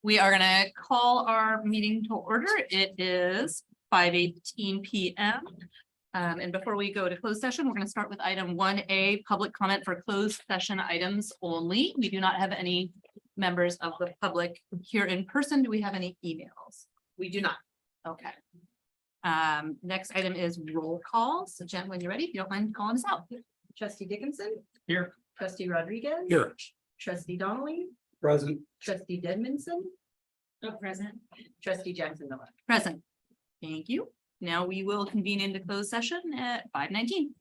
We are gonna call our meeting to order. It is 5:18 p.m. And before we go to closed session, we're gonna start with item 1A, public comment for closed session items only. We do not have any members of the public here in person. Do we have any emails? We do not. Okay. Next item is roll call. So Jen, when you're ready, if you don't mind calling us out. Trustee Dickinson, Here. trustee Rodriguez. Here. Trustee Donnelly, Present. trustee Dedmonson, Present. trustee Jackson Miller. Present. Thank you. Now we will convene into closed session at 5:19.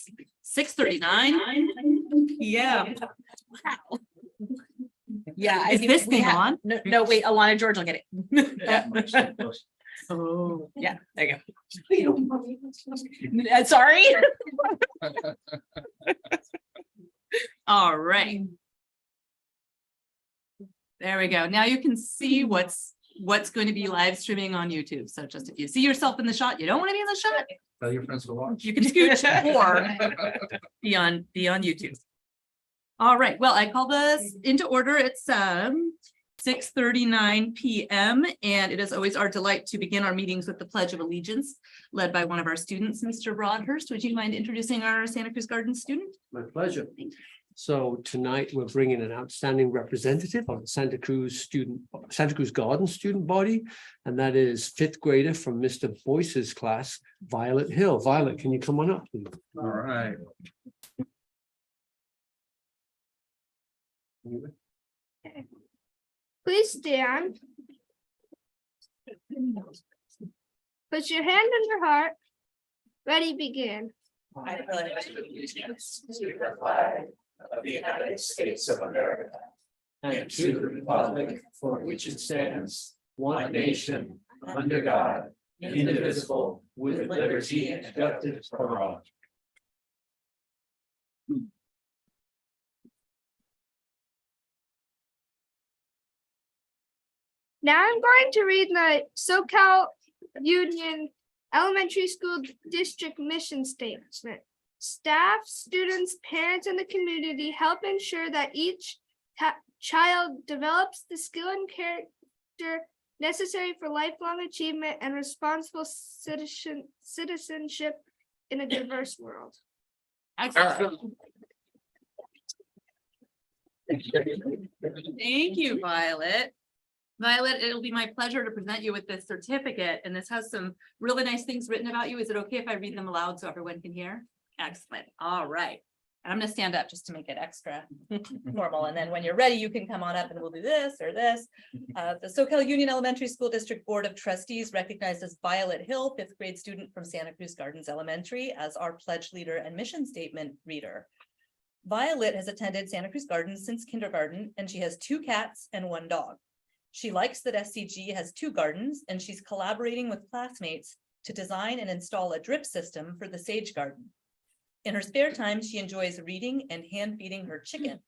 is 6:39 p.m. Wow. Yeah. Is this thing on? No, wait, Alana George will get it. Yeah. Oh, Yeah, there you go. Sorry. all right. There we go. Now you can see what's going to be live streaming on YouTube. So just if you see yourself in the shot, you don't want to be in the shot, Tell your friends to watch. you can scooch or be on YouTube. All right, well, I call this into order. It's 6:39 p.m. and it is always our delight to begin our meetings with the Pledge of Allegiance led by one of our students, Mr. Broadhurst. Would you mind introducing our Santa Cruz Gardens student? My pleasure. So tonight we're bringing an outstanding representative of the Santa Cruz Garden student body, and that is fifth grader from Mr. Boyce's class, Violet Hill. Violet, can you come on up, please? All right. Please stand. Put your hand on your heart. Ready, begin. I pledge allegiance to the flag of the United States of America and to the republic for which it stands, one nation, under God, indivisible, with liberty and justice for all. Now I'm going to read the SoCal Union Elementary School District mission statement. Staff, students, parents, and the community help ensure that each child develops the skill and character necessary for lifelong achievement and responsible citizenship in a diverse world. Excellent. Thank you, Violet. Violet, it'll be my pleasure to present you with this certificate, and this has some really nice things written about you. Is it okay if I read them aloud so everyone can hear? Excellent. All right. And I'm going to stand up just to make it extra formal. And then when you're ready, you can come on up and we'll do this or this. The SoCal Union Elementary School District Board of Trustees recognizes Violet Hill, fifth grade student from Santa Cruz Gardens Elementary, as our pledge leader and mission statement reader. Violet has attended Santa Cruz Gardens since kindergarten, and she has 2 cats and 1 dog. She likes that SCG has 2 gardens, and she's collaborating with classmates to design and install a drip system for the Sage Garden. In her spare time, she enjoys reading and hand feeding her chickens.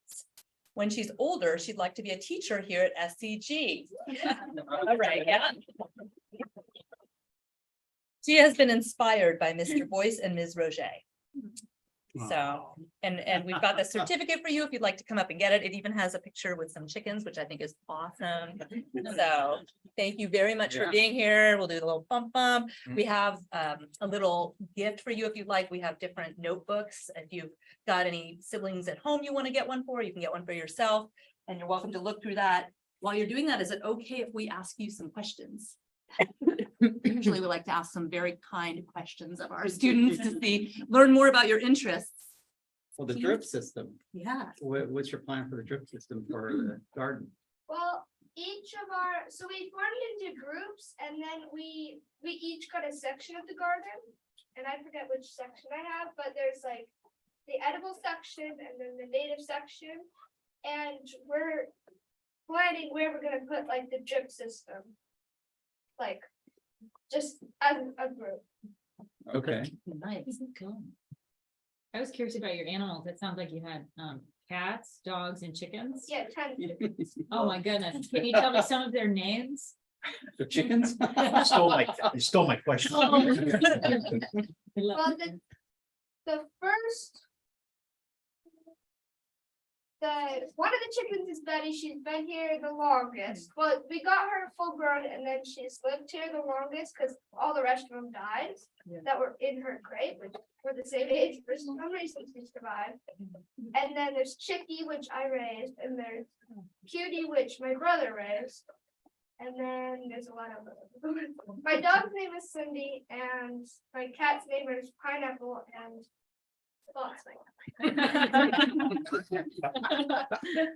When she's older, she'd like to be a teacher here at SCG. All right, yeah. She has been inspired by Mr. Boyce and Ms. Roget. So, and we've got the certificate for you if you'd like to come up and get it. It even has a picture with some chickens, which I think is awesome. So thank you very much for being here. We'll do the little bump bump. We have a little gift for you if you'd like. We have different notebooks. If you've got any siblings at home you want to get one for, you can get one for yourself, and you're welcome to look through that. While you're doing that, is it okay if we ask you some questions? Usually we like to ask some very kind questions of our students to learn more about your interests. Well, the drip system, Yeah. what's your plan for the drip system for the garden? Well, so we formed into groups, and then we each got a section of the garden, and I forget which section I have, but there's like the edible section and then the native section, and we're planning where we're gonna put like the drip system, like just as a group. Okay. Nice. I was curious about your animals. It sounds like you had cats, dogs, and chickens. Yeah, 10 chickens. Oh my goodness. Can you tell me some of their names? The chickens? You stole my question. Well, the first, one of the chickens is Betty. She's been here the longest. Well, we got her full grown, and then she's lived here the longest because all the rest of them died that were in her crate, which were the same age. For some reason, she survived. And then there's Chicky, which I raised, and there's Cutie, which my brother raised. And then there's a lot of them. My dog's name is Cindy, and my cat's name is Pineapple, and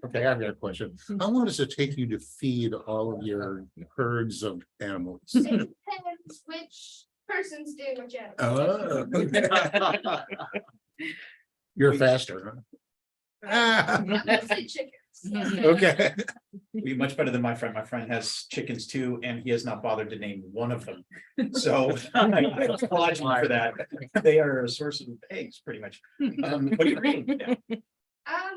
Okay, I've got a question. How long does it take you to feed all of your herds of animals? it depends which person's doing which animal. Oh, okay. You're faster, huh? Let's say chickens. Okay. Be much better than my friend. My friend has chickens too, and he has not bothered to name one of them. So I applaud you for that. They are a source of eggs, pretty much. What are you reading? Yeah.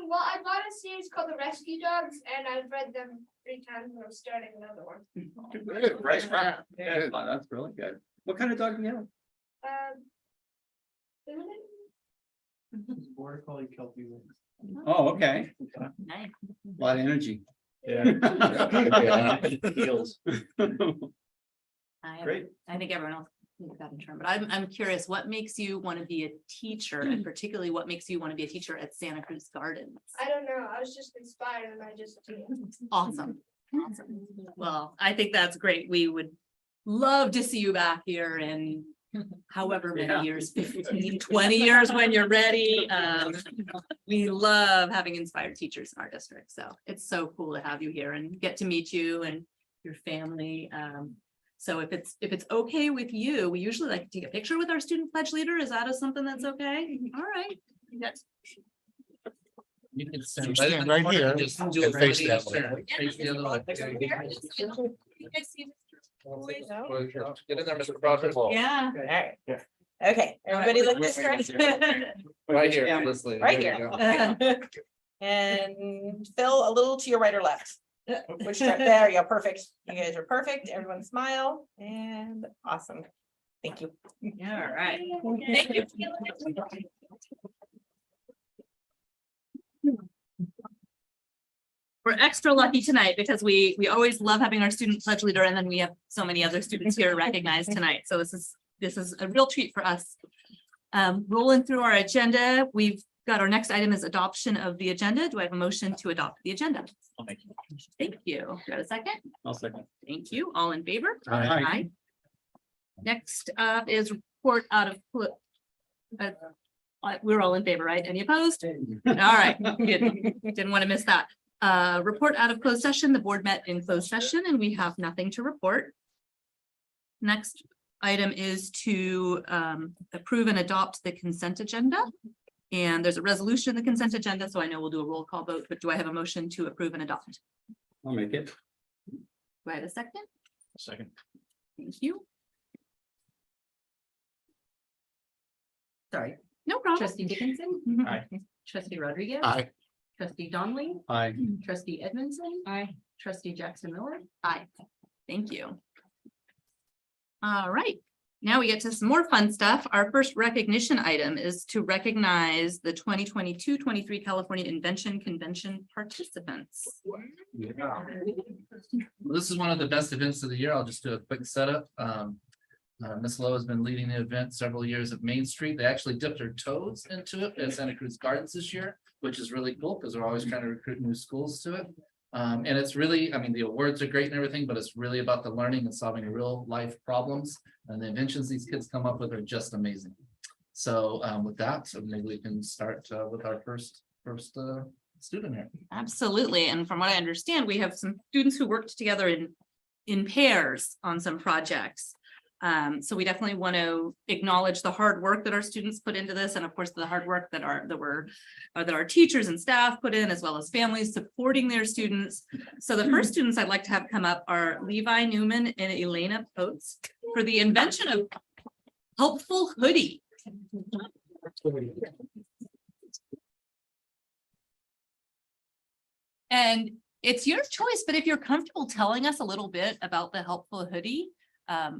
Well, I bought a series called The Rescue Dogs, and I've read them 3 times, and I'm starting another one. Right. Yeah, that's really good. What kind of dog do you have? Feminine? Border collie Kelpie. Oh, okay. Nice. A lot of energy. Yeah. Heels. Great. I think everyone else thinks that in turn, but I'm curious, what makes you want to be a teacher, and particularly what makes you want to be a teacher at Santa Cruz Gardens? I don't know. I was just inspired, and I just did. Awesome. Awesome. Well, I think that's great. We would love to see you back here in however Yeah. many years, 15, 20 years when you're ready. We love having inspired teachers in our district. So it's so cool to have you here and get to meet you and your family. So if it's okay with you, we usually like to take a picture with our student pledge leader. Is that something that's okay? All right. Yes. You can You stand right here Just and do it face really that straight. way. Face the other way. You guys see Get in there, Mr. Crawford. Yeah. Alright. Okay, everybody look this way. Right here, Yeah. this lady. Right There you here. go. And Phil, a little to your right or left. Which, there you go, perfect. You guys are perfect. Everyone smile and awesome. Thank you. All right. Thank you. We're extra lucky tonight because we always love having our student pledge leader, and then we have so many other students here recognized tonight. So this is a real treat for us. Rolling through our agenda, we've got our next item is adoption of the agenda. Do I have a motion to adopt the agenda? I'll make it. Thank you. Do I have a second? I'll second. Thank you. All in favor? Aye. Next up is report out of. We're all in favor, right? Any opposed? All right, didn't want to miss that. Report out of closed session. The board met in closed session and we have nothing to report. Next item is to approve and adopt the consent agenda. And there's a resolution in the consent agenda, so I know we'll do a roll call vote, but do I have a motion to approve and adopt? I'll make it. Do I have a second? Second. Thank you. Sorry. No problem. Trustee Dickinson, Mhm. Aye. trustee Rodriguez. Aye. Trustee Donnelly, Aye. trustee Edmondson, Aye. trustee Jackson Miller. Aye. Thank you. All right, now we get to some more fun stuff. Our first recognition item is to recognize the 2022-23 California Invention Convention participants. This is one of the best events of the year. I'll just do a quick setup. Ms. Lowe has been leading the event several years at Main Street. They actually dipped their toes into it at Santa Cruz Gardens this year, which is really cool because they're always trying to recruit new schools to it. And it's really, I mean, the awards are great and everything, but it's really about the learning and solving real life problems. And the inventions these kids come up with are just amazing. So with that, so maybe we can start with our first student here. Absolutely, and from what I understand, we have some students who worked together in pairs on some projects. So we definitely want to acknowledge the hard work that our students put into this, and of course, the hard work that our teachers and staff put in, as well as families supporting their students. So the first students I'd like to have come up are Levi Newman and Elena Potes for the invention of helpful hoodie. And it's your choice, but if you're comfortable telling us a little bit about the helpful hoodie,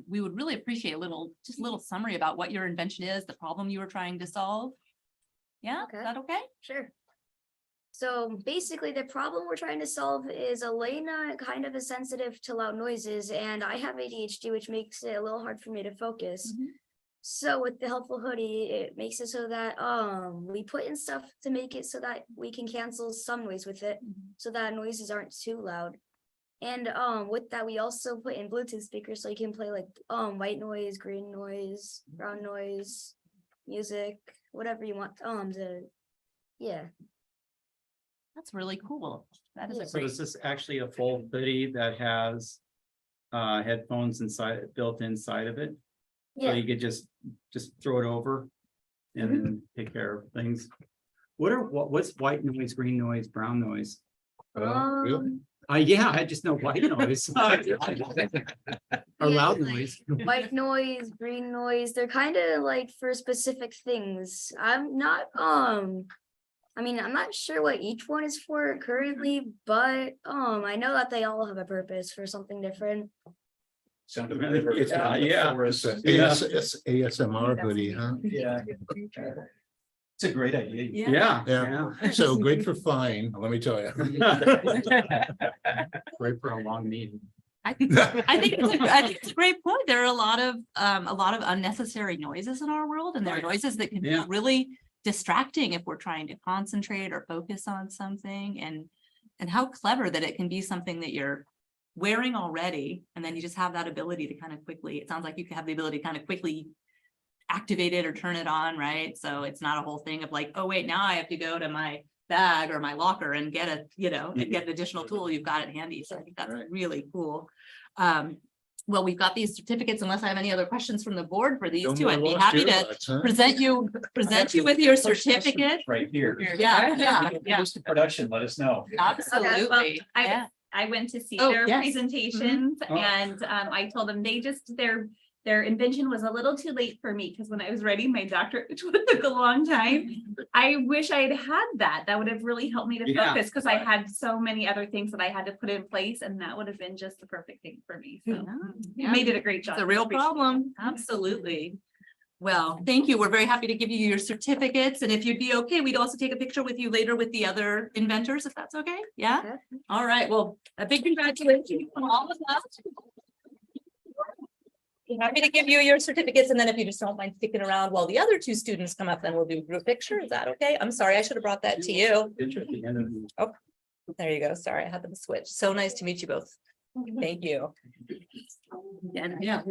we would really appreciate a little summary about what your invention is, the problem you were trying to solve. Yeah, Okay. is that okay? Sure. So basically, the problem we're trying to solve is Elena kind of is sensitive to loud noises, and I have ADHD, which makes it a little hard for me to focus. Mhm. So with the helpful hoodie, it makes it so that we put in stuff to make it so that we can cancel some noise with it, so that noises aren't too loud. And with that, we also put in Bluetooth speakers so you can play like white noise, green noise, brown noise, music, whatever you want. Yeah. That's really cool. That is a So great. is this actually a full hoodie that has headphones inside, built inside of it? So Yeah. you could just throw it over and then take care of things. What's white noise, green noise, brown noise? Really? Yeah, I just know white noise. Or loud noise. White noise, green noise, they're kind of like for specific things. I'm not, I mean, I'm not sure what each one is for currently, but, I know that they all have a purpose for something different. It's Yeah. It's ASMR hoodie, huh? Yeah. It's a great idea. Yeah. Yeah. So great for fine, let me tell you. Great for a long meeting. I think it's a great point. There are a lot of unnecessary noises in our world, and there are noises that can be Yeah. really distracting if we're trying to concentrate or focus on something, and how clever that it can be something that you're wearing already, and then you just have that ability to kind of quickly, it sounds like you have the ability to kind of quickly activate it or turn it on, right? So it's not a whole thing of like, oh wait, now I have to go to my bag or my locker and get a, and get an additional tool. You've got it handy. So I think that's really cool. Well, we've got these certificates, unless I have any other questions from the board for these two, I'd be happy to present you with your certificate. Right here. Yeah. Close to production, let us know. Absolutely. Yeah. I went to see Oh, their yes. presentations Oh. and I told them their invention was a little too late for me because when I was writing my doctorate, which took a long time, I wish I'd had that. That would have really helped me to Yeah. focus because I had so many other things that I had to put in place and that would have been just the perfect thing for me. So you made it a great job. It's a real problem. Absolutely. Well, thank you. We're very happy to give you your certificates. And if you'd be okay, we'd also take a picture with you later with the other inventors, if that's okay. Yeah. Okay. All right. Well, a big congratulations from all of us. Be happy to give you your certificates. And then if you just don't mind sticking around while the other two students come up, then we'll do a group picture. Is that okay? I'm sorry. I should have brought that to you. Picture at the end of the- There you go. Sorry, I had them switch. So nice to meet you both. Thank you. And yeah.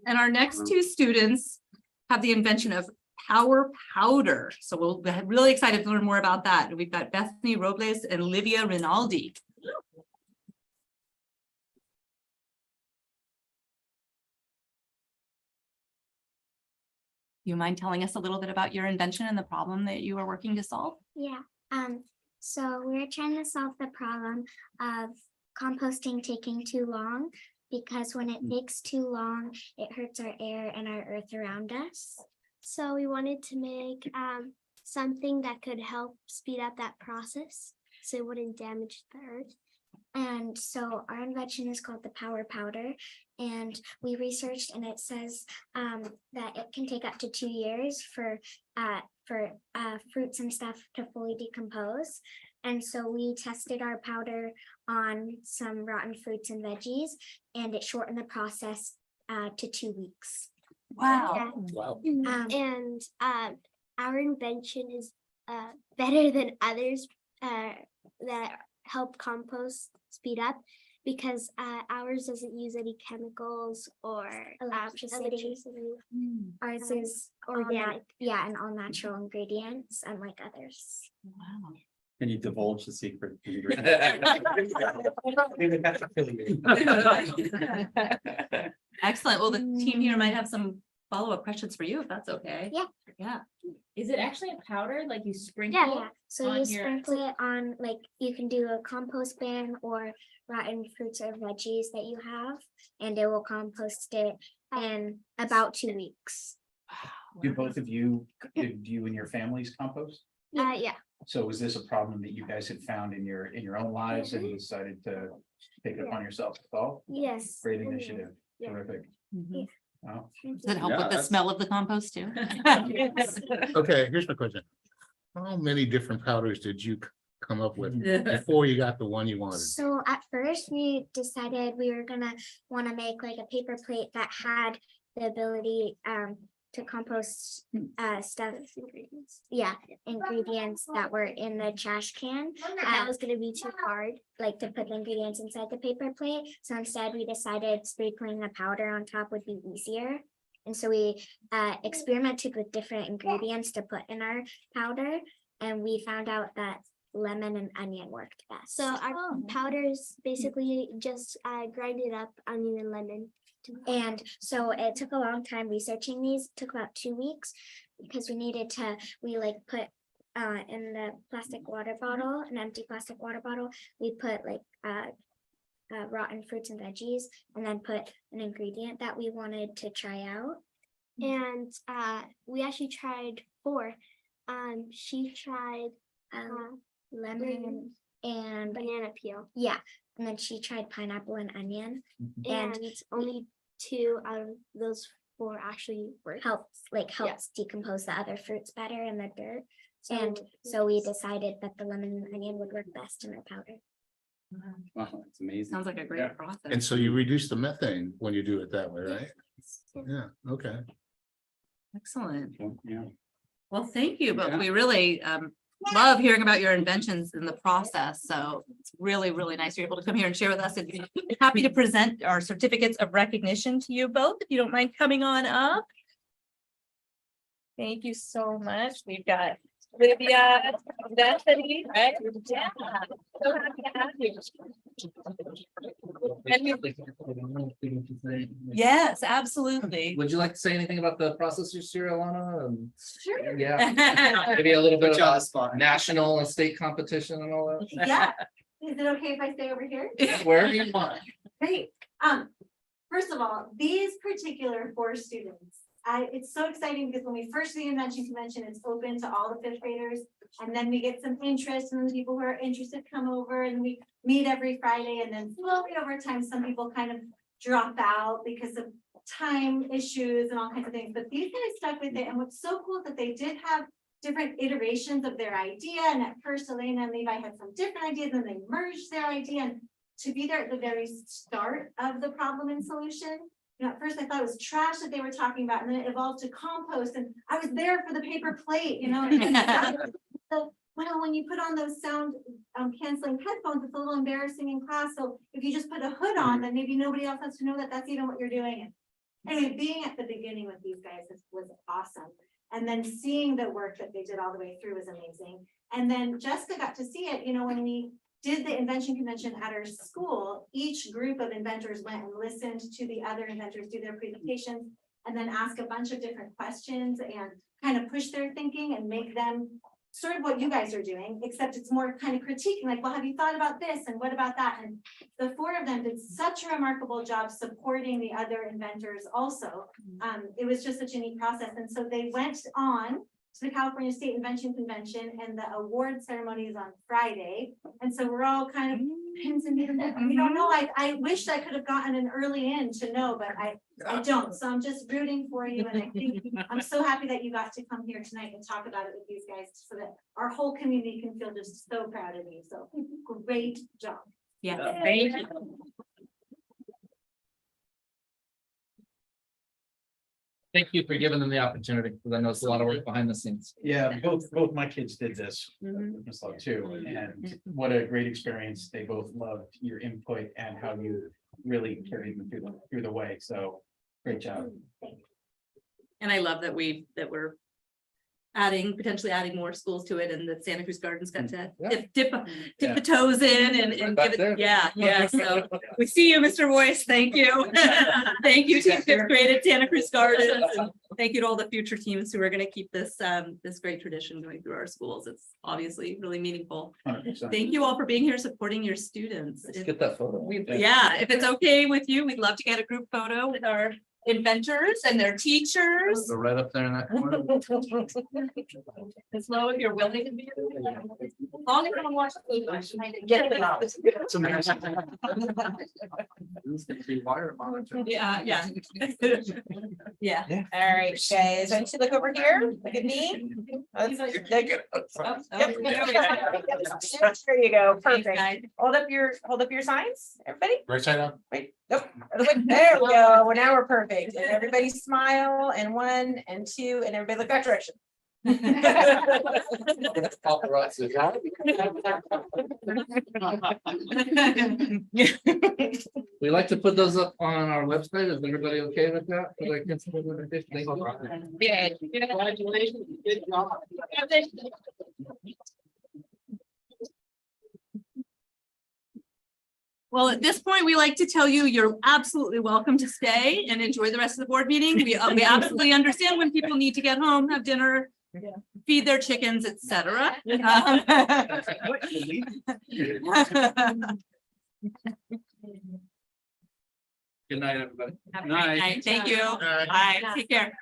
And our next two students have the invention of power powder. So we'll be really excited to learn more about that. We've got Bethany Robles and Livia Rinaldi. You mind telling us a little bit about your invention and the problem that you are working to solve? Yeah, so we're trying to solve the problem of composting taking too long, because when it takes too long, it hurts our air and our earth around us. So we wanted to make something that could help speed up that process so it wouldn't damage the earth. And so our invention is called the power powder, and we researched, and it says that it can take up to 2 years for fruits and stuff to fully decompose. And so we tested our powder on some rotten fruits and veggies, and it shortened the process to 2 weeks. Wow. Wow. And our invention is better than others that help compost speed up, because ours doesn't use any chemicals or electricity. Ours is organic, and all natural ingredients, unlike others. Wow. Can you divulge the secret? Excellent. Well, the team here might have some follow-up questions for you, if that's okay. Yeah. Yeah. Is it actually a powder, like you sprinkle? Yeah. So on you your- sprinkle it on, like, you can do a compost bin or rotten fruits or veggies that you have, and it will compost it in about 2 weeks. Do both of you, did you and your families compost? Yeah. So was this a problem that you guys had found in your own lives and you decided to take it upon yourself to solve? Yes. Great initiative, Yeah. terrific. Mhm. Wow. Does it help Yeah, with the that's- smell of the compost too? Okay, here's my question. How many different powders did you come up with before you got the one you wanted? So at first we decided we were gonna wanna make like a paper plate that had the ability to compost stuff. Ingredients that were in the trash can. That was gonna be too hard, like to put the ingredients inside the paper plate. So instead we decided sprinkling the powder on top would be easier. And so we experimented with different ingredients to put in our powder. And we found out that lemon and onion worked best. So our powders basically just grinded up onion and lemon. And so it took a long time researching these, took about 2 weeks because we like put in the plastic water bottle, an empty plastic water bottle, we put like rotten fruits and veggies and then put an ingredient that we wanted to try out. And we actually tried 4. She tried Lemon and banana peel, yeah, and then she tried pineapple and onion and only 2 out of those 4 actually worked. helps decompose the other fruits better in the dirt. And so we decided that the lemon and onion would work best in our powder. Wow, that's amazing. Sounds like a great process. And so you reduce the methane when you do it that way, right? Yeah, okay. Excellent. Yeah. Well, thank you, but Yeah. we really love hearing about your inventions in the process. So it's really, really nice you're able to come here and share with us, and happy to present our certificates of recognition to you both, if you don't mind coming on up. Thank you so much. We've got Olivia, Bethany, right? Yeah. So happy to have you. Yes, absolutely. Would you like to say anything about the process this year, Alana? Sure. Yeah, maybe a little bit Put you on the about spot. national and state competition and all that. Yeah. Is it okay if I stay over here? Wherever you want. Great. First of all, these particular 4 students, it's so exciting because when we first do the Invention Convention, it's open to all the 5th graders. And then we get some interest, and the people who are interested come over, and we meet every Friday, and then slowly over time, some people kind of drop out because of time issues and all kinds of things. But these guys stuck with it, and what's so cool is that they did have different iterations of their idea. And at first, Elena and Levi had some different ideas, and they merged their idea. And to be there at the very start of the problem and solution, you know, at first I thought it was trash that they were talking about, and then it evolved to compost, and I was there for the paper plate, you know. So, well, when you put on those sound canceling headphones, it's a little embarrassing in class. So if you just put a hood on, then maybe nobody else has to know that that's even what you're doing. And anyway, being at the beginning with these guys was awesome. And then seeing the work that they did all the way through was amazing. And then Jessica got to see it, you know, when we did the Invention Convention at our school, each group of inventors went and listened to the other inventors do their presentations, and then ask a bunch of different questions and kind of push their thinking and make them sort of what you guys are doing, except it's more kind of critiquing, like, well, have you thought about this? And what about that? And the 4 of them did such a remarkable job supporting the other inventors also. It was just such a neat process. And so they went on to the California State Invention Convention, and the award ceremony is on Friday. And so we're all kind of pins and needles. We don't know. I wished I could have gotten an early in to know, but I don't. So I'm just rooting for you. And I think I'm so happy that you got to come here tonight and talk about it with these guys, so that our whole community can feel just so proud of you. So great job. Yeah, thank you. Thank you for giving them the opportunity, because I know it's a lot of work behind the scenes. Yeah, both my kids did this too, and what a great experience. They both loved your input and how you really carried them through the way. So great job. And I love that we're potentially adding more schools to it, and that Santa Cruz Gardens got to dip the toes in and Back give there. it, yeah. So we see you, Mr. Voice. Thank you. Thank you to 5th grade at Santa Cruz Gardens. And thank you to all the future teams who are going to keep this this great tradition going through our schools. It's obviously really meaningful. 100%. Thank you all for being here, supporting your students. Let's get that photo. Yeah, if it's okay with you, we'd love to get a group photo with our inventors and their teachers. So right up there in that corner. As low if you're willing to be. As long as you don't watch. Get it out. Yeah, yeah. Yeah. All right, guys, I need to look over here. Look at me. There you go. Perfect. Hold up your signs, everybody. Right side up. Wait, nope. There we go. Well, now we're perfect. And everybody smile, and 1 and 2, and everybody look that direction. We like to put those up on our website. Is everybody okay with that? Yeah. Congratulations. Good job. Well, at this point, we like to tell you, you're absolutely welcome to stay and enjoy the rest of the board meeting. We absolutely understand when people need to get home, have dinner, feed their chickens, etc. Good night, everybody. Have a great night. Thank you. Bye. Take care.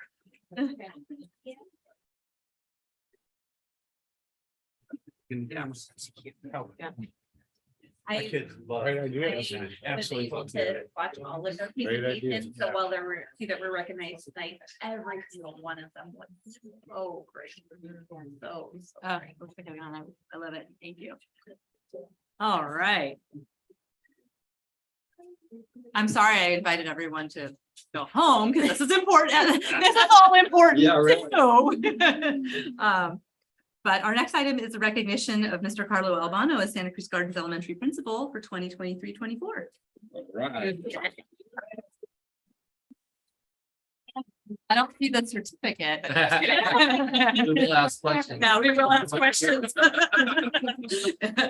My kids love Great idea. Absolutely. able to watch all of their Great idea. presentations. So while they're see that we're recognized tonight, every single one of them was so great. So great. I love it. Thank you. All right. I'm sorry I invited everyone to go home because this is important. This is all important. Yeah, really. Too. But our next item is the recognition of Mr. Carlo Albano as Santa Cruz Gardens Elementary Principal for 2023-24. Right. I don't see the certificate. We will ask questions. Now we will ask questions.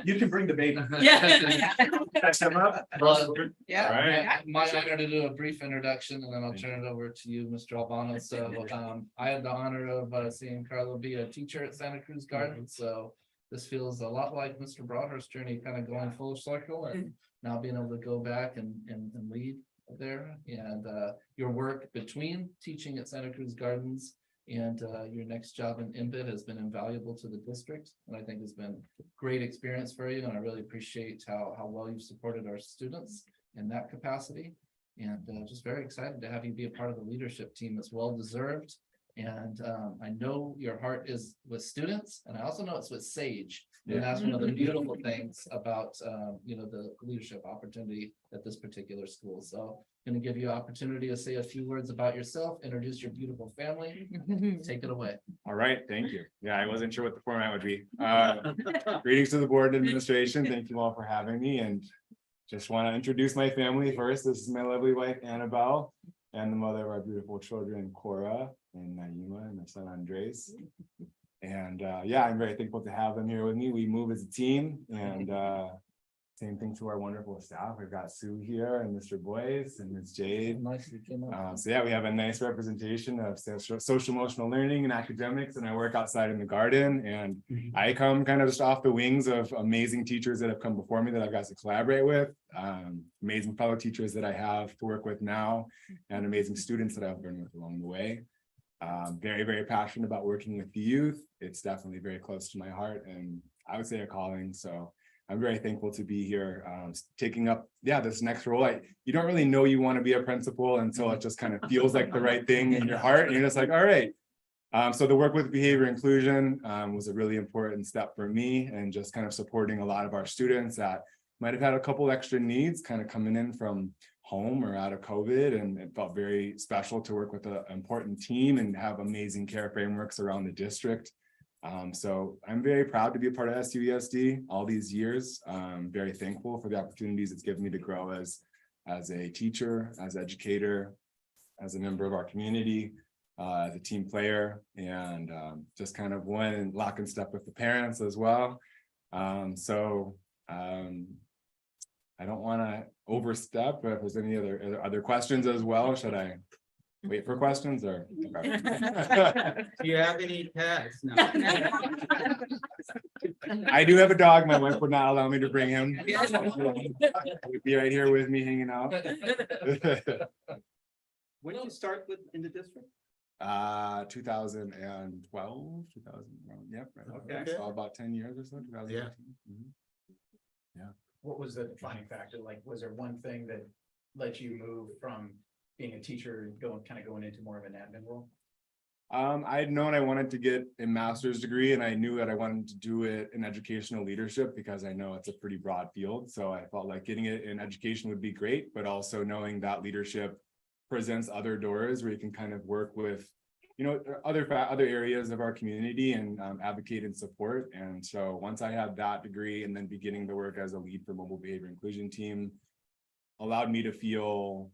You can bring the baby. Yeah. Catch them up. Well, Yeah. my honor to do a brief introduction and then I'll turn it over to you, Mr. Albano. So I had the honor of seeing Carlo be a teacher at Santa Cruz Gardens. So this feels a lot like Mr. Broadhurst's journey, kind of going full circle and now being able to go back and lead there. And your work between teaching at Santa Cruz Gardens and your next job in INVIT has been invaluable to the district. And I think it's been a great experience for you. And I really appreciate how well you've supported our students in that capacity. And just very excited to have you be a part of the leadership team. It's well deserved. And I know your heart is with students, and I also know it's with SAGE. And that's one of the beautiful things about the leadership opportunity at this particular school. So I'm going to give you an opportunity to say a few words about yourself, introduce your beautiful family. Take it away. All right, thank you. Yeah, I wasn't sure what the format would be. Greetings to the board and administration. Thank you all for having me, and just want to introduce my family first. This is my lovely wife, Annabelle, and the mother of our beautiful children, Cora and Naima, and my son, Andres. And yeah, I'm very thankful to have them here with me. We move as a team, and same thing to our wonderful staff. We've got Sue here and Mr. Boyce and Ms. Jade. So yeah, we have a nice representation of social emotional learning and academics, and I work outside in the garden, and I come kind of just off the wings of amazing teachers that have come before me that I've got to collaborate with, amazing fellow teachers that I have to work with now, and amazing students that I've learned with along the way. Very, very passionate about working with the youth. It's definitely very close to my heart, and I would say a calling. So I'm very thankful to be here, taking up, this next role. You don't really know you want to be a principal until it just kind of feels like the right thing in your heart, and you're just like, all right. So the work with behavior inclusion was a really important step for me, and just kind of supporting a lot of our students that might have had a couple extra needs kind of coming in from home or out of COVID, and it felt very special to work with an important team and have amazing care frameworks around the district. So I'm very proud to be a part of SUESD all these years. I'm very thankful for the opportunities it's given me to grow as a teacher, as an educator, as a member of our community, as a team player, and just kind of went and lock in step with the parents as well. I don't want to overstep, but if there's any other questions as well, should I wait for questions or? Do you have any pets? No. I do have a dog. My wife would not allow me to bring him. He'd be right here with me hanging out. When did you start in the district? 2012, yep. Right. Okay. So about 10 years or so. 2018. Yeah. What was the defining factor? Like, was there one thing that let you move from being a teacher, going into more of an admin role? I had known I wanted to get a master's degree, and I knew that I wanted to do it in educational leadership because I know it's a pretty broad field. So I felt like getting it in education would be great, but also knowing that leadership presents other doors where you can kind of work with, other areas of our community and advocate and support. And so once I had that degree, and then beginning to work as a lead for mobile behavior inclusion team, allowed me to feel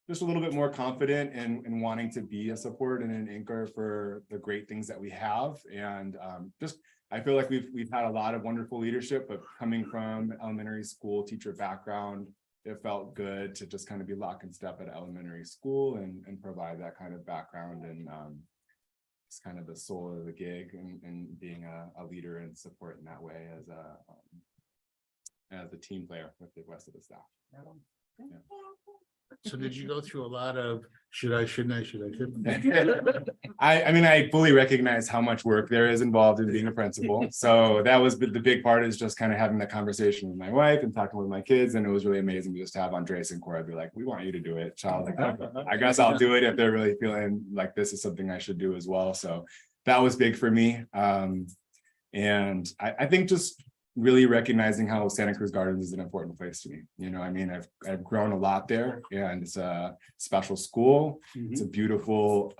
just a little bit more confident in wanting to be a support and an anchor for the great things that we have, and just I feel like we've had a lot of wonderful leadership, but coming from elementary school teacher background, it felt good to just kind of be lock and step at elementary school and provide that kind of background and it's kind of the soul of the gig and being a leader and support in that way as a team player with the rest of the staff. Yeah. So did you go through a lot of, should I, shouldn't I, I mean, I fully recognize how much work there is involved in being a principal. So that was the big part, is just kind of having that conversation with my wife and talking with my kids. And it was really amazing just to have Andres and Cora be like, we want you to do it. Child, like, I guess I'll do it if they're really feeling like this is something I should do as well. So that was big for me. And I think just really recognizing how Santa Cruz Gardens is an important place to me. You know, I mean, I've grown a lot there, and it's a special school. It's a beautiful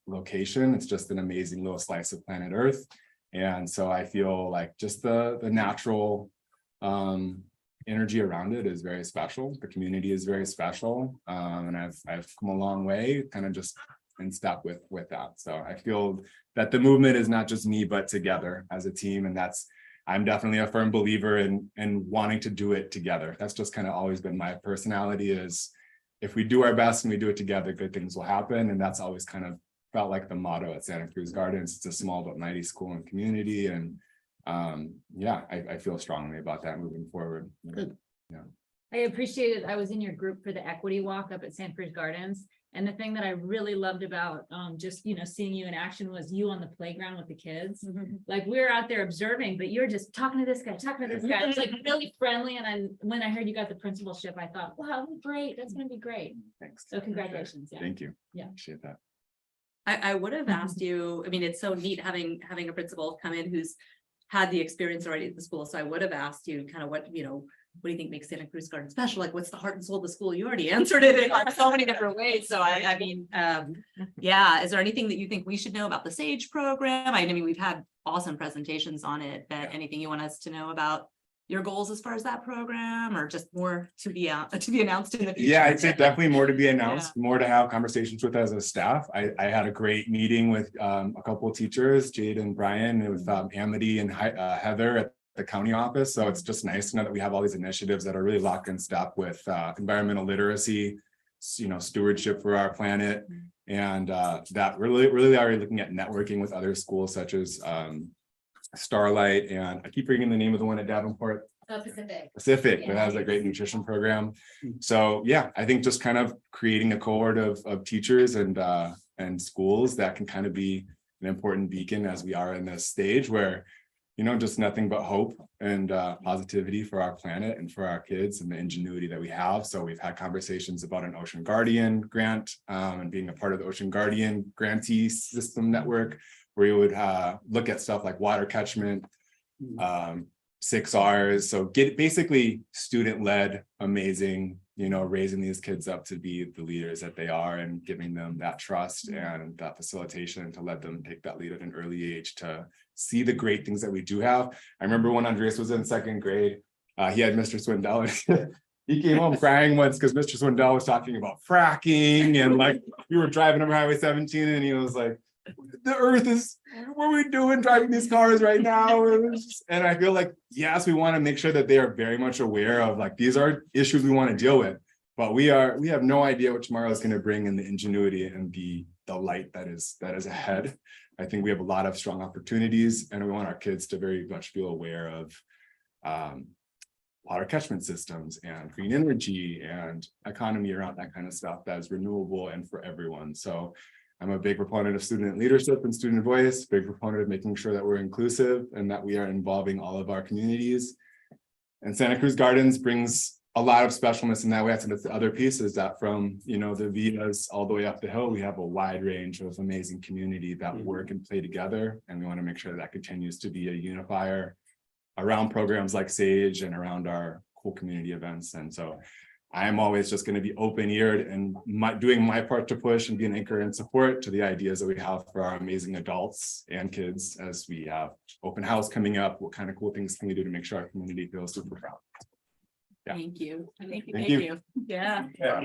location. It's just an amazing little slice of planet Earth. And so I feel like just the natural energy around it is very special. The community is very special. And I've come a long way, kind of just in step with that. So I feel that the movement is not just me, but together as a team. And I'm definitely a firm believer in wanting to do it together. That's just kind of always been my personality, is if we do our best and we do it together, good things will happen. And that's always kind of felt like the motto at Santa Cruz Gardens. It's a small but mighty school and community. And yeah, I feel strongly about that moving forward. Good. Yeah. I appreciated, I was in your group for the equity walk up at Santa Cruz Gardens. And the thing that I really loved about just, you know, seeing you in action was you on the playground with the kids. Like, we were out there observing, but you're just talking to this guy, talking to this guy. It's like really friendly. And when I heard you got the principalship, I thought, wow, great. That's going to be great. Thanks. So congratulations. Yeah. Thank you. Yeah. Appreciate that. I would have asked you, I mean, it's so neat having a principal come in who's had the experience already at the school. So I would have asked you kind of what do you think makes Santa Cruz Garden special? Like, what's the heart and soul of the school? You already answered it in so many different ways. So I mean, yeah, is there anything that you think we should know about the SAGE program? I mean, we've had awesome presentations on it, but anything you want us to know about your goals as far as that program, or just more to be announced in the future? Yeah, I'd say definitely more to be announced, more to have conversations with as a staff. I had a great meeting with a couple of teachers, Jade and Brian, and with Amity and Heather at the county office. So it's just nice to know that we have all these initiatives that are really locked in step with environmental literacy, stewardship for our planet, and that really are looking at networking with other schools such as Starlight, and I keep forgetting the name of the one at Davenport. Pacific that has a great nutrition program. So yeah, I think just kind of creating a cohort of teachers and schools that can kind of be an important beacon as we are in this stage where, just nothing but hope and positivity for our planet and for our kids and the ingenuity that we have. So we've had conversations about an Ocean Guardian grant and being a part of the Ocean Guardian grantee system network, where you would look at stuff like water catchment, 6 R's. So get basically student-led, amazing, raising these kids up to be the leaders that they are and giving them that trust and that facilitation to let them take that lead at an early age to see the great things that we do have. I remember when Andreas was in 2nd grade, he had Mr. Swindell. He came home crying once because Mr. Swindell was talking about fracking, and like we were driving over Highway 17 and he was like, the earth is, what are we doing driving these cars right now? And I feel like, yes, we want to make sure that they are very much aware of like, these are issues we want to deal with, but we have no idea what tomorrow is going to bring, and the ingenuity and the light that is ahead. I think we have a lot of strong opportunities, and we want our kids to very much feel aware of water catchment systems and green energy and economy around that kind of stuff that is renewable and for everyone. So I'm a big proponent of student leadership and student voice, big proponent of making sure that we're inclusive and that we are involving all of our communities. And Santa Cruz Gardens brings a lot of specialness in that way. And it's the other pieces that from, the Vitas all the way up the hill, we have a wide range of amazing community that work and play together. And we want to make sure that continues to be a unifier around programs like SAGE and around our cool community events. And so I'm always just going to be open-eared and doing my part to push and be an anchor and support to the ideas that we have for our amazing adults and kids as we have open house coming up. What kind of cool things can we do to make sure our community feels super proud? Yeah. Thank you. Thank Thank you. you. Yeah. Yeah.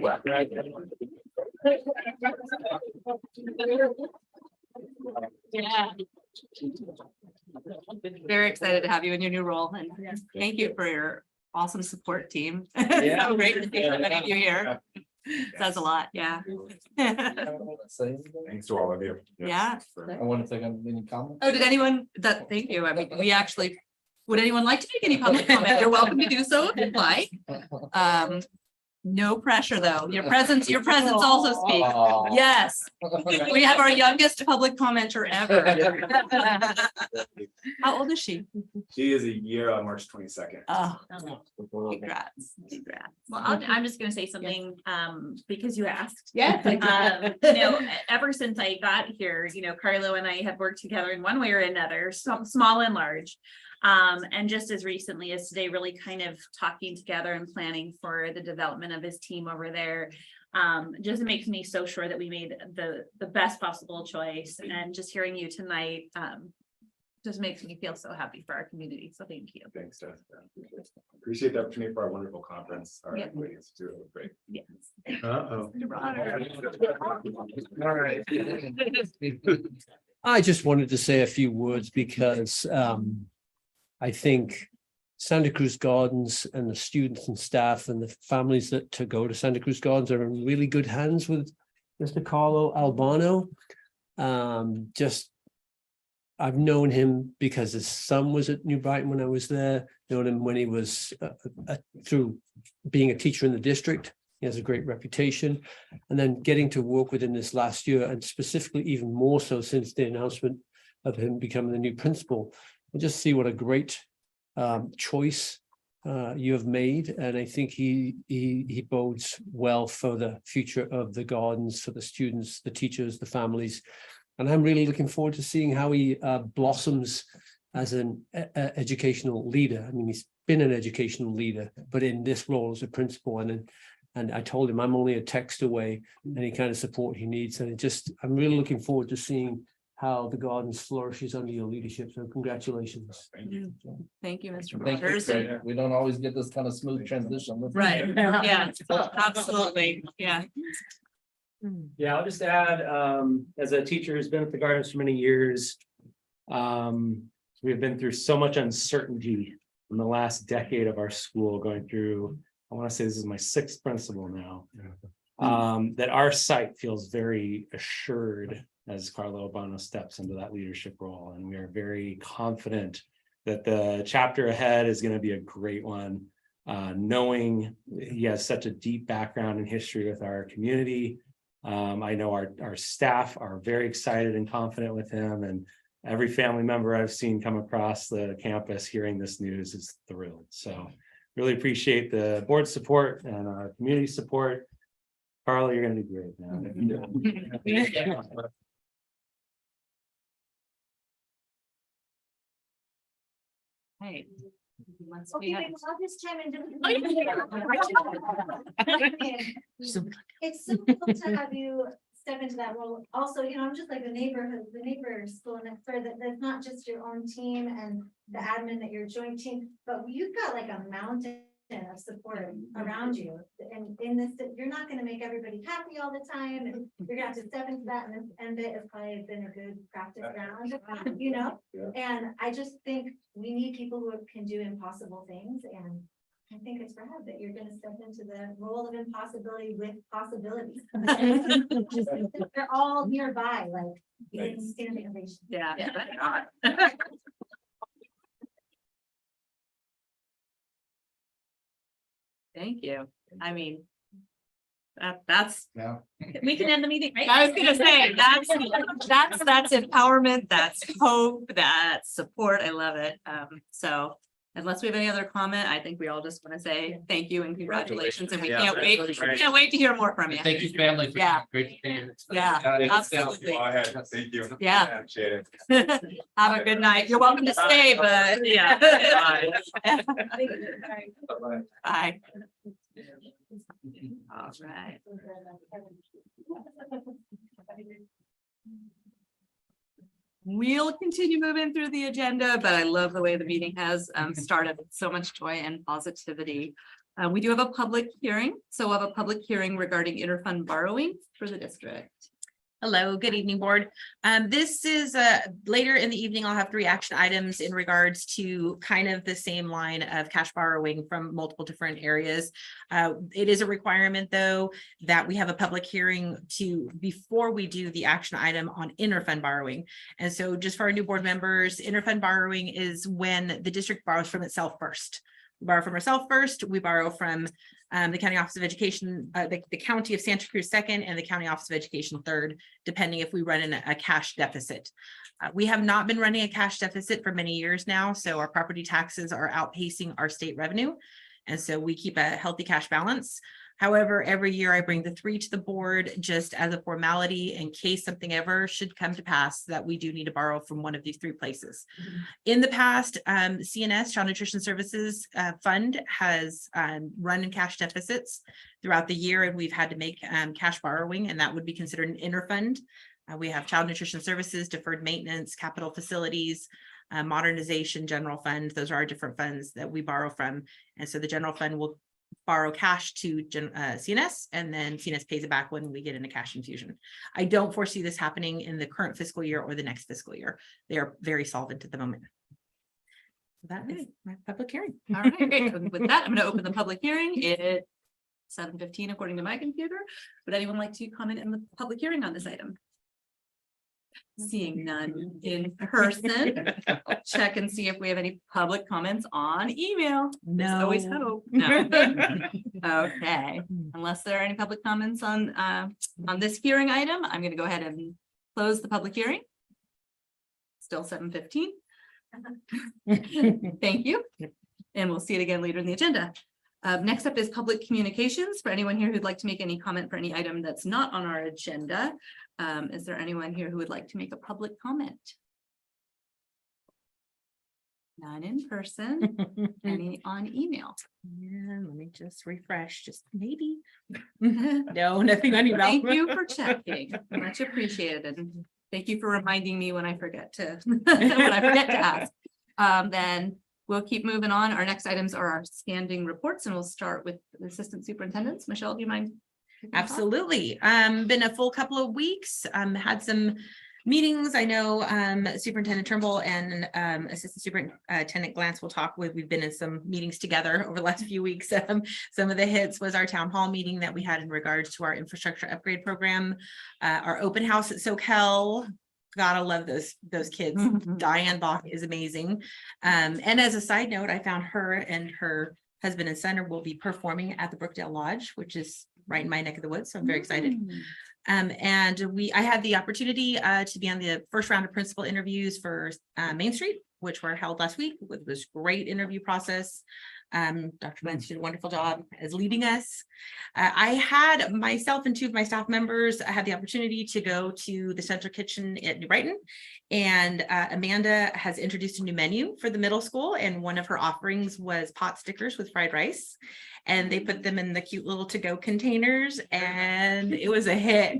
Very excited to have you in your new role, and thank you for your awesome support team. Yeah. So great to see so many of you here. Says a lot, yeah. Thanks to all of you. Yeah. I want to take any comments. Oh, did anyone, thank you. I mean, would anyone like to make any public comment? You're welcome to do so if you'd like. No pressure, though. Your presence also speaks. Aw. Yes, we have our youngest public commenter ever. How old is she? She is a year on March 22nd. Oh, congrats. Well, I'm just gonna say something, because you asked. Yes. Ever since I got here, Carlo and I have worked together in one way or another, small and large. And just as recently as today, really kind of talking together and planning for the development of his team over there. Just makes me so sure that we made the best possible choice, and just hearing you tonight, just makes me feel so happy for our community. So thank you. Thanks, Jessica. Appreciate the opportunity for our wonderful conference. Our Yeah. equity institute was great. Yes. Uh-oh. All right. I just wanted to say a few words because I think Santa Cruz Gardens and the students and staff and the families that to go to Santa Cruz Gardens are in really good hands with Mr. Carlo Albano. I've known him because his son was at New Brighton when I was there, known him when he was through being a teacher in the district. He has a great reputation, and then getting to work with him this last year, and specifically even more so since the announcement of him becoming the new principal. I just see what a great choice you have made, and I think he bodes well for the future of the gardens, for the students, the teachers, the families, and I'm really looking forward to seeing how he blossoms as an educational leader. I mean, he's been an educational leader, but in this role as a principal, and I told him I'm only a text away, any kind of support he needs, and I'm really looking forward to seeing how the gardens flourishes under your leadership. So congratulations. Thank you. Thank you, Mr. Thank Rogers. you. We don't always get this kind of smooth transition. Right, yeah, absolutely, yeah. Yeah, I'll just add, as a teacher who's been at the gardens for many years, we've been through so much uncertainty in the last decade of our school, going through, I want to say this is my 6th principal now, that our site feels very assured as Carlo Albano steps into that leadership role. And we are very confident that the chapter ahead is going to be a great one, knowing he has such a deep background and history with our community. I know our staff are very excited and confident with him, and every family member I've seen come across the campus hearing this news is thrilled. So really appreciate the board support and our community support. Carlo, you're going to do great now. Hey. Okay, babe, I'll just chime in. It's so cool to have you step into that role. Also, I'm just like the neighbor school next door, that's not just your own team and the admin that you're joint team, but you've got like a mountain of support around you. And in this, you're not gonna make everybody happy all the time, and you're gonna have to step into that, and it has probably been a good practice ground, And I just think we need people who can do impossible things, and I think it's rad that you're gonna step into the role of impossibility with possibilities. They're all nearby, like being standing ovation. Yeah. Thank you. I mean, that's. Yeah. We can end the meeting, right? I was gonna say, that's empowerment, that's hope, that's support. I love it. So unless we have any other comment, I think we all just want to say thank you and congratulations, and we can't wait to hear more from you. Thank you, family. for Yeah. Great to hear. Yeah, absolutely. Go ahead. Thank you. Yeah. Appreciate it. Have a good night. You're welcome to stay, but yeah. Bye. All right. We'll continue moving through the agenda, but I love the way the meeting has started with so much joy and positivity. We do have a public hearing. So we'll have a public hearing regarding interfund borrowing for the district. Hello, good evening, board. This is later in the evening. I'll have 3 action items in regards to kind of the same line of cash borrowing from multiple different areas. It is a requirement, though, that we have a public hearing before we do the action item on interfund borrowing. And so just for our new board members, interfund borrowing is when the district borrows from itself first. We borrow from ourselves first, we borrow from the County Office of Education, the County of Santa Cruz second, and the County Office of Education third, depending if we run in a cash deficit. We have not been running a cash deficit for many years now, so our property taxes are outpacing our state revenue. And so we keep a healthy cash balance. However, every year I bring the 3 to the board just as a formality in case something ever should come to pass that we do need to borrow from one of these 3 places. In the past, CNS, Child Nutrition Services Fund, has run in cash deficits throughout the year, and we've had to make cash borrowing, and that would be considered an interfund. We have Child Nutrition Services, Deferred Maintenance, Capital Facilities, Modernization, General Fund. Those are our different funds that we borrow from. And so the General Fund will borrow cash to CNS, and then CNS pays it back when we get in a cash infusion. I don't foresee this happening in the current fiscal year or the next fiscal year. They are very solvent at the moment. That is my public hearing. All right, great. With that, I'm going to open the public hearing. It's 7:15 according to my computer. Would anyone like to comment in the public hearing on this item? Seeing none in person, I'll check and see if we have any public comments on email. No. Always hope. No. Okay, unless there are any public comments on this hearing item, I'm going to go ahead and close the public hearing. Still 7:15. Thank you. And we'll see it again later in the agenda. Next up is public communications. For anyone here who'd like to make any comment for any item that's not on our agenda. Is there anyone here who would like to make a public comment? None in person, any on email? Yeah, let me just refresh, just maybe. No, nothing on email. Thank you for checking. Much appreciated. And thank you for reminding me when I forget to ask. Then we'll keep moving on. Our next items are our standing reports, and we'll start with the assistant superintendents. Michelle, do you mind? Absolutely. Been a full couple of weeks. Had some meetings. I know Superintendent Trimble and Assistant Superintendent Glantz will talk with. We've been in some meetings together over the last few weeks. Some of the hits was our town hall meeting that we had in regards to our infrastructure upgrade program, our open house at Soquel. Gotta love those kids. Diane Bach is amazing. And as a side note, I found her and her husband and son will be performing at the Brookdale Lodge, which is right in my neck of the woods. So I'm very excited. And I had the opportunity to be on the first round of principal interviews for Main Street, which were held last week with this great interview process. Dr. Benz did a wonderful job as leading us. I had myself and 2 of my staff members had the opportunity to go to the Central Kitchen at New Brighton, and Amanda has introduced a new menu for the middle school, and one of her offerings was pot stickers with fried rice, and they put them in the cute little to-go containers, and it was a hit.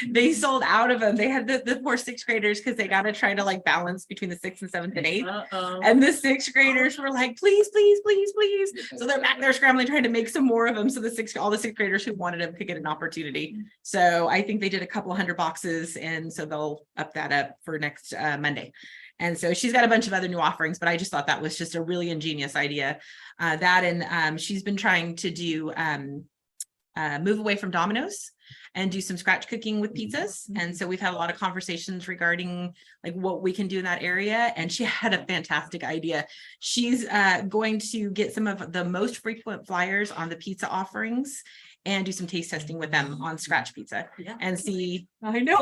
They sold out of them. They had the poor 6th graders because they got to try to like balance between the 6th and 7th and 8th. And the 6th graders were like, please, please, please, please. So they're back there scrambling, trying to make some more of them. So all the 6th graders who wanted them could get an opportunity. So I think they did a couple 100 boxes. And so they'll up that up for next Monday. And so she's got a bunch of other new offerings, but I just thought that was just a really ingenious idea. She's been trying to do move away from Domino's and do some scratch cooking with pizzas. And so we've had a lot of conversations regarding like what we can do in that area. And she had a fantastic idea. She's going to get some of the most frequent flyers on the pizza offerings and do some taste testing with them on scratch pizza and see, I know,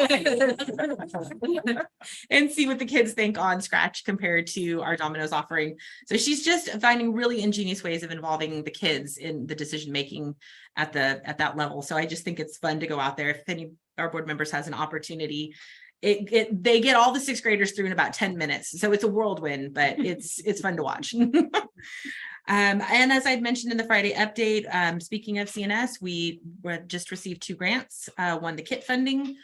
and see what the kids think on scratch compared to our Domino's offering. So she's just finding really ingenious ways of involving the kids in the decision-making at that level. So I just think it's fun to go out there. If any of our board members has an opportunity, they get all the 6th graders through in about 10 minutes. So it's a whirlwind, but it's fun to watch. And as I'd mentioned in the Friday update, speaking of CNS, we just received 2 grants, one the KIT funding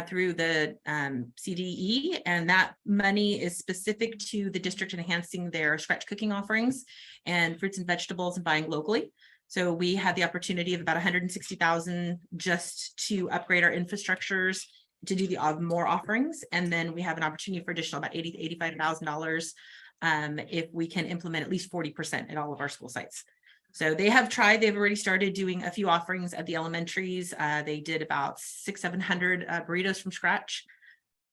through the CDE, and that money is specific to the district enhancing their scratch cooking offerings and fruits and vegetables and buying locally. So we had the opportunity of about 160,000 just to upgrade our infrastructures, to do the more offerings. And then we have an opportunity for additional about $80,000 to $85,000 if we can implement at least 40% at all of our school sites. So they've already started doing a few offerings at the elementaries. They did about 700 burritos from scratch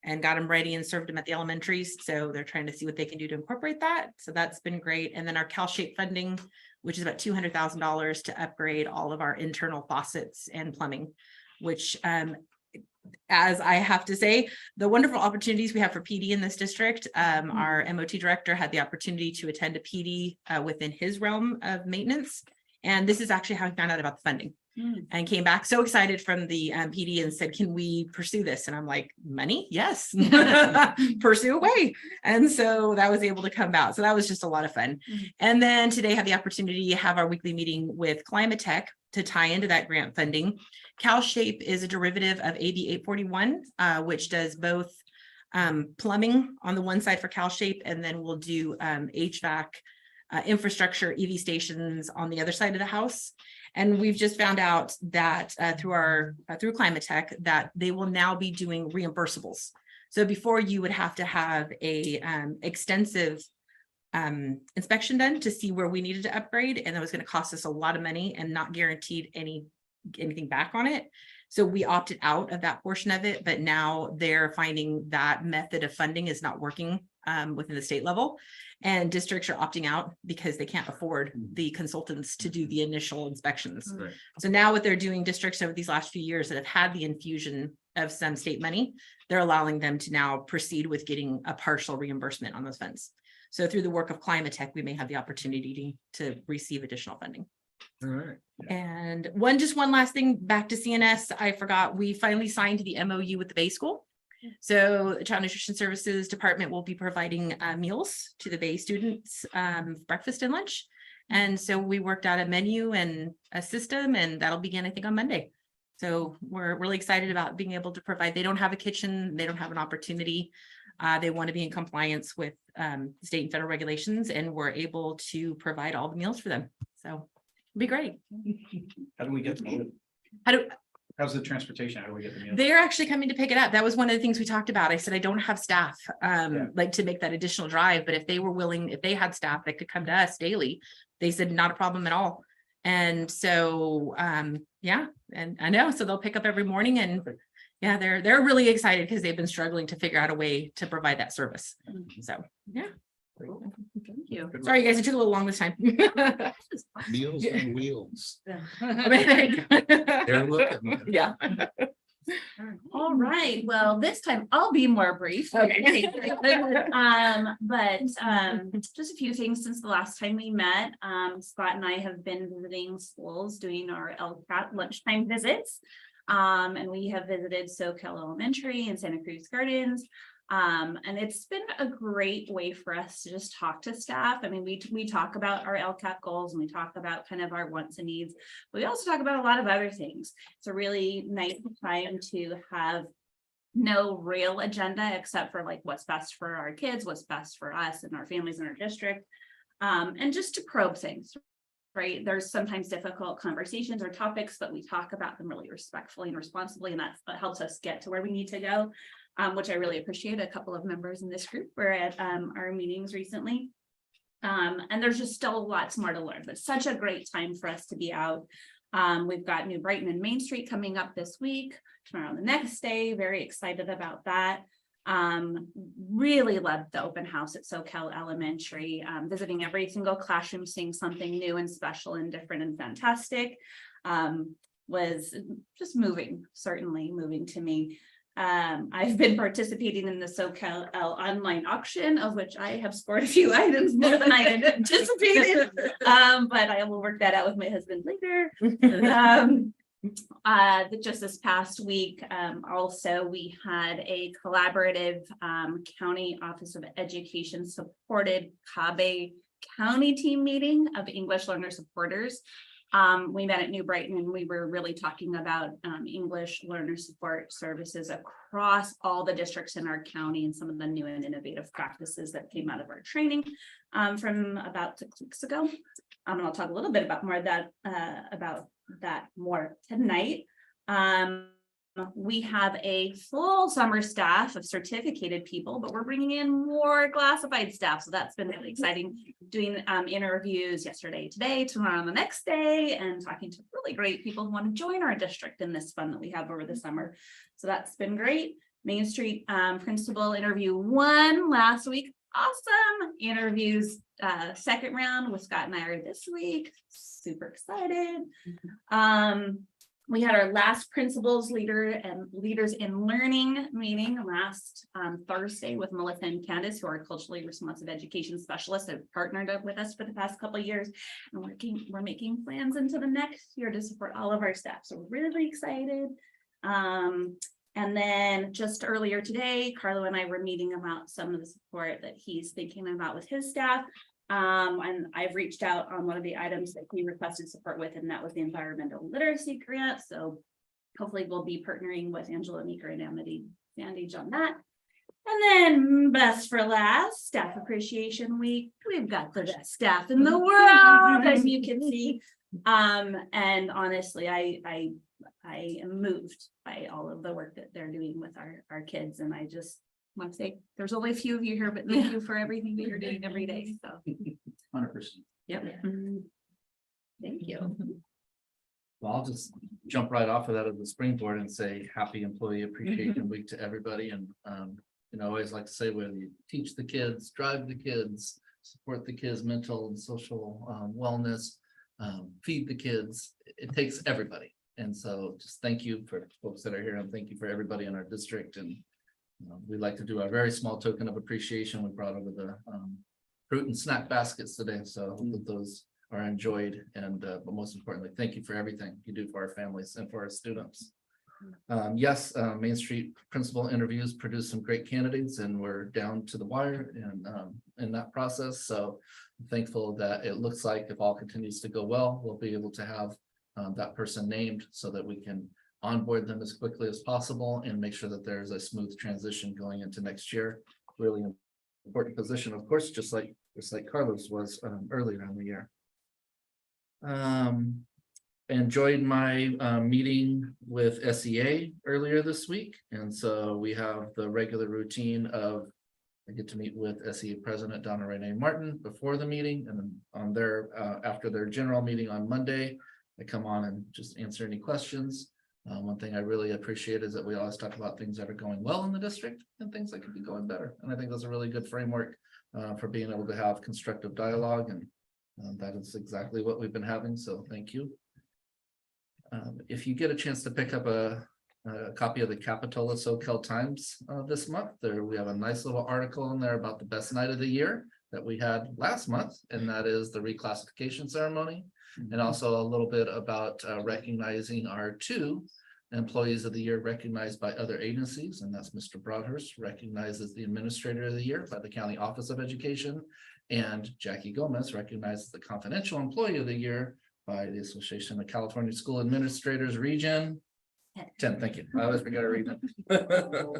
and got them ready and served them at the elementaries. So they're trying to see what they can do to incorporate that. So that's been great. And then our CalShape funding, which is about $200,000 to upgrade all of our internal faucets and plumbing, which as I have to say, the wonderful opportunities we have for PD in this district. Our MOT director had the opportunity to attend a PD within his realm of maintenance. And this is actually how he found out about the funding. And came back so excited from the PD and said, can we pursue this? And I'm like, money? Yes, pursue away. And so that was able to come out. So that was just a lot of fun. And then today I had the opportunity to have our weekly meeting with Climate Tech to tie into that grant funding. CalShape is a derivative of AB 841, which does both plumbing on the one side for CalShape, and then we'll do HVAC infrastructure, EV stations on the other side of the house. And we've just found out that through Climate Tech that they will now be doing reimbursables. So before you would have to have a extensive inspection done to see where we needed to upgrade, and that was going to cost us a lot of money and not guaranteed anything back on it. So we opted out of that portion of it, but now they're finding that method of funding is not working within the state level, and districts are opting out because they can't afford the consultants to do the initial inspections. Right. So now what they're doing, districts over these last few years that have had the infusion of some state money, they're allowing them to now proceed with getting a partial reimbursement on those funds. So through the work of Climate Tech, we may have the opportunity to receive additional funding. All right. And one last thing back to CNS, I forgot, we finally signed the MOU with the Bay School. So the Child Nutrition Services Department will be providing meals to the Bay students, breakfast and lunch. And so we worked out a menu and a system, and that'll begin, I think, on Monday. So we're really excited about being able to provide. They don't have a kitchen, they don't have an opportunity. They want to be in compliance with state and federal regulations, and we're able to provide all the meals for them. So it'll be great. How do we get the meal? How's the transportation? How do we get the meal? They're actually coming to pick it up. That was one of the things we talked about. I said, I don't have staff like to make that additional drive, but if they were willing, if they had staff that could come to us daily, they said not a problem at all. And so yeah, and I know, so they'll pick up every morning, and yeah, they're really excited because they've been struggling to figure out a way to provide that service. So yeah. Thank you. Sorry, you guys, it took a little long this time. Meals on wheels. They're looking. Yeah. All right, well, this time I'll be more brief. Okay. But just a few things since the last time we met. Scott and I have been visiting schools doing our LCAT lunchtime visits. And we have visited SoCal Elementary and Santa Cruz Gardens. And it's been a great way for us to just talk to staff. I mean, we talk about our LCAP goals, and we talk about kind of our wants and needs. But we also talk about a lot of other things. It's a really nice time to have no real agenda except for like what's best for our kids, what's best for us and our families in our district, and just to probe things. Right, there's sometimes difficult conversations or topics, but we talk about them really respectfully and responsibly, and that's what helps us get to where we need to go. Which I really appreciate. A couple of members in this group were at our meetings recently. And there's just still lots more to learn, but such a great time for us to be out. We've got New Brighton and Main Street coming up this week, tomorrow and the next day. Very excited about that. Really loved the open house at SoCal Elementary, visiting every single classroom, seeing something new and special and different and fantastic. Was just moving, certainly moving to me. I've been participating in the SoCal online auction, of which I have scored a few items more than I had anticipated. But I will work that out with my husband later. Just this past week, also we had a collaborative County Office of Education supported Cabe County team meeting of English learner supporters. We met at New Brighton, and we were really talking about English learner support services across all the districts in our county and some of the new and innovative practices that came out of our training from about 6 weeks ago. And I'll talk a little bit about that more tonight. We have a full summer staff of certificated people, but we're bringing in more classified staff. So that's been really exciting, doing interviews yesterday, today, tomorrow, and the next day, and talking to really great people who want to join our district in this fun that we have over the summer. So that's been great. Main Street principal interview 1 last week. Awesome interviews. Second round with Scott and I are this week. Super excited. We had our last principals leaders in learning meeting last Thursday with Melissa and Candace, who are culturally responsive education specialists that have partnered up with us for the past couple of years. And we're making plans into the next year to support all of our staff. So we're really excited. And then just earlier today, Carlo and I were meeting about some of the support that he's thinking about with his staff. And I've reached out on one of the items that he requested support with, and that was the environmental literacy grant. So hopefully we'll be partnering with Angela Meeker and Amity Sandage on that. And then best for last, Staff Appreciation Week. We've got the best staff in the world, as you can see. And honestly, I am moved by all of the work that they're doing with our kids. And I just want to say there's only a few of you here, but thank you for everything that you're doing every day. So 100%. yep. Thank you. Well, I'll just jump right off of that as a springboard and say happy Employee Appreciation Week to everybody. And I always like to say, whether you teach the kids, drive the kids, support the kids' mental and social wellness, feed the kids, it takes everybody. And so just thank you for folks that are here, and thank you for everybody in our district. And we like to do a very small token of appreciation. We brought over the fruit and snack baskets today, so I hope that those are enjoyed. And but most importantly, thank you for everything you do for our families and for our students. Yes, Main Street principal interviews produced some great candidates, and we're down to the wire and in that process. So I'm thankful that it looks like if all continues to go well, we'll be able to have that person named so that we can onboard them as quickly as possible and make sure that there's a smooth transition going into next year. Really important position, of course, just like Carlos was earlier in the year. Enjoyed my meeting with SEA earlier this week, and so we have the regular routine of I get to meet with SEA President Donna Renee Martin before the meeting, and then on their after their general meeting on Monday, I come on and just answer any questions. One thing I really appreciate is that we always talk about things that are going well in the district and things that could be going better. And I think that's a really good framework for being able to have constructive dialogue. And that is exactly what we've been having. So thank you. If you get a chance to pick up a copy of the Capitola SoCal Times this month, we have a nice little article in there about the best night of the year that we had last month, and that is the reclassification ceremony. And also a little bit about recognizing our 2 employees of the year recognized by other agencies, and that's Mr. Broadhurst, recognized as the Administrator of the Year by the County Office of Education, and Jackie Gomez, recognized as the Confidential Employee of the Year by the Association of California School Administrators Region 10. Thank you. I always forget to read that.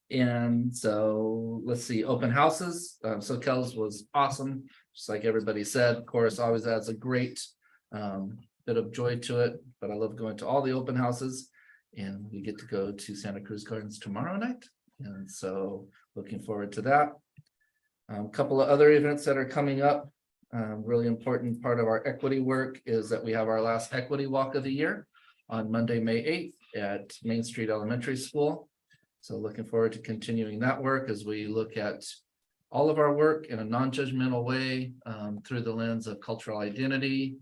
And so let's see, open houses. SoCal's was awesome. Just like everybody said, of course, always adds a great bit of joy to it, but I love going to all the open houses, and we get to go to Santa Cruz Gardens tomorrow night. And so looking forward to that. A couple of other events that are coming up. Really important part of our equity work is that we have our last equity walk of the year on Monday, May 8th at Main Street Elementary School. So looking forward to continuing that work as we look at all of our work in a non-judgmental way through the lens of cultural identity,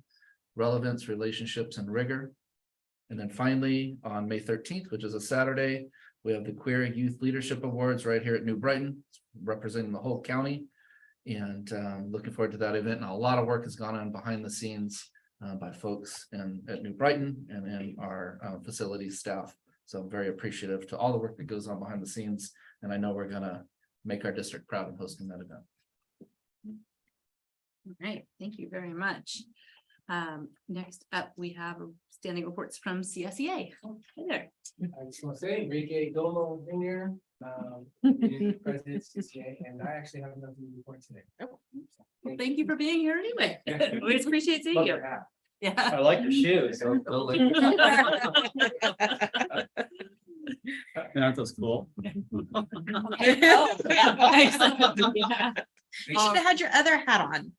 relevance, relationships, and rigor. And then finally, on May 13th, which is a Saturday, we have the Queer Youth Leadership Awards right here at New Brighton, representing the whole county. And looking forward to that event. And a lot of work has gone on behind the scenes by folks at New Brighton and in our facilities staff. So I'm very appreciative to all the work that goes on behind the scenes. And I know we're gonna make our district proud in hosting that event. All right, thank you very much. Next up, we have standing reports from CSEA. Hey there. I just want to say, Enrique Domo in here, President CCA, and I actually have nothing to report today. Well, thank you for being here anyway. Yeah. We just appreciate seeing Love you. your hat. Yeah. I like your shoes. Aren't those cool? Oh, yeah. You should have had your other hat on.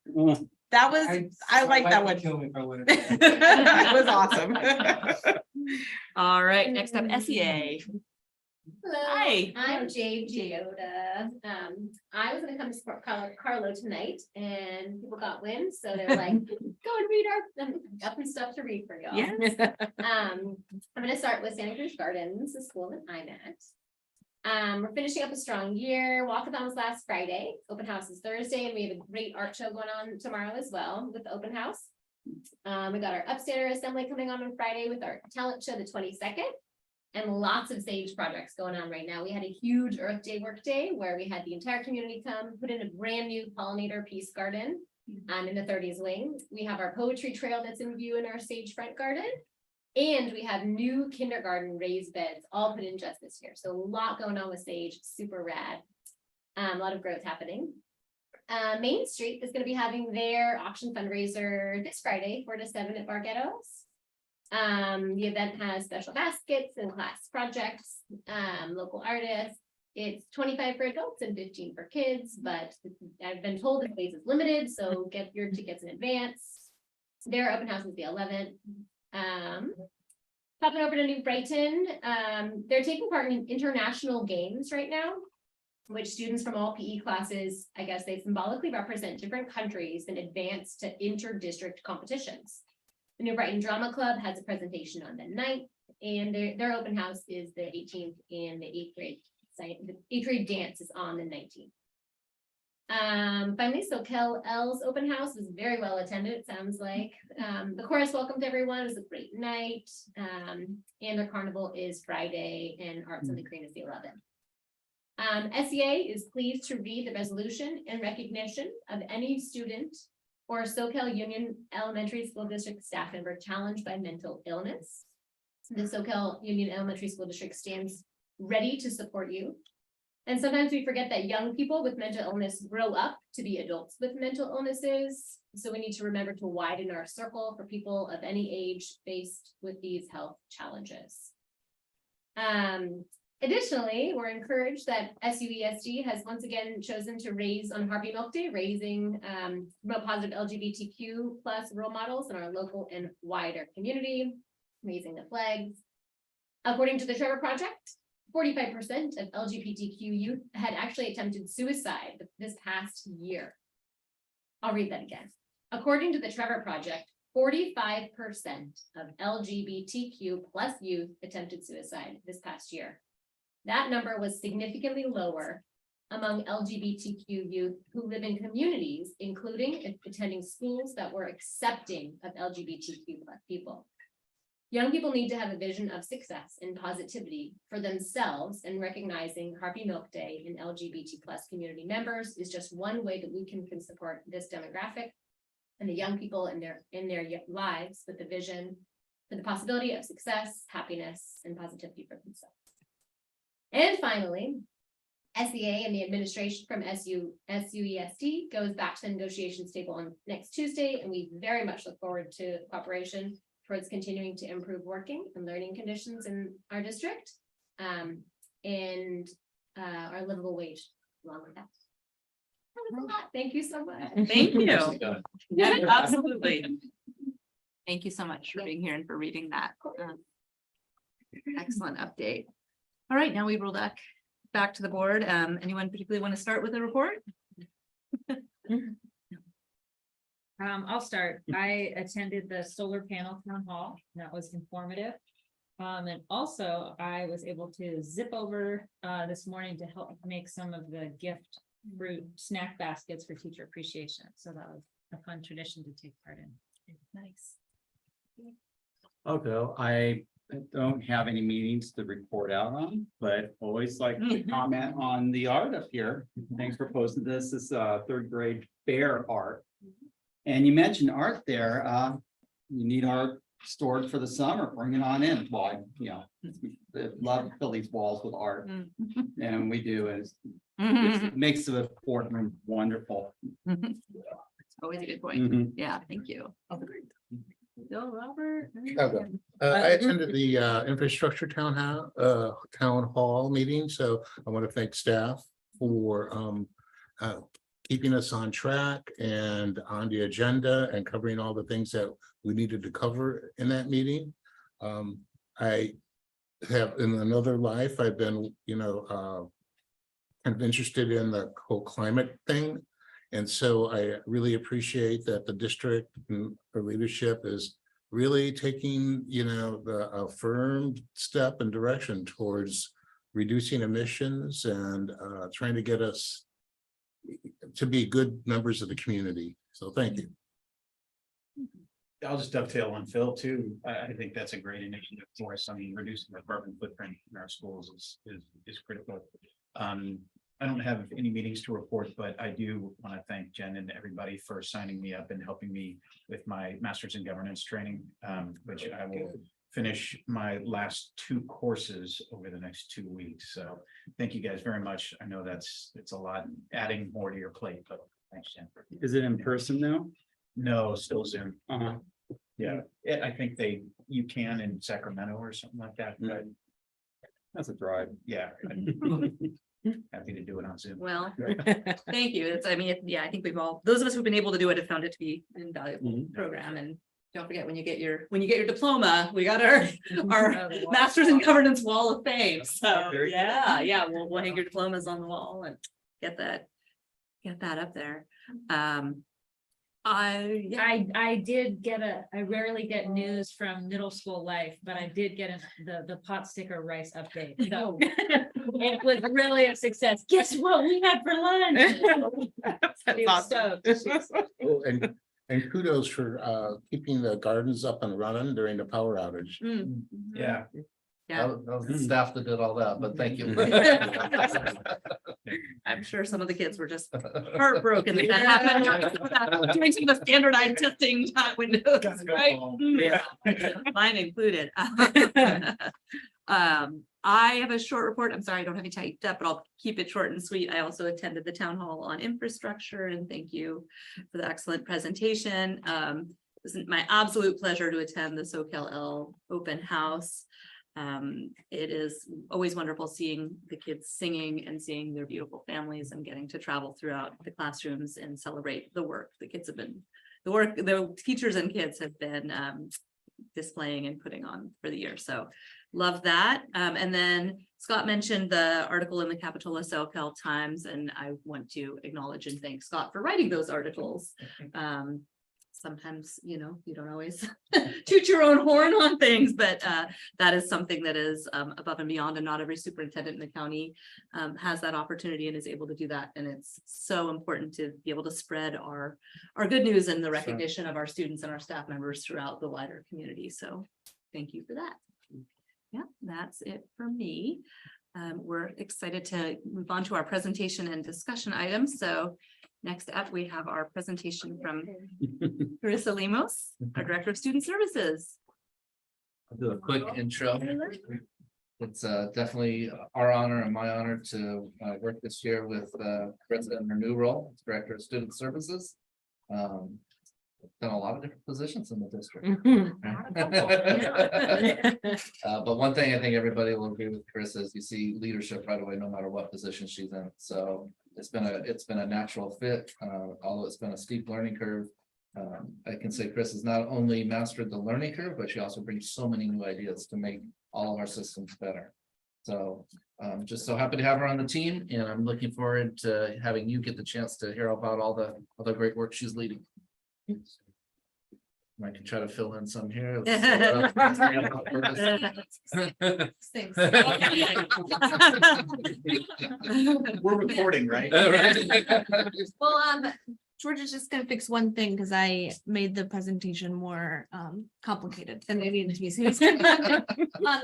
That was, I like that one. Kill me if I wouldn't. It was awesome. All right, next up, SEA. Hello, Hi. I'm Jade Giota. I was gonna come to support Carlo tonight and people got wind, so they're like, go and read got some stuff to read for y'all. Yes. I'm gonna start with Santa Cruz Gardens, the school that I'm at. We're finishing up a strong year. Walkathon was last Friday. Open house is Thursday, and we have a great art show going on tomorrow as well with the open house. We got our upstairs assembly coming on Friday with our talent show the 22nd. And lots of sage projects going on right now. We had a huge Earth Day work day where we had the entire community come, put in a brand new pollinator peace garden in the 30s wing. We have our poetry trail that's in view in our sage front garden. And we have new kindergarten raised beds all put in just this year. So a lot going on with sage, super rad. A lot of growth happening. Main Street is going to be having their auction fundraiser this Friday, 4 to 7 at Bargettos. The event has special baskets and class projects, local artists. It's 25 for adults and 15 for kids, but I've been told the space is limited, so get your tickets in advance. Their open house is the 11th. Popping over to New Brighton, they're taking part in international games right now, which students from all PE classes, I guess they symbolically represent different countries and advance to inter-district competitions. The New Brighton Drama Club has a presentation on the 9th, and their open house is the 18th, and the 8th grade site. The 8th grade dance is on the 19th. Finally, Soquel L's open house was very well attended, it sounds like. The chorus welcomed everyone. It was a great night. And their carnival is Friday, and Arts on the Green is the 11th. SEA is pleased to read the resolution in recognition of any student or Soquel Union Elementary School District staff member challenged by mental illness. The Soquel Union Elementary School District stands ready to support you. And sometimes we forget that young people with mental illness grow up to be adults with mental illnesses. So we need to remember to widen our circle for people of any age faced with these health challenges. Additionally, we're encouraged that SUESD has once again chosen to raise on Harvey Milk Day, raising promote positive LGBTQ+ role models in our local and wider community, raising the flags. According to the Trevor Project, 45% of LGBTQ youth had actually attempted suicide this past year. I'll read that again. According to the Trevor Project, 45% of LGBTQ+ youth attempted suicide this past year. That number was significantly lower among LGBTQ youth who live in communities, including attending schools that were accepting of LGBTQ+ people. Young people need to have a vision of success and positivity for themselves, and recognizing Harvey Milk Day and LGBT+ community members is just one way that we can support this demographic and the young people in their lives with the vision for the possibility of success, happiness, and positivity for themselves. And finally, SEA and the administration from SUESD goes back to the negotiations table on next Tuesday, and we very much look forward to cooperation towards continuing to improve working and learning conditions in our district, and our livable wage along with that. That was a lot. Thank you so much. Thank you. Yeah, absolutely. Thank you so much for being here and for reading that. Excellent update. All right, now we roll back to the board. Anyone particularly want to start with a report? I'll start. I attended the solar panel town hall. That was informative. And also I was able to zip over this morning to help make some of the gift fruit snack baskets for teacher appreciation. So that was a fun tradition to take part in. Nice. Okay, I don't have any meetings to report out on, but always like to comment on the art up here. Thanks for posting this. This is third grade fair art. And you mentioned art there. You need art stored for the summer, bring it on in. Well, I love to fill these walls with art, and we do, and it makes the boardroom wonderful. Always a good point. Mhm. Yeah, thank you. Bill, Robert? Okay. I attended the infrastructure town hall meeting, so I want to thank staff for keeping us on track and on the agenda and covering all the things that we needed to cover in that meeting. I have, in another life, I've been, kind of interested in the whole climate thing. And so I really appreciate that the district and the leadership is really taking, a firm step and direction towards reducing emissions and trying to get us to be good members of the community. So thank you. I'll just dovetail on Phil too. I think that's a great initiative for us. I mean, reducing the carbon footprint in our schools is critical. I don't have any meetings to report, but I do want to thank Jen and everybody for signing me up and helping me with my master's in governance training, which I will finish my last 2 courses over the next 2 weeks. So thank you guys very much. I know it's a lot, adding more to your plate, but thanks, Jen. Is it in person now? No, still Zoom. Yeah, I think you can in Sacramento or something like that, but That's a drive. yeah. Happy to do it on Zoom. Well, thank you. I think those of us who've been able to do it have found it to be an invaluable program. And don't forget, when you get your diploma, we got our Masters in Governance Wall of Fame. So yeah, we'll hang your diplomas on the wall and get that up there. I did get I rarely get news from middle school life, but I did get the pot sticker rice update. So it was really a success. Guess what we had for lunch? Awesome. Oh, and kudos for keeping the gardens up and running during the power outage. Yeah. That was the staff that did all that, but thank you. I'm sure some of the kids were just heartbroken that happened. Doing some of the standardized testing windows, right? Mine included. I have a short report. I'm sorry, I don't have it typed up, but I'll keep it short and sweet. I also attended the town hall on infrastructure, and thank you for the excellent presentation. It was my absolute pleasure to attend the SoCal open house. It is always wonderful seeing the kids singing and seeing their beautiful families and getting to travel throughout the classrooms and celebrate the work the teachers and kids have been displaying and putting on for the year. So love that. And then Scott mentioned the article in the Capitola SoCal Times, and I want to acknowledge and thank Scott for writing those articles. Sometimes, you don't always toot your own horn on things, but that is something that is above and beyond, and not every superintendent in the county has that opportunity and is able to do that. And it's so important to be able to spread our good news and the recognition of our students and our staff members throughout the wider community. So thank you for that. Yeah, that's it for me. We're excited to move on to our presentation and discussion items. So next up, we have our presentation from Carissa Lemos, our Director of Student Services. I'll do a quick intro. It's definitely our honor and my honor to work this year with President in her new role, as Director of Student Services. Done a lot of different positions in the district. But one thing I think everybody will agree with Carissa is you see leadership right away, no matter what position she's in. So it's been a natural fit, although it's been a steep learning curve. I can say Chris has not only mastered the learning curve, but she also brings so many new ideas to make all of our systems better. So just so happy to have her on the team, and I'm looking forward to having you get the chance to hear about all the other great work she's leading. I can try to fill in some here. We're recording, right? Well, George is just gonna fix one thing because I made the presentation more complicated than it needed to be.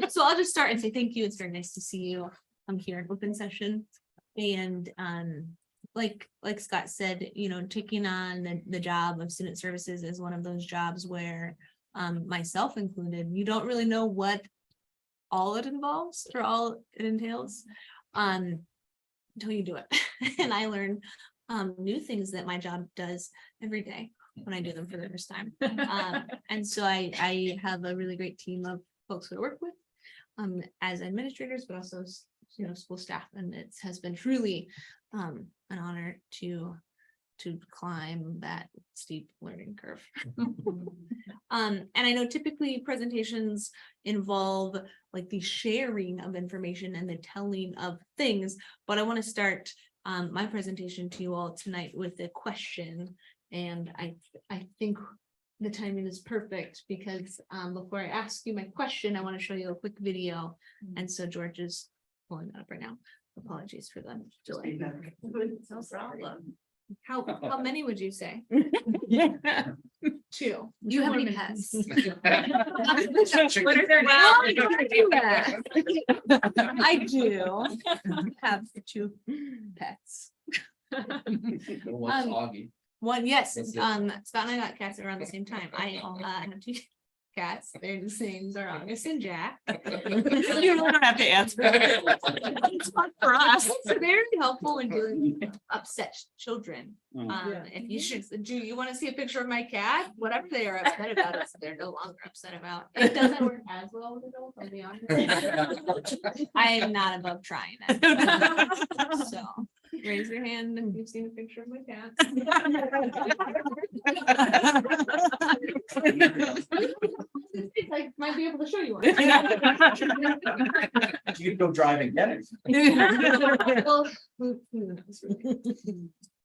So I'll just start and say thank you. It's very nice to see you. I'm here in open session. And like Scott said, taking on the job of student services is one of those jobs where myself included, you don't really know what all it involves or all it entails until you do it. And I learn new things that my job does every day when I do them for the first time. And so I have a really great team of folks who I work with as administrators, but also, you know, school staff. And it has been truly an honor to climb that steep learning curve. And I know typically presentations involve like the sharing of information and the telling of things, but I want to start my presentation to you all tonight with a question. And I think the timing is perfect because before I ask you my question, I want to show you a quick video. And so George is pulling that up right now. Apologies for the delay. No problem. How many would you say? 2. You have any pets? What are their names? I do have 2 pets. What's Augie? One, yes, That's it. Scott and I got cats around the same time. I have 2 cats. Their names are August and Jack. You really don't have to answer. It's fun for us. It's very helpful in dealing with upset children. Mm. If you should, do you want to see a picture of my cat? Whatever they are upset about, they're no longer upset about. It doesn't work as well with adults, I'll be honest. I am not above trying it. So raise your hand if you've seen a picture of my cat. I might be able to show you one. You could go drive and get it. Well, who knows?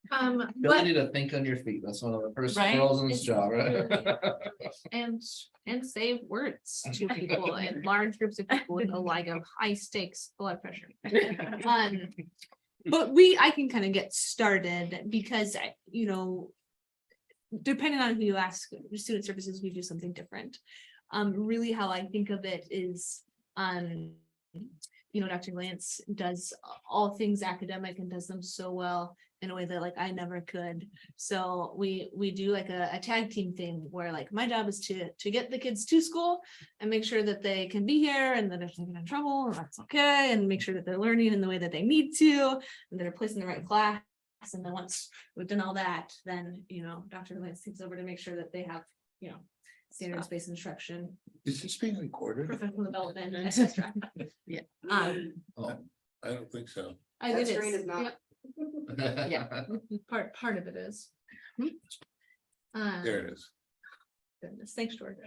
But Ability to think on your feet. That's one of the first Right? roles in this job, right? and say words to people and large groups of people with a like of high stakes blood pressure. But I can kind of get started because depending on who you ask, student services, we do something different. Really how I think of it is, Dr. Glantz does all things academic and does them so well in a way that like I never could. So we do like a tag team thing where like my job is to get the kids to school and make sure that they can be here and that if they get in trouble, that's okay, and make sure that they're learning in the way that they need to and they're placed in the right class. And then once we've done all that, then Dr. Glantz takes over to make sure that they have standards-based instruction, Is this being recorded? professional development, etc. Yeah. Oh, I don't think so. That screen is not. Yeah, part of it is. There it is. Goodness, thanks, George.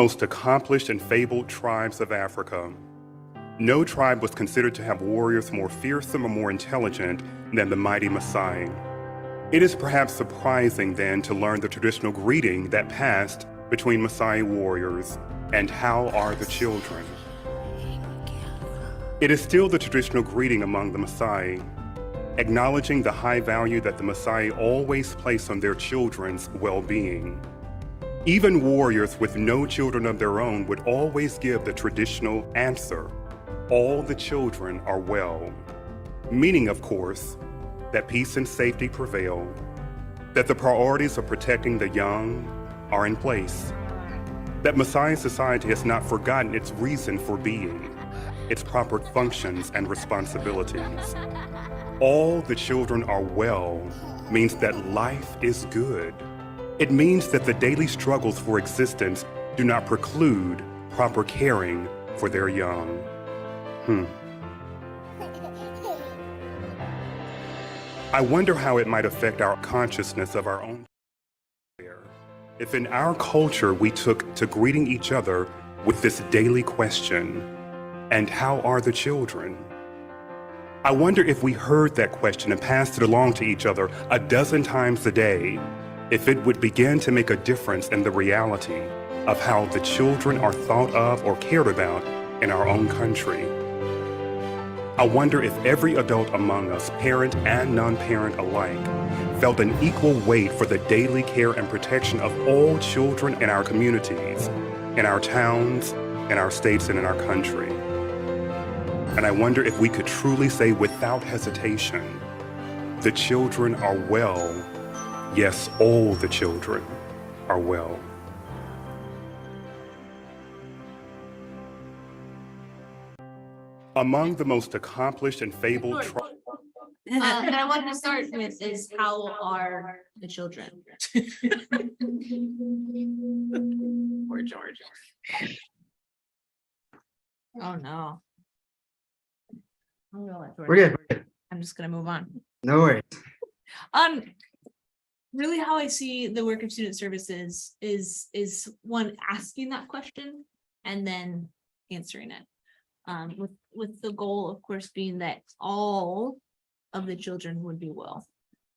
Most accomplished and fabled tribes of Africa. No tribe was considered to have warriors more fearsome or more intelligent than the mighty Maasai. It is perhaps surprising then to learn the traditional greeting that passed between Maasai warriors, and how are the children? It is still the traditional greeting among the Maasai, acknowledging the high value that the Maasai always place on their children's well-being. Even warriors with no children of their own would always give the traditional answer, all the children are well. Meaning, of course, that peace and safety prevail, that the priorities of protecting the young are in place, that Maasai society has not forgotten its reason for being, its proper functions and responsibilities. All the children are well means that life is good. It means that the daily struggles for existence do not preclude proper caring for their young. I wonder how it might affect our consciousness of our own care if in our culture we took to greeting each other with this daily question, and how are the children? I wonder if we heard that question and passed it along to each other a dozen times a day, if it would begin to make a difference in the reality of how the children are thought of or cared about in our own country. I wonder if every adult among us, parent and non-parent alike, felt an equal weight for the daily care and protection of all children in our communities, in our towns, in our states, and in our country. And I wonder if we could truly say without hesitation, the children are well. Yes, all the children are well. Among the most accomplished and fabled And I wanted to start with is how are the children? Poor George. Oh, no. We're good. I'm just gonna move on. No worries. Really how I see the work of student services is one, asking that question and then answering it. With the goal, of course, being that all of the children would be well.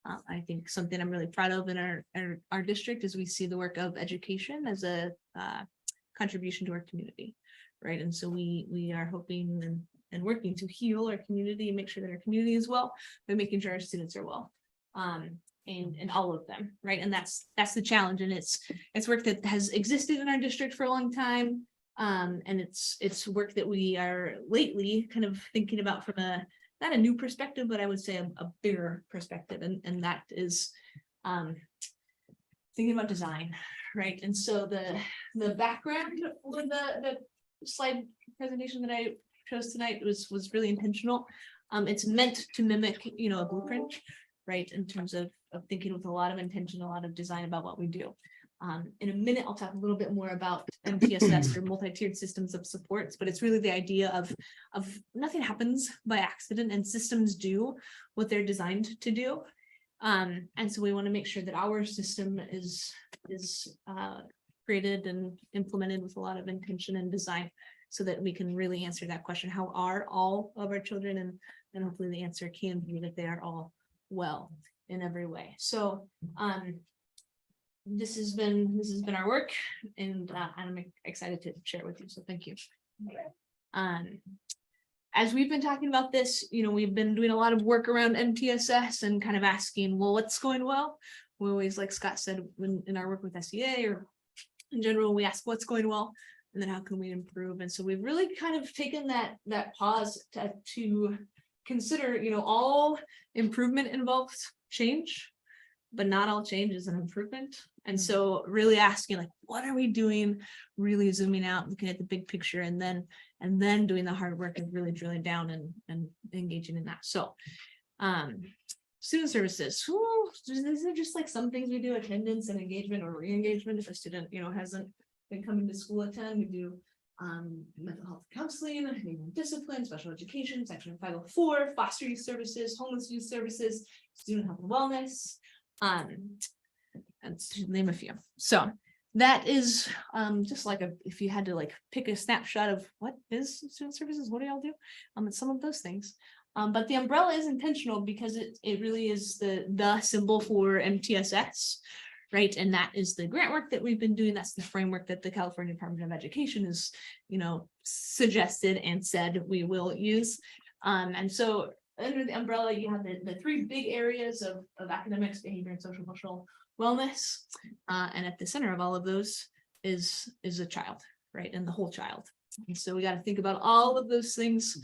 I think something I'm really proud of in our district is we see the work of education as a contribution to our community, right? And so we are hoping and working to heal our community and make sure that our community is well by making sure our students are well. And all of them, right? And that's the challenge. And it's work that has existed in our district for a long time. And it's work that we are lately kind of thinking about from not a new perspective, but I would say a bigger perspective. And that is thinking about design, right? And so the background for the slide presentation that I chose tonight was really intentional. It's meant to mimic, a blueprint, right? In terms of thinking with a lot of intention, a lot of design about what we do. In a minute, I'll talk a little bit more about MTSS or multi-tiered systems of supports, but it's really the idea of nothing happens by accident and systems do what they're designed to do. And so we want to make sure that our system is created and implemented with a lot of intention and design so that we can really answer that question. How are all of our children? And hopefully the answer can be that they are all well in every way. So this has been our work, and I'm excited to share it with you. So thank you. As we've been talking about this, we've been doing a lot of work around MTSS and kind of asking, well, what's going well? We always, like Scott said, in our work with SEA or in general, we ask what's going well, and then how can we improve? And so we've really kind of taken that pause to consider, all improvement involves change, but not all change is an improvement. And so really asking, like, what are we doing? Really zooming out, looking at the big picture, and then doing the hard work of really drilling down and engaging in that. So student services, these are just like some things we do: attendance and engagement or re-engagement. If a student, hasn't been coming to school at 10, we do mental health counseling, discipline, special education, section 504, foster youth services, homeless youth services, student health and wellness, and to name a few. So that is just like if you had to pick a snapshot of what is student services, what do y'all do? It's some of those things. But the umbrella is intentional because it really is the symbol for MTSS, right? And that is the grant work that we've been doing. That's the framework that the California Department of Education has, suggested and said we will use. And so under the umbrella, you have the three big areas of academics, behavior, and social emotional wellness. And at the center of all of those is a child, right? And the whole child. And so we got to think about all of those things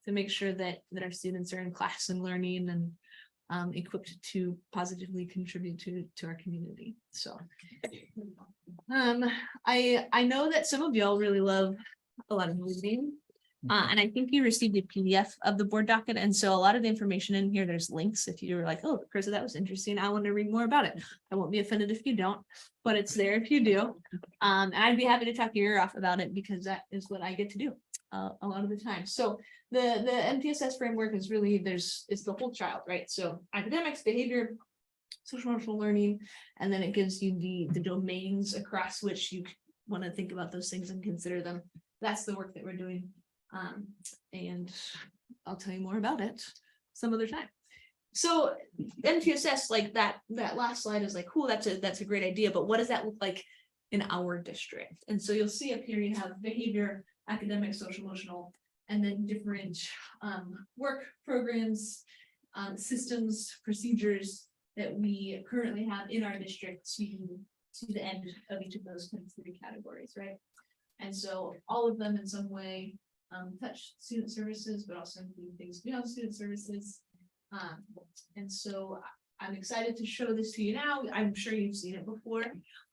to make sure that our students are in class and learning and equipped to positively contribute to our community. So I know that some of y'all really love a lot of reading. And I think you received a PDF of the board docket. And so a lot of the information in here, there's links. If you were like, oh, Carissa, that was interesting, I want to read more about it. I won't be offended if you don't, but it's there if you do. And I'd be happy to talk your ear off about it because that is what I get to do a lot of the time. So the MTSS framework is really, it's the whole child, right? So academics, behavior, social emotional learning, and then it gives you the domains across which you want to think about those things and consider them. That's the work that we're doing. And I'll tell you more about it some other time. So MTSS, like that last slide is like, cool, that's a great idea, but what does that look like in our district. And so you'll see up here, you have behavior, academic, social, emotional, and then different work programs, systems, procedures that we currently have in our district to the end of each of those kind of 3 categories, right? And so all of them in some way touch student services, but also include things beyond student services. And so I'm excited to show this to you now. I'm sure you've seen it before.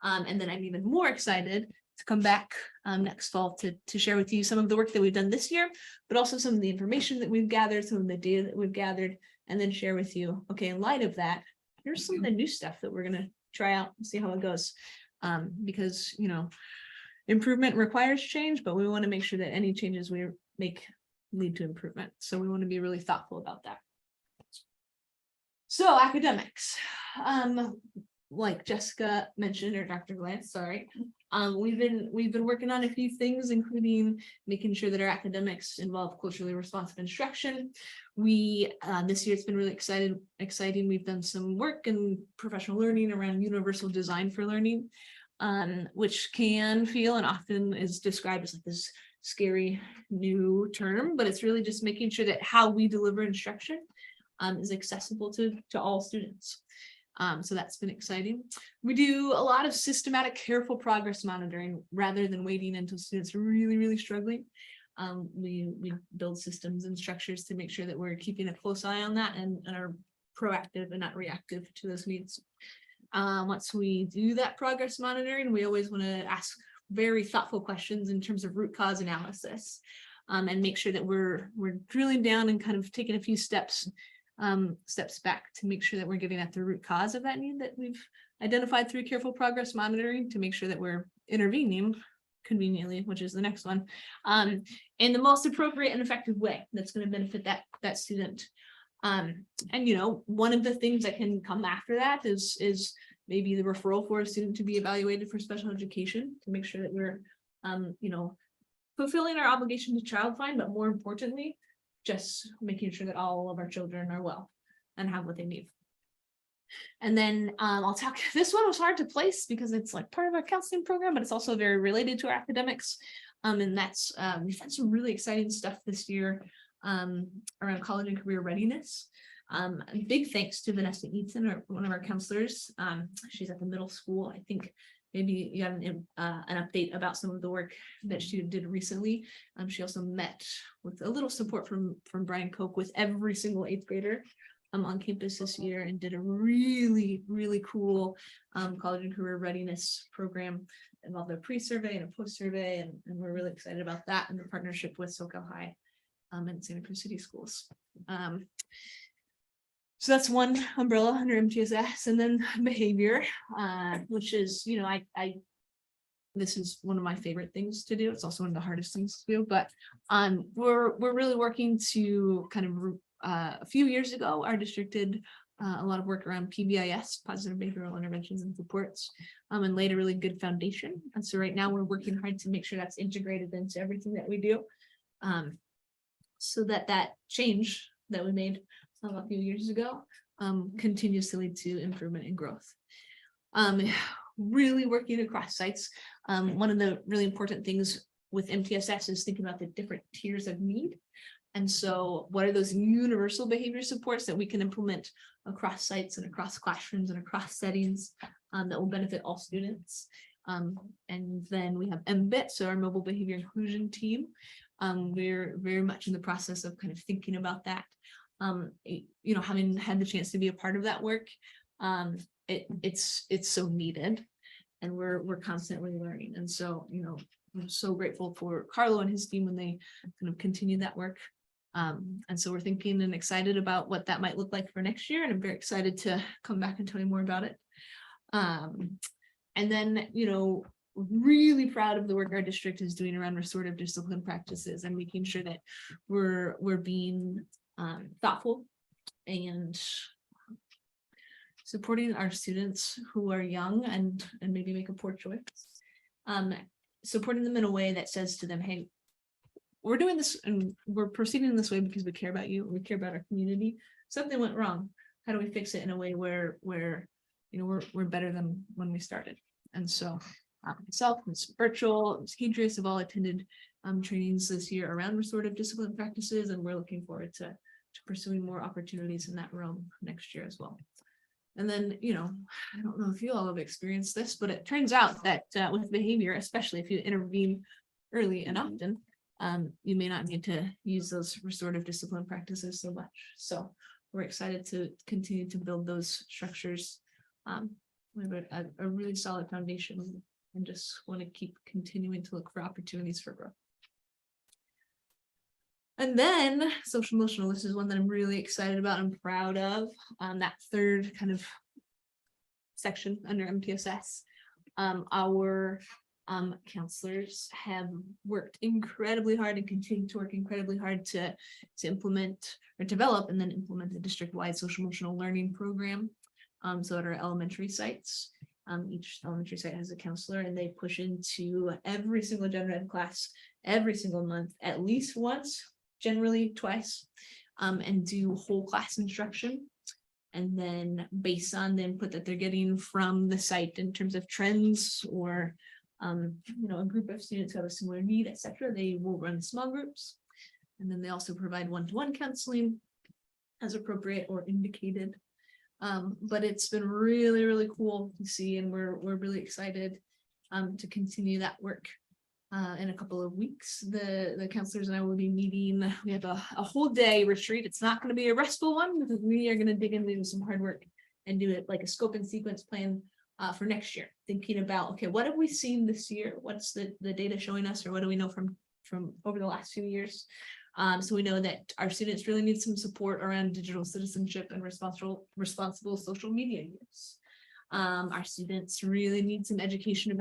And then I'm even more excited to come back next fall to share with you some of the work that we've done this year, but also some of the information that we've gathered, some of the data that we've gathered, and then share with you, okay, in light of that, here's some of the new stuff that we're gonna try out and see how it goes. Because, you know, improvement requires change, but we want to make sure that any changes we make lead to improvement. So we want to be really thoughtful about that. So academics, like Jessica mentioned, or Dr. Glantz, sorry, we've been working on a few things, including making sure that our academics involve culturally responsive instruction. We this year it's been really exciting. We've done some work in professional learning around universal design for learning, which can feel and often is described as like this scary new term, but it's really just making sure that how we deliver instruction is accessible to all students. So that's been exciting. We do a lot of systematic, careful progress monitoring rather than waiting until students are really struggling. We build systems and structures to make sure that we're keeping a close eye on that and are proactive and not reactive to those needs. Once we do that progress monitoring, we always want to ask very thoughtful questions in terms of root cause analysis, and make sure that we're drilling down and kind of taking a few steps back to make sure that we're getting at the root cause of that need that we've identified through careful progress monitoring, to make sure that we're intervening conveniently, which is the next one, in the most appropriate and effective way that's going to benefit that student. And you know, one of the things that can come after that is maybe the referral for a student to be evaluated for special education, to make sure that we're you know, fulfilling our obligation to child find, but more importantly, just making sure that all of our children are well and have what they need. And then I'll talk, this one was hard to place because it's like part of our counseling program, but it's also very related to our academics. And that's, we've had some really exciting stuff this year around college and career readiness. Big thanks to Vanessa Eaton, one of our counselors. She's at the middle school. I think maybe you have an update about some of the work that she did recently. She also met with a little support from Brian Koch with every single 8th grader on campus this year, and did a really cool college and career readiness program, involved a pre-survey and a post-survey, and we're really excited about that in the partnership with SoCal High and Santa Cruz City Schools. So that's one umbrella under MTSS, and then behavior, which is, you know, this is one of my favorite things to do. It's also one of the hardest things to do, but we're really working to kind of a few years ago, our district did a lot of work around PBIS, positive behavioral interventions and supports, and laid a really good foundation. And so right now we're working hard to make sure that's integrated into everything that we do, so that change that we made a few years ago continues to lead to improvement and growth. Really working across sites. One of the really important things with MTSS is thinking about the different tiers of need. And so what are those universal behavior supports that we can implement across sites and across classrooms and across settings that will benefit all students? And then we have MBIT, so our mobile behavior inclusion team. We're very much in the process of kind of thinking about that. You know, having had the chance to be a part of that work, it's so needed, and we're constantly learning. And so, you know, I'm so grateful for Carlo and his team when they kind of continue that work. And so we're thinking and excited about what that might look like for next year, and I'm very excited to come back and tell you more about it. And then, you know, really proud of the work our district is doing around restorative discipline practices and making sure that we're being thoughtful and supporting our students who are young and maybe make a poor choice. Supporting them in a way that says to them, hey, we're doing this and we're proceeding in this way because we care about you, we care about our community. Something went wrong. How do we fix it in a way where you know we're better than when we started? And so Myself, Ms. Birchall, Ms. Hadrius have all attended trainings this year around restorative discipline practices, and we're looking forward to pursuing more opportunities in that realm next year as well. And then, you know, I don't know if you all have experienced this, but it turns out that with behavior, especially if you intervene early and often, you may not need to use those restorative discipline practices so much. So we're excited to continue to build those structures. We have a really solid foundation and just want to keep continuing to look for opportunities for growth. And then social emotional, this is one that I'm really excited about and proud of. That third kind of section under MTSS. Our counselors have worked incredibly hard and continue to work incredibly hard to implement or develop and then implement a district-wide social emotional learning program. So at our elementary sites, each elementary site has a counselor, and they push into every single gen ed class every single month, at least once, generally twice, and do whole class instruction. And then based on the input that they're getting from the site in terms of trends or you know, a group of students who have a similar need, etc., they will run small groups. And then they also provide one-to-one counseling as appropriate or indicated. But it's been really, really cool to see, and we're really excited to continue that work. In a couple of weeks, the counselors and I will be meeting. We have a whole day retreat. It's not going to be a restful one because we are going to dig into some hard work and do it like a scope and sequence plan for next year. Thinking about, okay, what have we seen this year? What's the data showing us, or what do we know from over the last few years? So we know that our students really need some support around digital citizenship and responsible social media use. Our students really need some education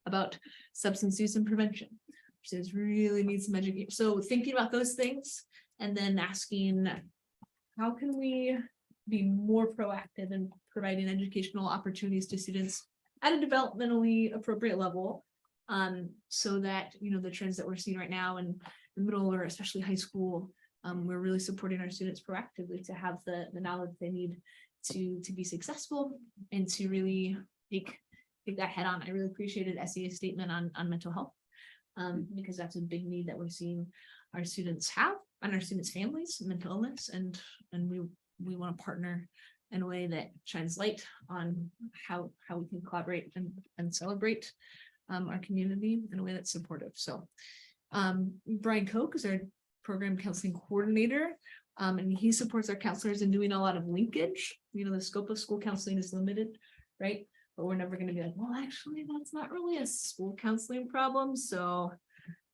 about substance use and prevention. Our students really need some education. So thinking about those things and then asking, how can we be more proactive in providing educational opportunities to students at a developmentally appropriate level, so that, you know, the trends that we're seeing right now in the middle or especially high school, we're really supporting our students proactively to have the knowledge they need to be successful and to really take that head on. I really appreciated SEA's statement on mental health, because that's a big need that we're seeing our students have and our students' families, mental illness, and we want to partner in a way that shines light on how we can collaborate and celebrate our community in a way that's supportive. So Brian Koch is our program counseling coordinator. And he supports our counselors in doing a lot of linkage. You know, the scope of school counseling is limited, right? But we're never going to be like, well, actually, that's not really a school counseling problem. So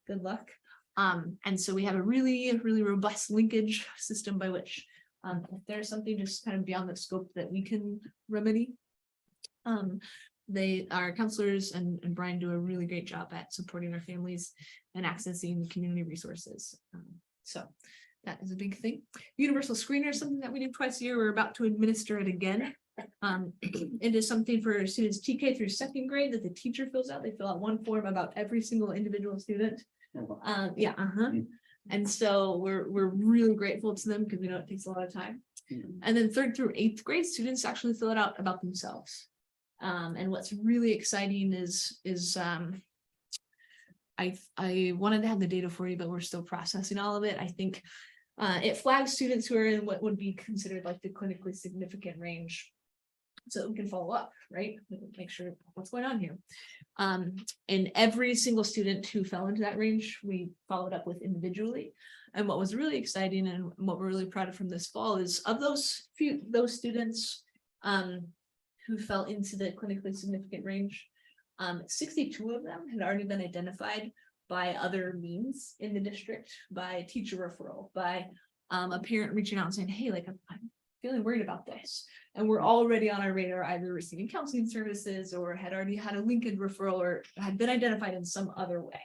good luck. And so we have a really, really robust linkage system by which if there's something just kind of beyond the scope that we can remedy, our counselors and Brian do a really great job at supporting our families and accessing community resources. So that is a big thing. Universal screener is something that we do twice a year. We're about to administer it again. It is something for students TK through second grade that the teacher fills out. They fill out one form about every single individual student. And so we're really grateful to them because we know it takes a lot of time. And then third through eighth grade students actually fill it out about themselves. And what's really exciting is I wanted to have the data for you, but we're still processing all of it. I think it flags students who are in what would be considered like the clinically significant range, so we can follow up, right? Make sure what's going on here. And every single student who fell into that range, we followed up with individually. And what was really exciting and what we're really proud of from this fall is of those students who fell into the clinically significant range, 62 of them had already been identified by other means in the district, by teacher referral, by a parent reaching out and saying, hey, like I'm feeling worried about this. And we're already on our radar, either receiving counseling services or had already had a linkage referral or had been identified in some other way.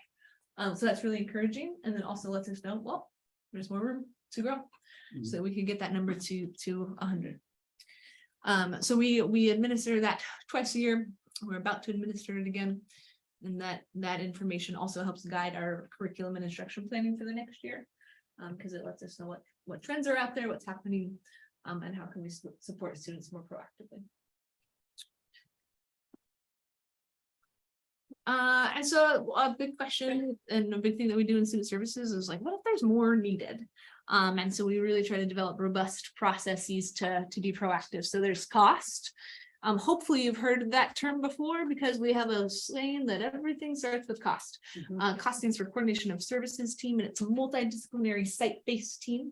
So that's really encouraging. And then also lets us know, well, there's more room to grow so that we can get that number to 100. So we administer that twice a year. We're about to administer it again. And that information also helps guide our curriculum and instruction planning for the next year, because it lets us know what trends are out there, what's happening, and how can we support students more proactively. And so a big question and a big thing that we do in student services is like, what if there's more needed? And so we really try to develop robust processes to be proactive. So there's cost. Hopefully you've heard that term before because we have a saying that everything starts with cost. Cost stands for coordination of services team, and it's a multidisciplinary site-based team.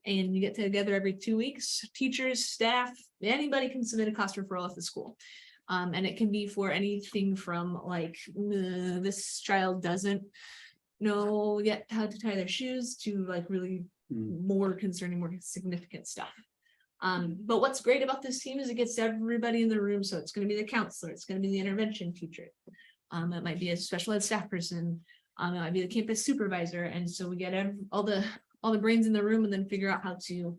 And you get together every 2 weeks. Teachers, staff, anybody can submit a cost referral at the school. And it can be for anything from like, this child doesn't know yet how to tie their shoes to like really more concerning, more significant stuff. But what's great about this team is it gets everybody in the room. So it's going to be the counselor, it's going to be the intervention teacher. It might be a special ed staff person. It might be the campus supervisor. And so we get all the brains in the room and then figure out how to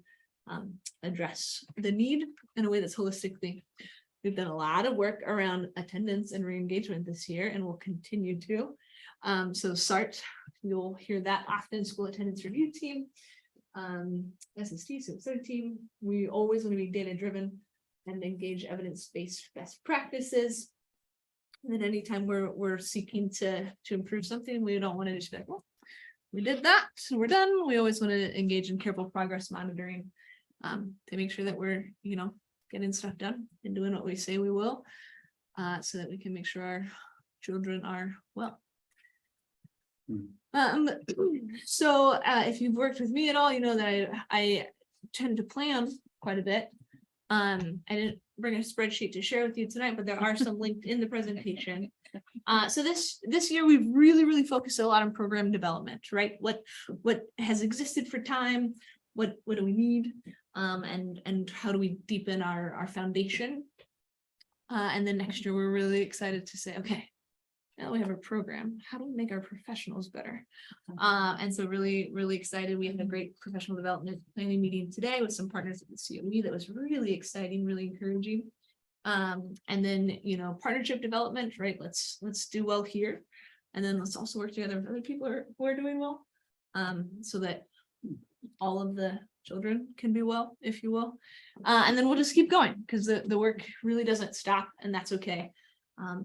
address the need in a way that's holistically. We've done a lot of work around attendance and re-engagement this year and will continue to. So SART, you'll hear that often, school attendance review team, SST, SUESD team. We always want to be data driven and engage evidence-based best practices. And then anytime we're seeking to improve something, we don't want to just be like, well, we did that, so we're done. We always want to engage in careful progress monitoring to make sure that we're, getting stuff done and doing what we say we will, so that we can make sure our children are well. So if you've worked with me at all, you know that I tend to plan quite a bit. I didn't bring a spreadsheet to share with you tonight, but there are some linked in the presentation. So this year we've really focused a lot on program development, right? What has existed for time, what do we need, and how do we deepen our foundation? And then next year we're really excited to say, okay, now we have a program, how do we make our professionals better? And so really excited. We had a great professional development planning meeting today with some partners at the COE that was really exciting, really encouraging. And then, partnership development, right? Let's do well here. And then let's also work together with other people who are doing well, so that all of the children can be well, if you will. And then we'll just keep going because the work really doesn't stop, and that's okay.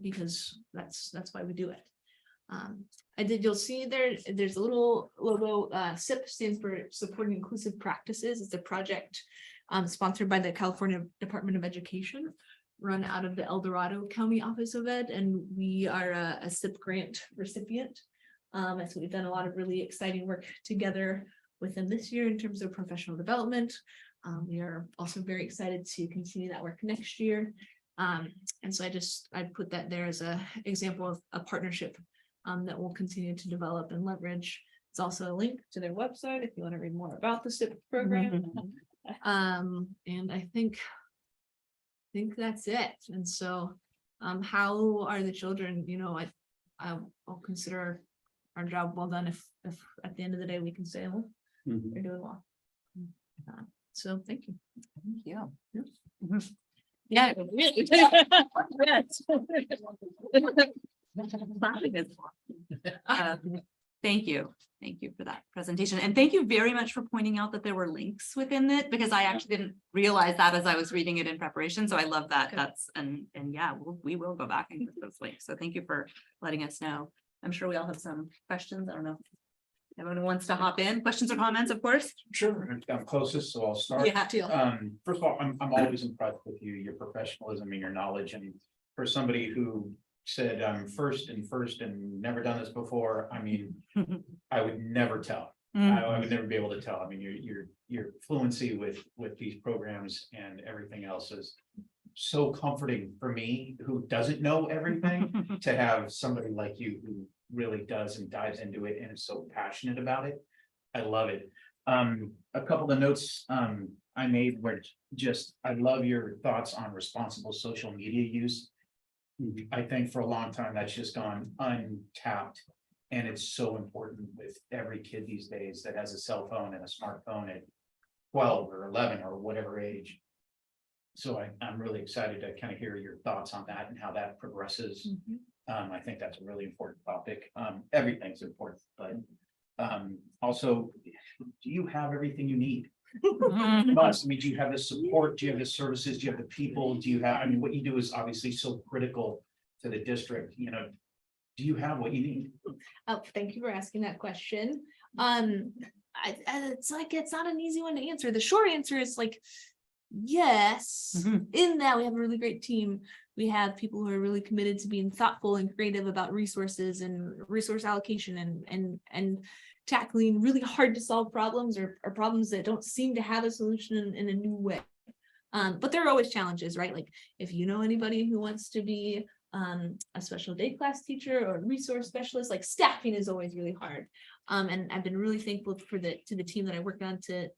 Because that's why we do it. You'll see there's a little logo. SIP stands for Supporting Inclusive Practices. It's a project sponsored by the California Department of Education, run out of the El Dorado County Office of Ed, and we are a SIP grant recipient. And so we've done a lot of really exciting work together with them this year in terms of professional development. We are also very excited to continue that work next year. And so I put that there as a example of a partnership that we'll continue to develop and leverage. It's also a link to their website if you want to read more about the SIP program. And I think that's it. And so how are the children? I'll consider our job well done if at the end of the day we can say, well, they're doing well. So thank you. Thank you. Yeah. Yeah. Thank you. Thank you for that presentation. And thank you very much for pointing out that there were links within it, because I actually didn't realize that as I was reading it in preparation. So I love that. And yeah, we will go back and get those links. So thank you for letting us know. I'm sure we all have some questions. I don't know. Everyone wants to hop in. Questions or comments, of course. Sure, I'm closest, so I'll start. Yeah. First of all, I'm always impressed with you, your professionalism and your knowledge, and for somebody who said I'm first and never done this before, I mean, I would never tell. I would never be able to tell. I mean, your fluency with these programs and everything else is so comforting for me, who doesn't know everything, to have somebody like you who really does and dives into it and is so passionate about it. I love it. A couple of notes I made were just, I love your thoughts on responsible social media use. I think for a long time that's just gone untapped, and it's so important with every kid these days that has a cell phone and a smartphone at 12 or 11 or whatever age. So I'm really excited to kind of hear your thoughts on that and how that progresses. I think that's a really important topic. Everything's important, but also, do you have everything you need? Must. I mean, do you have the support? Do you have the services? Do you have the people? Do you have, I mean, what you do is obviously so critical to the district. Do you have what you need? Oh, thank you for asking that question. It's like, it's not an easy one to answer. The short answer is like, yes, in that we have a really great team. We have people who are really committed to being thoughtful and creative about resources and resource allocation and tackling really hard to solve problems or problems that don't seem to have a solution in a new way. But there are always challenges, right? Like if you know anybody who wants to be a special day class teacher or a resource specialist, like staffing is always really hard. And I've been really thankful to the team that I work on to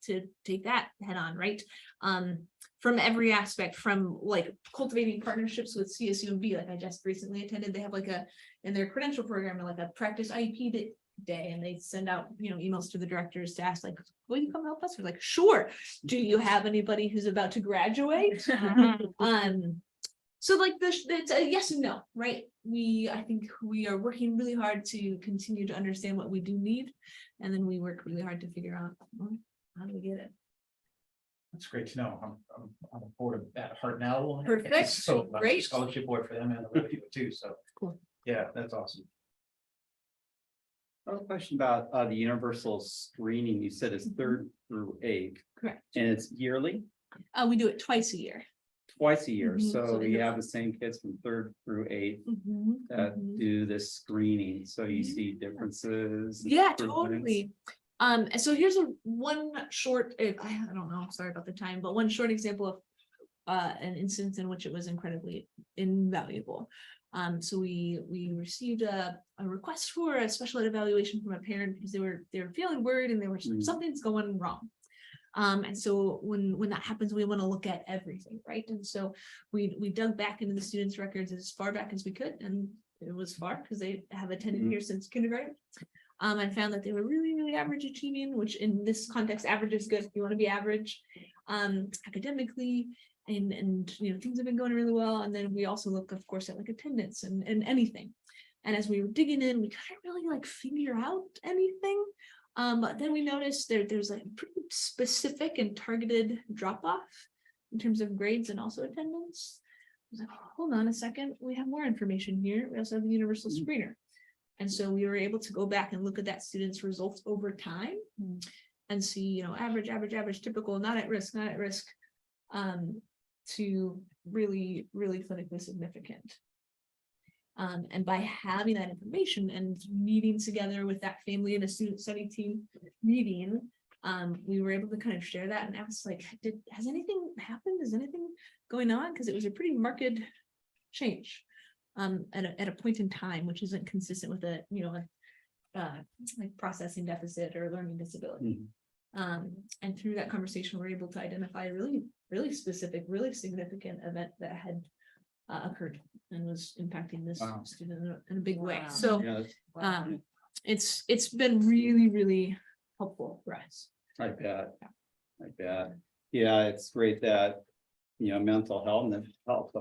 take that head on, right? From every aspect, from like cultivating partnerships with CSU and B, like I just recently attended, they have like in their credential program, like a practice IEP day, and they send out, emails to the directors to ask like, will you come help us? We're like, sure. Do you have anybody who's about to graduate? So like it's a yes and no, right? I think we are working really hard to continue to understand what we do need. And then we work really hard to figure out how do we get it. That's great to know. I'm on the board of that Heart Now. Perfect. So Great. scholarship board for them and other people too. So Cool. Yeah, that's awesome. I have a question about the universal screening. You said it's 3rd through 8th. Correct. And it's yearly? We do it twice a year. Twice a year. Mhm. So So you they- have the same kids from 3rd through 8th Mhm, that mhm. do this screening. So you see differences. Yeah, improvements. totally. And so here's one short, I don't know, sorry about the time, but one short example of an instance in which it was incredibly invaluable. So we received a request for a special ed evaluation from a parent because they were feeling worried and something's going wrong. And so when that happens, we want to look at everything, right? And so we dug back into the students' records as far back as we could, and it was far because they have attended here since kindergarten. And found that they were really, really average achieving, which in this context, average is good. You want to be average academically, and things have been going really well. And then we also look, of course, at like attendance and anything. And as we were digging in, we couldn't really like figure out anything. But then we noticed there's like pretty specific and targeted drop off in terms of grades and also attendance. I was like, hold on a second, we have more information here. We also have the universal screener. And so we were able to go back and look at that student's results over time and see, average, typical, not at risk, to really, really clinically significant. And by having that information and meeting together with that family and a student study team meeting, we were able to kind of share that. And I was like, has anything happened? Is anything going on? Because it was a pretty marked change at a point in time, which isn't consistent with like processing deficit or learning disability. And through that conversation, we're able to identify a really, really specific, really significant event that had occurred and was impacting this student in a big way. So it's been really, really helpful for us. I bet. Yeah, it's great that, mental health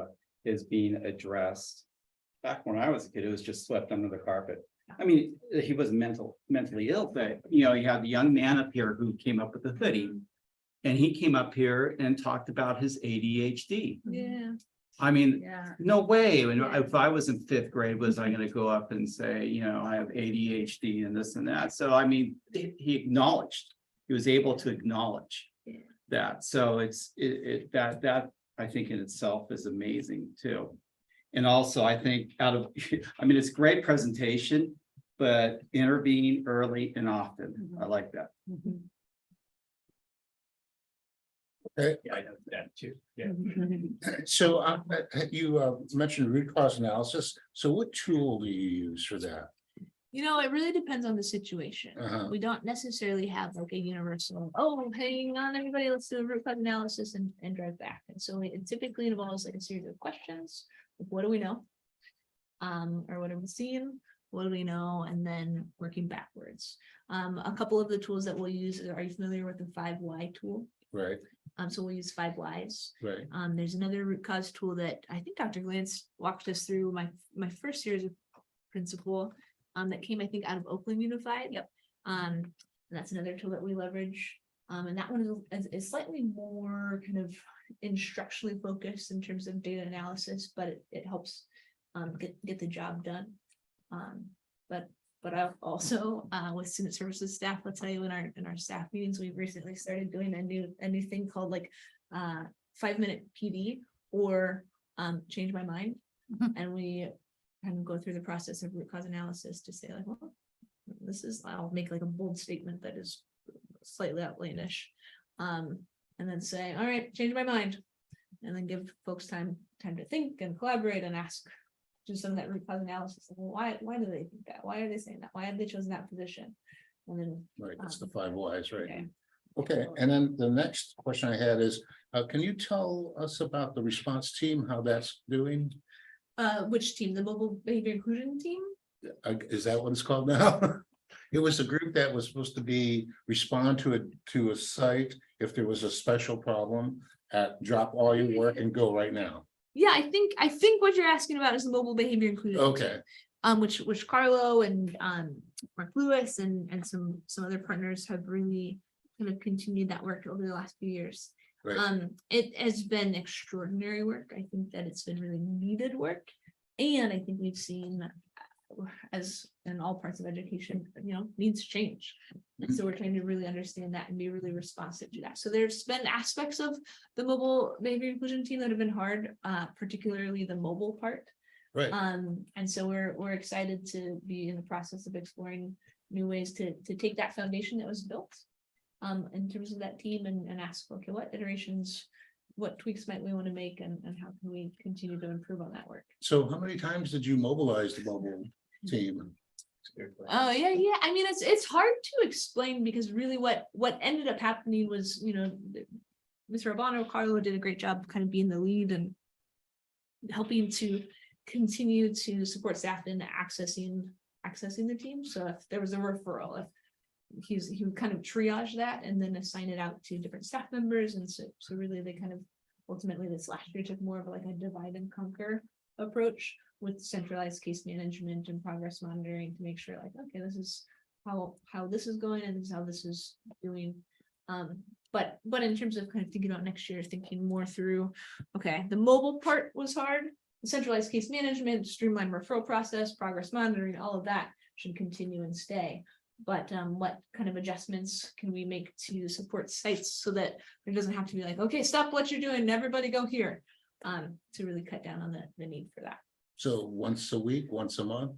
is being addressed. Back when I was a kid, it was just swept under the carpet. I mean, he was mentally ill, but you had the young man up here who came up with the hoodie. And he came up here and talked about his ADHD. Yeah. I mean, no way. If I was in 5th grade, was I going to go up and say, I have ADHD and this and that? So, I mean, he was able to acknowledge that. So that I think in itself is amazing too. And also I think it's great presentation, but intervene early and often. I like that. Okay. Yeah, I know that too. Yeah. So you mentioned root cause analysis. So what tool do you use for that? It really depends on the situation. Uh-huh. We don't necessarily have like a universal, hang on, everybody, let's do a root cause analysis and drive back. And so it typically involves like a series of questions. Like, what do we know? Or what have we seen? What do we know? And then working backwards. A couple of the tools that we'll use, are you familiar with the 5 Why tool? Right. So we'll use 5 Whys. Right. There's another root cause tool that I think Dr. Glantz walked us through my first year as a principal, that came, I think, out of Oakland Unified. Yep. And that's another tool that we leverage. And that one is slightly more kind of instructionally focused in terms of data analysis, but it helps get the job done. But I've also, with student services staff, I'll tell you, in our staff meetings, we've recently started doing a new thing called like 5-minute PD or change my mind. And we kind of go through the process of root cause analysis to say like, well, this is, I'll make like a bold statement that is slightly outlandish. And then say, all right, change my mind. And then give folks time to think and collaborate and ask, do some of that root cause analysis. Well, why do they think that? Why are they saying that? Why have they chosen that position? And then Right, that's the 5 whys, right? okay. Okay, and then the next question I had is, can you tell us about the response team, how that's doing? Which team? The mobile behavior inclusion team? Is that what it's called now? It was a group that was supposed to respond to a site if there was a special problem, drop all your work and go right now. Yeah, I think what you're asking about is the mobile behavior inclusion. Okay. Which Carlo and Mark Lewis and some other partners have really kind of continued that work over the last few years. Right. It has been extraordinary work. I think that it's been really needed work. And I think we've seen, as in all parts of education, needs change. And so we're trying to really understand that and be really responsive to that. So there's been aspects of the mobile behavior inclusion team that have been hard, particularly the mobile part. Right. And so we're excited to be in the process of exploring new ways to take that foundation that was built in terms of that team and ask, okay, what iterations, what tweaks might we want to make and how can we continue to improve on that work? So how many times did you mobilize the mobile team? Oh yeah. I mean, it's hard to explain because really what ended up happening was, Mr. Urbano, Carlo did a great job of kind of being the lead and helping to continue to support staff in accessing the team. So if there was a referral, if he would kind of triage that and then assign it out to different staff members. And so really they kind of ultimately this last year took more of like a divide and conquer approach with centralized case management and progress monitoring to make sure like, okay, this is how this is going and this is how this is doing. But in terms of kind of thinking about next year, thinking more through, okay, the mobile part was hard, the centralized case management, streamlined referral process, progress monitoring, all of that should continue and stay. But what kind of adjustments can we make to support sites so that there doesn't have to be like, okay, stop what you're doing, everybody go here, to really cut down on the need for that. So once a week, once a month?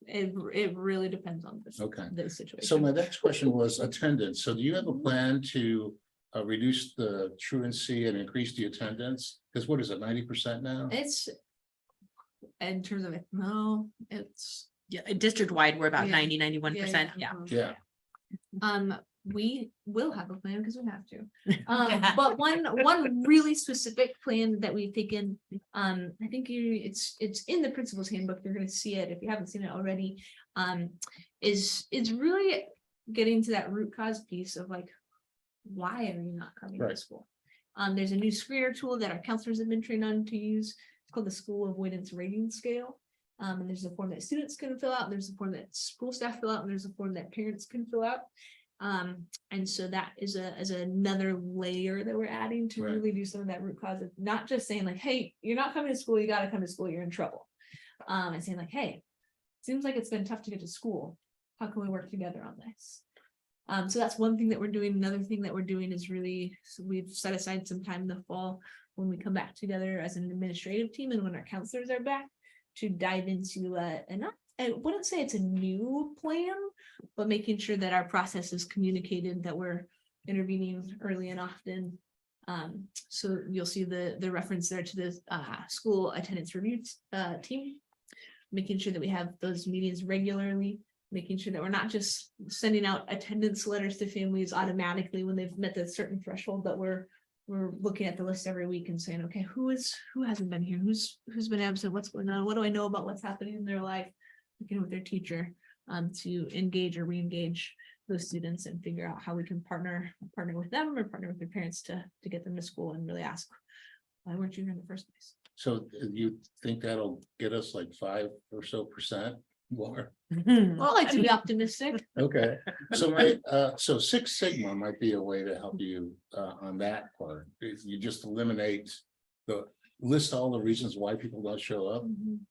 It really depends on this. Okay. The situation. So my next question was attendance. So do you have a plan to reduce the truancy and increase the attendance? Because what is it, 90% now? It's in terms of it, no, it's District wide, we're about Yeah. 91%. Yeah. Yeah. We will have a plan because we have to. But one really specific plan that we've taken, I think it's in the principal's handbook. You're going to see it if you haven't seen it already. Is really getting to that root cause piece of like, why are you not coming to school? There's a new screener tool that our counselors have been trained on to use. It's called the School Avoidance Rating Scale. And there's a form that students can fill out. There's a form that school staff fill out, and there's a form that parents can fill out. And so that is another layer that we're adding to really do some of that root cause of not just saying like, hey, you're not coming to school, you got to come to school, you're in trouble. And saying like, hey, seems like it's been tough to get to school. How can we work together on this? So that's one thing that we're doing. Another thing that we're doing is we've set aside some time in the fall when we come back together as an administrative team and when our counselors are back to dive into I wouldn't say it's a new plan, but making sure that our process is communicated, that we're intervening early and often. So you'll see the reference there to the school attendance review team, making sure that we have those meetings regularly, making sure that we're not just sending out attendance letters to families automatically when they've met the certain threshold, but we're looking at the list every week and saying, okay, who hasn't been here? Who's been absent? What's going on? What do I know about what's happening in their life? Working with their teacher to engage or re-engage those students and figure out how we can partner with them or partner with their parents to get them to school and really ask, why weren't you here in the first place? So you think that'll get us like 5% or so more? Well, I like to be optimistic. Okay, so Six Sigma might be a way to help you on that part. If you just eliminate list all the reasons why people don't show up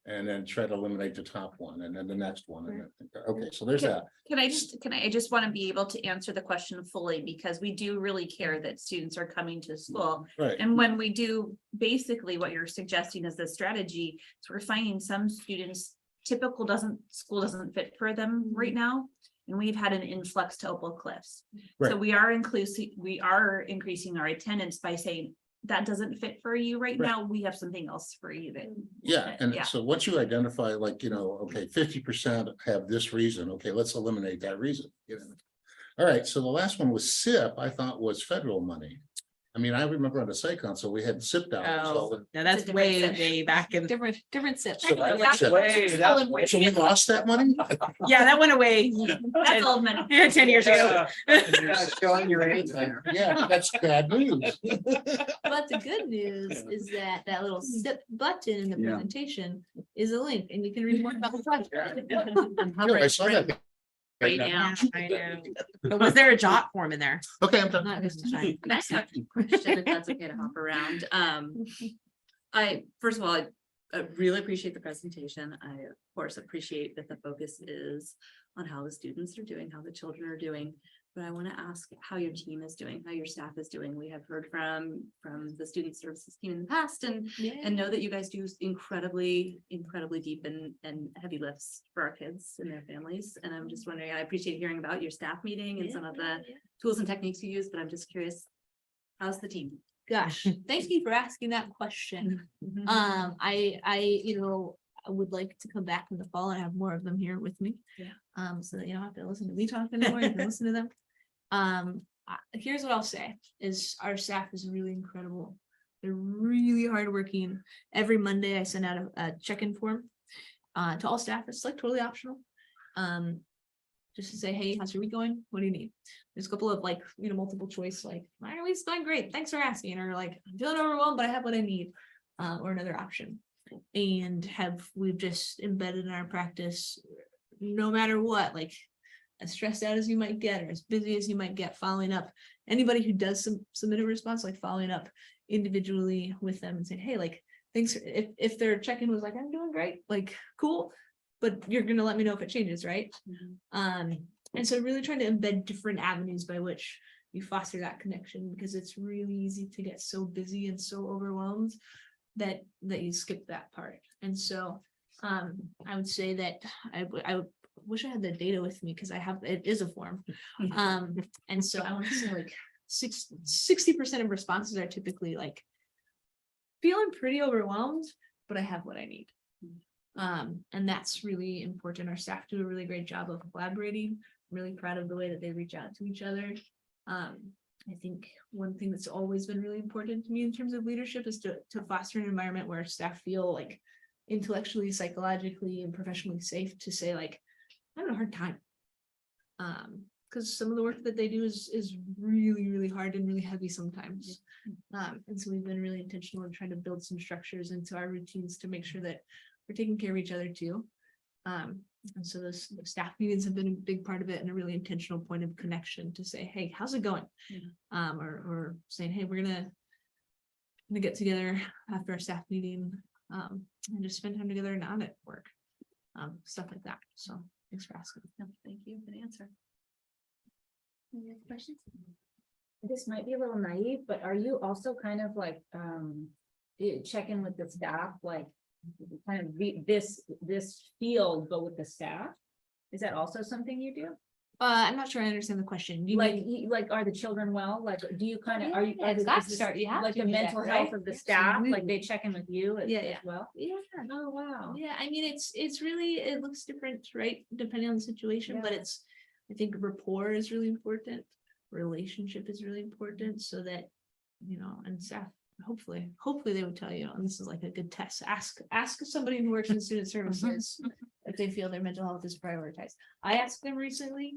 and then try to eliminate the top one and then the next one. And then- okay, so there's that. I just want to be able to answer the question fully because we do really care that students are coming to school. Right. And when we do, basically what you're suggesting is the strategy, so we're finding some students, school doesn't fit for them right now. And we've had an influx to Opal Cliffs. So Right. we are increasing our attendance by saying that doesn't fit for you right Right. now. We have something else for you that. Yeah, and so once you identify like, okay, 50% have this reason, okay, let's eliminate that reason. All right, so the last one was SIP, I thought was federal money. I mean, I remember on the site console, we had SIP dollars. Oh, no, that's way back in. Different sips. So we lost that money? Yeah, that went away. That's old money. 10 years ago. Showing your age there. Yeah, that's bad news. But the good news is that that little sip button in the Yeah. presentation is a link and you can read more about the project. Yeah, I saw that. Right now. I know. But was there a jot form in there? Okay, I'm done. Not this time. Can I ask a question if that's okay to hop around? First of all, I really appreciate the presentation. I, of course, appreciate that the focus is on how the students are doing, how the children are doing. But I want to ask how your team is doing, how your staff is doing. We have heard from the student services team in the past and know that you guys do incredibly deep and heavy lifts for our kids and their families. And I'm just wondering, I appreciate hearing about your staff meeting and some of the tools and techniques you use, but I'm just curious, how's the team? Gosh, thank you for asking that question. I would like to come back in the fall and have more of them here with me. So that you don't have to listen to me talk anymore, you can listen to them. Here's what I'll say is our staff is really incredible. They're really hardworking. Every Monday I send out a check-in form to all staff. It's like totally optional. Just to say, hey, how's your week going? What do you need? There's a couple of multiple choice, like, my week's going great. Thanks for asking. Or like, I'm feeling overwhelmed, but I have what I need. Or another option. And we've just embedded in our practice, no matter what, like as stressed out as you might get or as busy as you might get, following up. Anybody who does submit a response, like following up individually with them and saying, hey, like, thanks. If their check-in was like, I'm doing great, like, cool, but you're gonna let me know if it changes, right? And so really trying to embed different avenues by which you foster that connection, because it's really easy to get so busy and so overwhelmed that you skip that part. And so I would say that I wish I had the data with me, because it is a form. And so I want to say like 60% of responses are typically like feeling pretty overwhelmed, but I have what I need. And that's really important. Our staff do a really great job of collaborating. I'm really proud of the way that they reach out to each other. I think one thing that's always been really important to me in terms of leadership is to foster an environment where staff feel like intellectually, psychologically, and professionally safe to say like, I'm having a hard time. Because some of the work that they do is really, really hard and really heavy sometimes. And so we've been really intentional in trying to build some structures into our routines to make sure that we're taking care of each other too. And so those staff meetings have been a big part of it and a really intentional point of connection to say, hey, how's it going? Or saying, hey, we're gonna get together after our staff meeting and just spend time together and not at work. Stuff like that. So thanks for asking. Thank you for the answer. Any other questions? This might be a little naive, but are you also kind of like check in with the staff, like kind of this field, but with the staff? Is that also something you do? I'm not sure I understand the question. Do you mean, like, are the children well? Like, do you kind of, are you, it's got to start, you have like to the do that, mental right? health of the staff, like Absolutely. they check in with you as well? Yeah. Oh, wow. Yeah, I mean, it's really, it looks different, right? Depending on the situation, but I think rapport is really important. Relationship is really important, so that, and staff, hopefully they would tell you, and this is like a good test. Ask somebody who works in student services if they feel their mental health is prioritized. I asked them recently.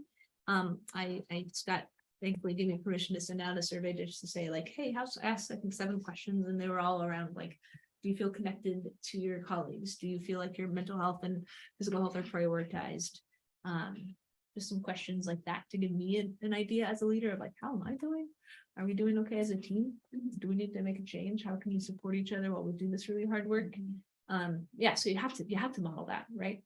Scott thankfully gave me permission to send out a survey just to say like, hey, asked I think 7 questions, and they were all around like, do you feel connected to your colleagues? Do you feel like your mental health and physical health are prioritized? just some questions like that to give me an idea as a leader of like, how am I doing? Are we doing okay as a team? Do we need to make a change? How can we support each other while we do this really hard work? Yeah, so you have to model that, right?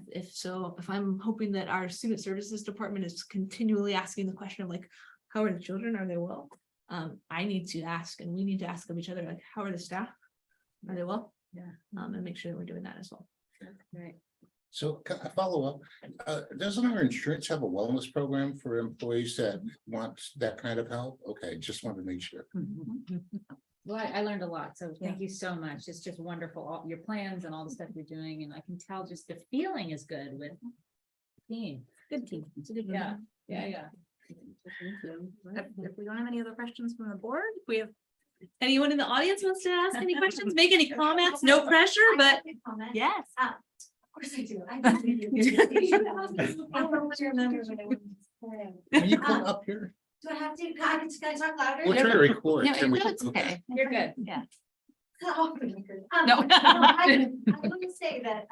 If I'm hoping that our student services department is continually asking the question of like, how are the children? Are they well? I need to ask, and we need to ask of each other, like, how are the staff? Are they well? Yeah. And make sure that we're doing that as well. Right. So can I follow up? Doesn't our insurance have a wellness program for employees that want that kind of help? Okay, just wanted to make sure. Well, I learned a lot, so thank you so much. It's just wonderful, all your plans and all the stuff you're doing, and I can tell just the feeling is good with team. Good team. It's a good Yeah, one. yeah. If we don't have any other questions from the board, if we have anyone in the audience wants to ask any questions, make any comments, no pressure, but yes. Of course I do. I don't remember what I wanted to say. Can you come up here? Do I have to, can I talk louder? We're trying to record. No, Can we- it's okay. You're good. Yeah. No. I want to say that,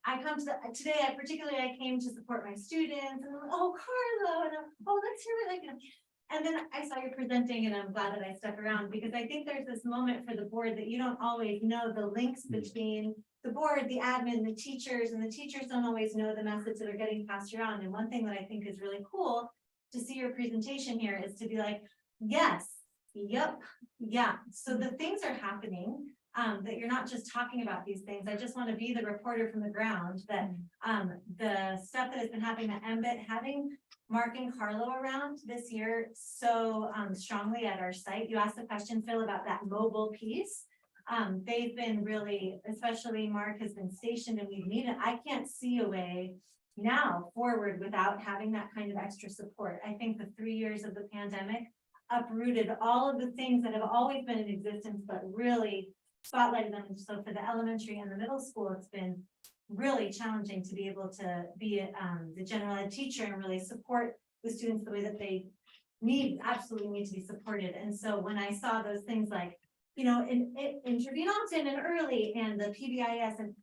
I come to today, I came to support my students and I'm like, oh, Carlo, and let's hear what I can. And then I saw you presenting and I'm glad that I stuck around because I think there's this moment for the board that you don't always know the links between the board, the admin, the teachers, and the teachers don't always know the message that are getting passed around. And one thing that I think is really cool to see your presentation here is to be like, yes, yep, yeah. So the things are happening, that you're not just talking about these things. I just want to be the reporter from the ground that the stuff that has been happening at MBIT, having Mark and Carlo around this year so strongly at our site. You asked the question, Phil, about that mobile piece. They've been really, especially Mark has been stationed and we've needed, I can't see a way now forward without having that kind of extra support. I think the 3 years of the pandemic uprooted all of the things that have always been in existence, but really spotlighted them. So for the elementary and the middle school, it's been really challenging to be able to be the general ed teacher and really support the students the way that they absolutely need to be supported. And so when I saw those things like, intervene often and early and the PBIS, and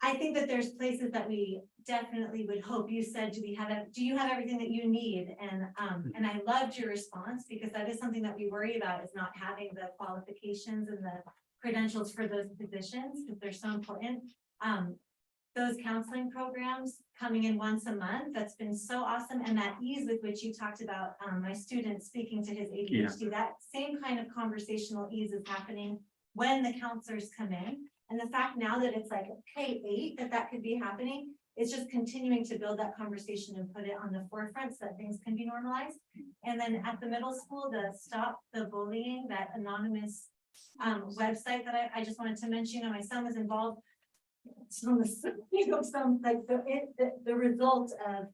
I think that there's places that we definitely would hope. You said, do you have everything that you need? And I loved your response because that is something that we worry about, is not having the qualifications and the credentials for those positions because they're so important. Those counseling programs coming in once a month, that's been so awesome. And that ease with which you talked about my student speaking to his ADHD, that same kind of conversational ease is happening when the counselors come in. And the fact now that it's like K-8 that could be happening, it's just continuing to build that conversation and put it on the forefront so that things can be normalized. And then at the middle school, the Stop the Bullying, that anonymous website that I just wanted to mention, my son was involved. Some like the result of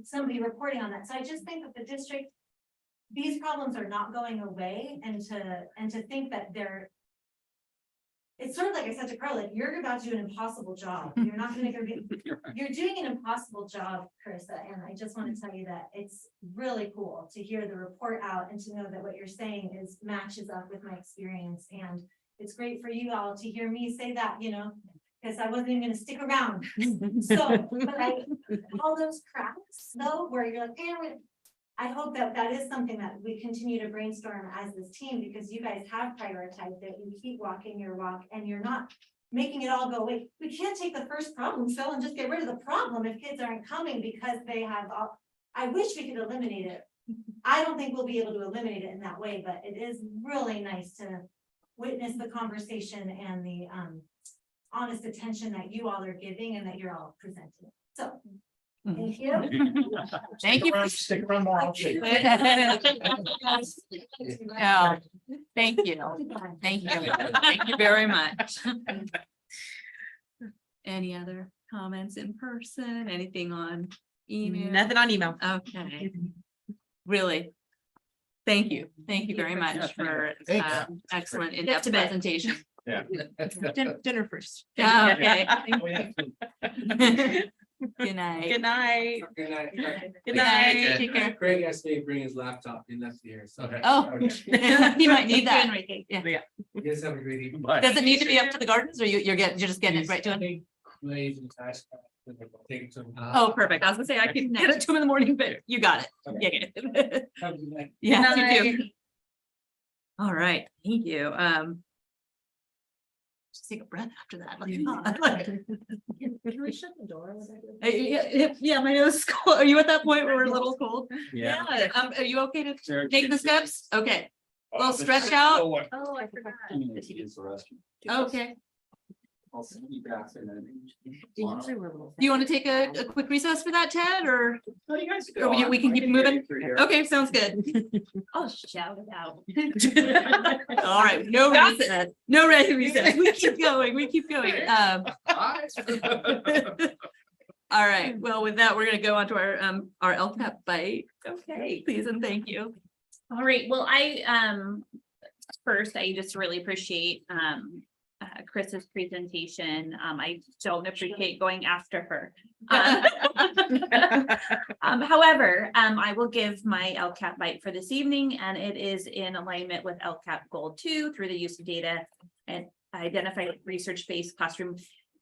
somebody reporting on that. So I just think that the district, these problems are not going away, and to think that it's sort of like I said to Carla, you're about to do an impossible job. You're not going to you're doing an impossible job, Carissa. And I just want to tell you that it's really cool to hear the report out and to know that what you're saying matches up with my experience. And it's great for you all to hear me say that, because I wasn't even going to stick around. So, but all those cracks though, where you're like, I hope that is something that we continue to brainstorm as this team, because you guys have prioritized it. You keep walking your walk and you're not making it all go away. We can't take the first problem, Phil, and just get rid of the problem if kids aren't coming because they have I wish we could eliminate it. I don't think we'll be able to eliminate it in that way, but it is really nice to witness the conversation and the honest attention that you all are giving and that you're all presenting. So thank you. Thank you. Stick around more. I'll shake. Yeah. Thank you. Thank you. Thank you very much. Any other comments in person? Anything on email? Nothing on email. Okay. Really. Thank you. Thank you very much for excellent in-depth presentation. Yeah. Dinner first. Okay. Good night. Good night. Good night. Good night. Take care. Craig asked me to bring his laptop. He left here. So. Oh, he might need that. Yeah. You guys have a great evening. Does it need to be up to the gardens or you're just getting it right to him? Oh, perfect. I was gonna say, I can get it to him in the morning, but you got it. Yeah. Yeah, you too. All right, thank you. Just take a breath after that. Can we shut the door? Yeah, my nose is cold. Are you at that point where we're a little cold? Yeah. Are you okay to take the steps? Okay. A little stretch out. Oh, I forgot. Okay. I'll see you back in Do you want to take a quick recess for that, Ted, or No, you guys or we can keep moving? Okay, sounds good. I'll shout it out. All right, no reset, no reset. We keep going, we keep going. All right, well, with that, we're gonna go on to our LCAP bite. Okay, please and thank you. All right, well, first, I just really appreciate Chris's presentation. I don't appreciate going after her. However, I will give my LCAP bite for this evening, and it is in alignment with LCAP Goal 2 through the use of data and identify research-based classroom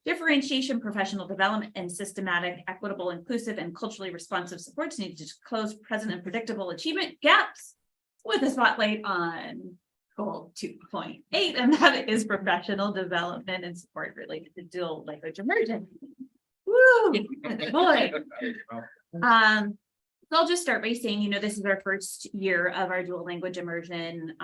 differentiation, professional development, and systematic, equitable, inclusive, and culturally responsive supports needed to close present and predictable achievement gaps with a spotlight on Goal 2.8, and that is professional development and support related to dual language immersion. Woo! Boy. So I'll just start by saying, this is our first year of our dual language immersion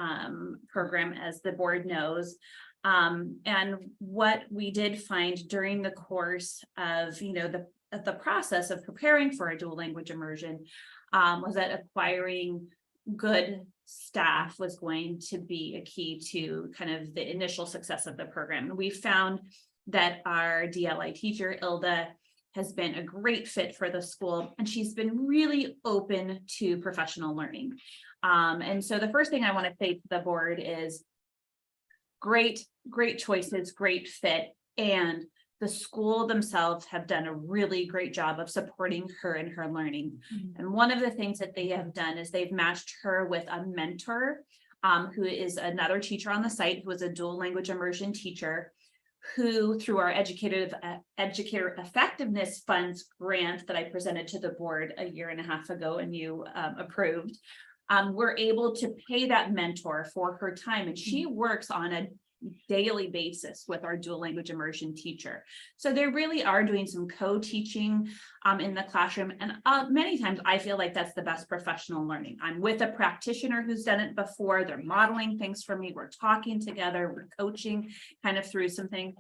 program, as the board knows. And what we did find during the course of, the process of preparing for a dual language immersion was that acquiring good staff was going to be a key to kind of the initial success of the program. We found that our DLI teacher, Ilda, has been a great fit for the school, and she's been really open to professional learning. And so the first thing I want to say to the board is great choices, great fit, and the school themselves have done a really great job of supporting her in her learning. And one of the things that they have done is they've matched her with a mentor who is another teacher on the site, who is a dual language immersion teacher, who through our educator effectiveness funds grant that I presented to the board a year and a half ago and you approved, we're able to pay that mentor for her time, and she works on a daily basis with our dual language immersion teacher. So they really are doing some co-teaching in the classroom, and many times I feel like that's the best professional learning. I'm with a practitioner who's done it before. They're modeling things for me. We're talking together. We're coaching kind of through some things.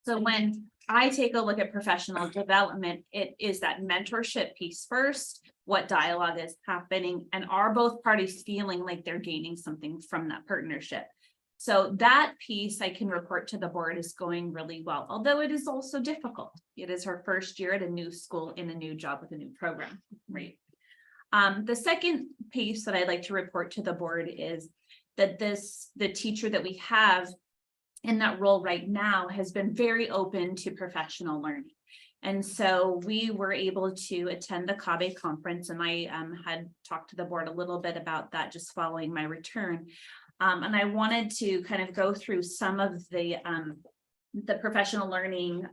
So when I take a look at professional development, it is that mentorship piece first. What dialogue is happening, and are both parties feeling like they're gaining something from that partnership? So that piece I can report to the board is going really well, although it is also difficult. It is her first year at a new school in a new job with a new program, right? The second piece that I'd like to report to the board is that the teacher that we have in that role right now has been very open to professional learning. And so we were able to attend the CABE conference, and I had talked to the board a little bit about that just following my return. And I wanted to kind of go through some of the professional learning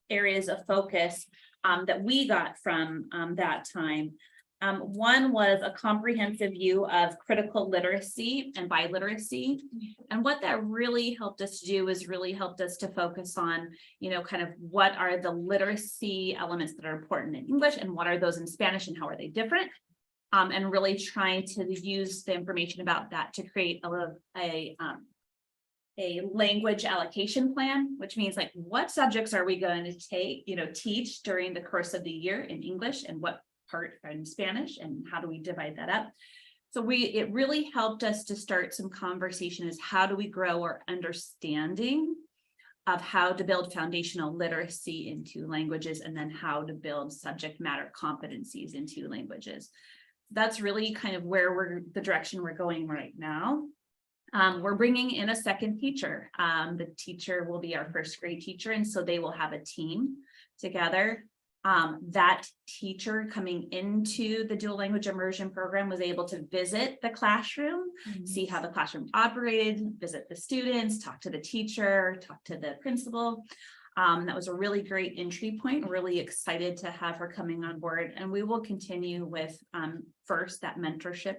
areas of focus that we got from that time. One was a comprehensive view of critical literacy and biliteracy. And what that really helped us do is really helped us to focus on, kind of what are the literacy elements that are important in English and what are those in Spanish and how are they different? And really trying to use the information about that to create a language allocation plan, which means like what subjects are we going to teach during the course of the year in English and what part in Spanish, and how do we divide that up? So it really helped us to start some conversation is how do we grow our understanding of how to build foundational literacy into languages, and then how to build subject matter competencies into languages. That's really kind of where the direction we're going right now. We're bringing in a second teacher. The teacher will be our first grade teacher, and so they will have a team together. That teacher coming into the dual language immersion program was able to visit the classroom, see how the classroom operated, visit the students, talk to the teacher, talk to the principal. That was a really great entry point. Really excited to have her coming on board, and we will continue with first that mentorship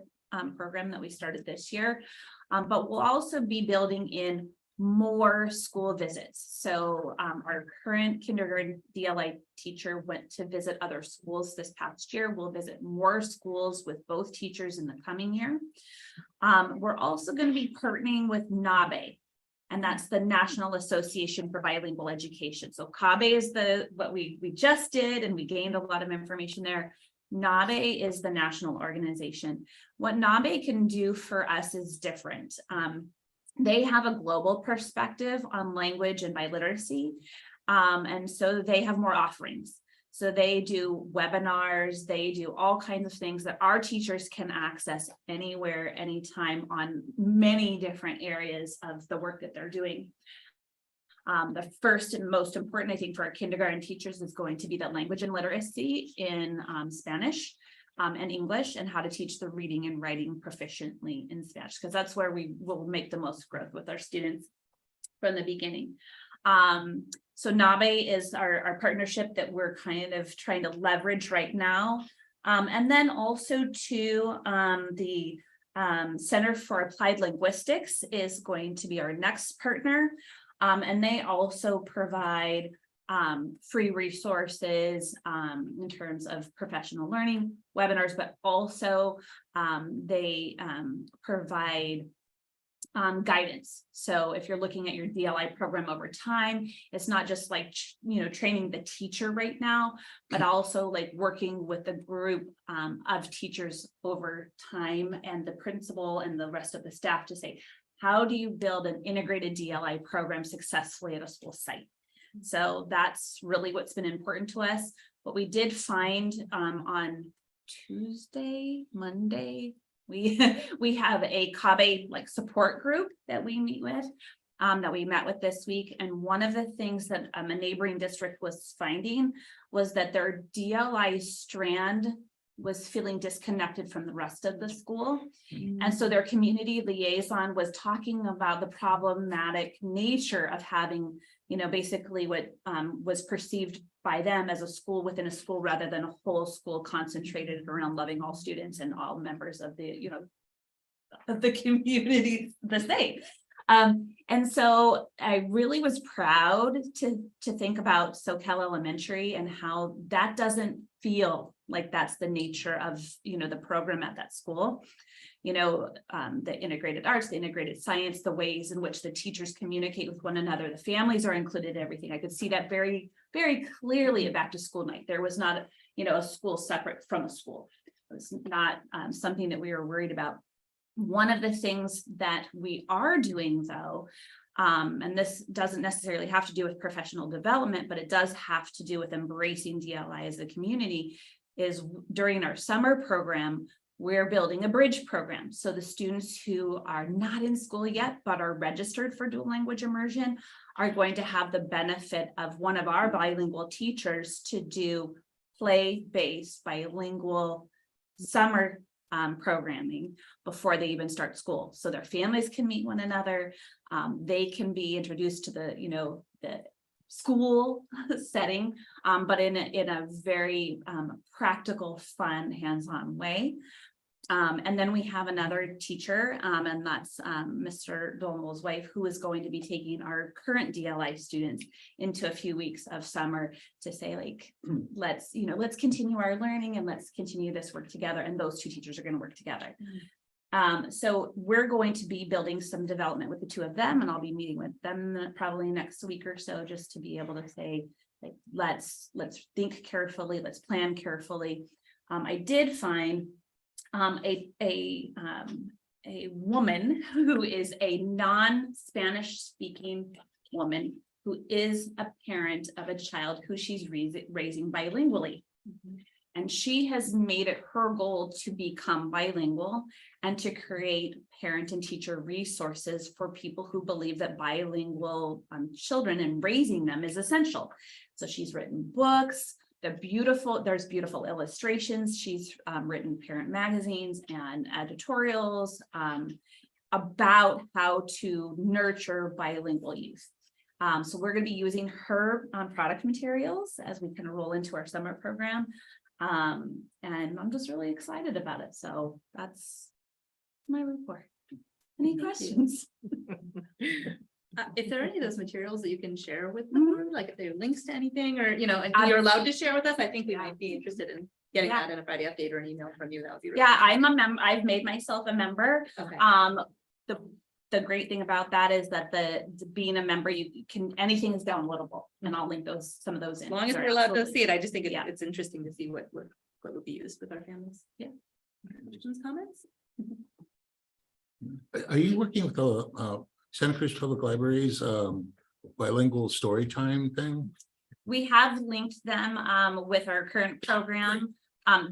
program that we started this year. But we'll also be building in more school visits. So our current kindergarten DLI teacher went to visit other schools this past year. We'll visit more schools with both teachers in the coming year. We're also going to be partnering with NABE, and that's the National Association for Bilingual Education. So CABE is what we just did, and we gained a lot of information there. NABE is the national organization. What NABE can do for us is different. They have a global perspective on language and biliteracy. And so they have more offerings. So they do webinars, they do all kinds of things that our teachers can access anywhere, anytime on many different areas of the work that they're doing. The first and most important, I think, for our kindergarten teachers is going to be the language and literacy in Spanish and English, and how to teach the reading and writing proficiently in Spanish, because that's where we will make the most growth with our students from the beginning. So NABE is our partnership that we're kind of trying to leverage right now. And then also to the Center for Applied Linguistics is going to be our next partner. And they also provide free resources in terms of professional learning webinars, but also they provide guidance. So if you're looking at your DLI program over time, it's not just like, training the teacher right now, but also like working with a group of teachers over time, and the principal and the rest of the staff to say, how do you build an integrated DLI program successfully at a school site? So that's really what's been important to us. What we did find on Monday, we have a CABE support group that we meet with, that we met with this week. And one of the things that a neighboring district was finding was that their DLI strand was feeling disconnected from the rest of the school. And so their community liaison was talking about the problematic nature of having, basically what was perceived by them as a school within a school, rather than a whole school concentrated around loving all students and all members of the, of the community the same. And so I really was proud to think about Soquel Elementary and how that doesn't feel like that's the nature of, the program at that school. The integrated arts, the integrated science, the ways in which the teachers communicate with one another, the families are included in everything. I could see that very, very clearly at back to school night. There was not, a school separate from a school. It was not something that we were worried about. One of the things that we are doing though, and this doesn't necessarily have to do with professional development, but it does have to do with embracing DLI as a community, is during our summer program, we're building a bridge program. So the students who are not in school yet, but are registered for dual language immersion, are going to have the benefit of one of our bilingual teachers to do play-based bilingual summer programming before they even start school. So their families can meet one another. They can be introduced to the, the school setting, but in a very practical, fun, hands-on way. And then we have another teacher, and that's Mr. Dolmo's wife, who is going to be taking our current DLI students into a few weeks of summer to say, let's continue our learning and let's continue this work together. And those two teachers are going to work together. So we're going to be building some development with the two of them, and I'll be meeting with them probably next week or so, just to be able to say, let's think carefully, let's plan carefully. I did find a woman who is a non-Spanish speaking woman who is a parent of a child who she's raising bilingually. And she has made it her goal to become bilingual and to create parent and teacher resources for people who believe that bilingual children and raising them is essential. So she's written books. There's beautiful illustrations. She's written parent magazines and editorials about how to nurture bilingual youth. So we're gonna be using her product materials as we kind of roll into our summer program. And I'm just really excited about it. So that's my report. Any questions? If there are any of those materials that you can share with them, like if there are links to anything, or, you know, if you're allowed to share with us, I think we might be interested in getting that in a Friday update or an email from you. That would be really I'm a member. I've made myself a member. Okay. The great thing about that is that being a member, you can, anything is downloadable, and I'll link some of those in. As long as Sorry, we're allowed to absolutely. see it, I just think it's interesting to see what would be used with our families. Yeah. Questions, comments? Are you working with the Santa Cruz Public Library's bilingual story time thing? We have linked them with our current program.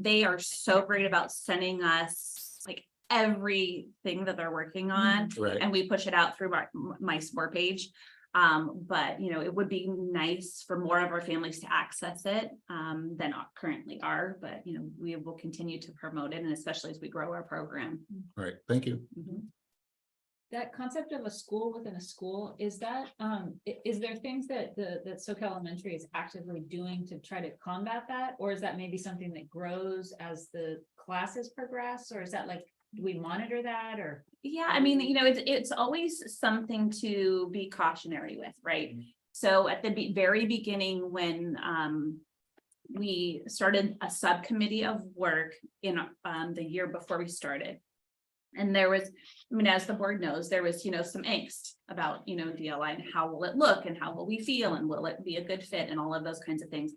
They are so great about sending us like everything that they're working on, Right. and we push it out through my sport page. But you know, it would be nice for more of our families to access it than currently are. But you know, we will continue to promote it, and especially as we grow our program. Right, thank you. That concept of a school within a school, is that, is there things that that SoCal Elementary is actively doing to try to combat that? Or is that maybe something that grows as the classes progress? Or is that like, do we monitor that, or? Yeah, I mean, you know, it's always something to be cautionary with, right? So at the very beginning, when we started a subcommittee of work in the year before we started. And there was, I mean, as the board knows, there was, you know, some angst about, you know, DLI and how will it look and how will we feel and will it be a good fit and all of those kinds of things.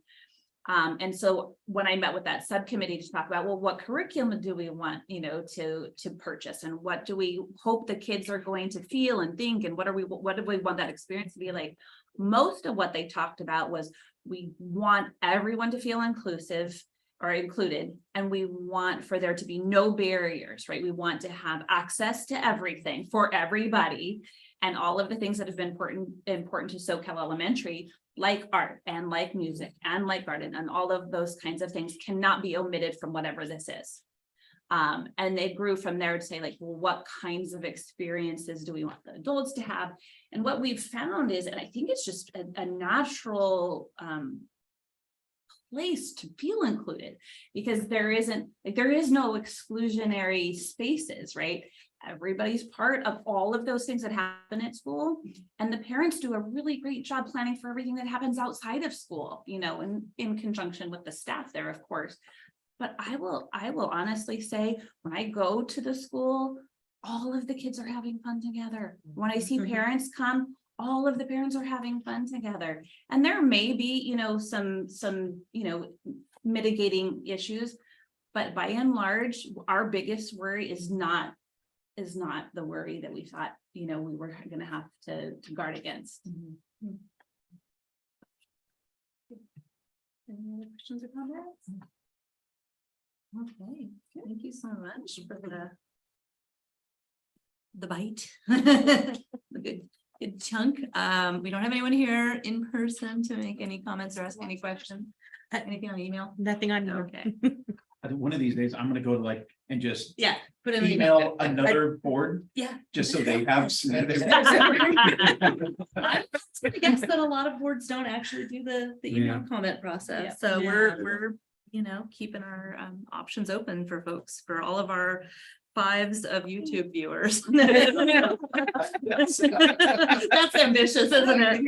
And so when I met with that subcommittee to talk about, well, what curriculum do we want, you know, to purchase, and what do we hope the kids are going to feel and think, and what do we want that experience to be like? Most of what they talked about was we want everyone to feel inclusive or included, and we want for there to be no barriers, right? We want to have access to everything for everybody, and all of the things that have been important to SoCal Elementary, like art and like music and like garden and all of those kinds of things, cannot be omitted from whatever this is. And they grew from there to say, like, well, what kinds of experiences do we want the adults to have? And what we've found is, and I think it's just a natural place to feel included, because there is no exclusionary spaces, right? Everybody's part of all of those things that happen at school, and the parents do a really great job planning for everything that happens outside of school, you know, in conjunction with the staff there, of course. But I will honestly say, when I go to the school, all of the kids are having fun together. When I see parents come, all of the parents are having fun together. And there may be, you know, some, you know, mitigating issues, but by and large, our biggest worry is not the worry that we thought, you know, we were going to have to guard against. Any other questions or comments? Okay, thank you so much for the bite. The good chunk. We don't have anyone here in person to make any comments or ask any questions. Anything on email? Nothing on email. Okay. I think one of these days I'm gonna go to like and just Yeah. Put in email another board. Yeah. Just so they have. I guess that a lot of boards don't actually do the email comment process. Yeah. So Yeah. we're, you know, keeping our options open for folks, for all of our 5s of YouTube viewers. That's ambitious, isn't it?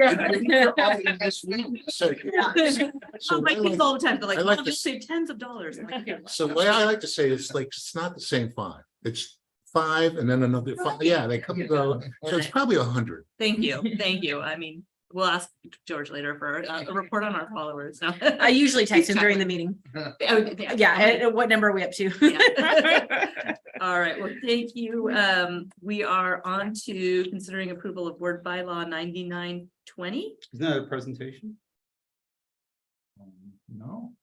So My kids all the time, they're like, I like "Mom, to you'll save tens of dollars." I'm like, "Here." So the way I like to say it is, like, it's not the same 5. It's 5 and then another 5. Yeah, they come and go. So it's probably 100. Thank you. Thank you. I mean, we'll ask George later for a report on our followers. No. I usually text him during the meeting. Yeah, what number are we up to? All right, well, thank you. We are on to considering approval of board bylaw 9920. Isn't that a presentation? No.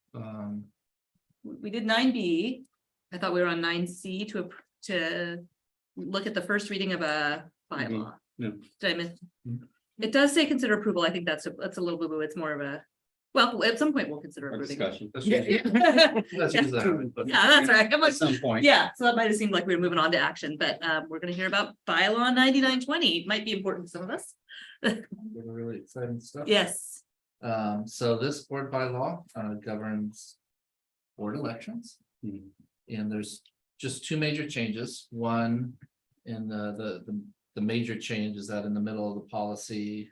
We did 9B. I thought we were on 9C to look at the first reading of a bylaw. No. Did I miss? It does say consider approval. I think that's a little bit, it's more of a, well, at some point we'll consider approving. Discussion. Yeah, that's right. I'm like, At some point. yeah, so that might have seemed like we were moving on to action, but we're gonna hear about bylaw 9920. It might be important to some of us. Really exciting stuff. Yes. So this board bylaw governs board elections. And there's just two major changes. One, in the major change is that in the middle of the policy,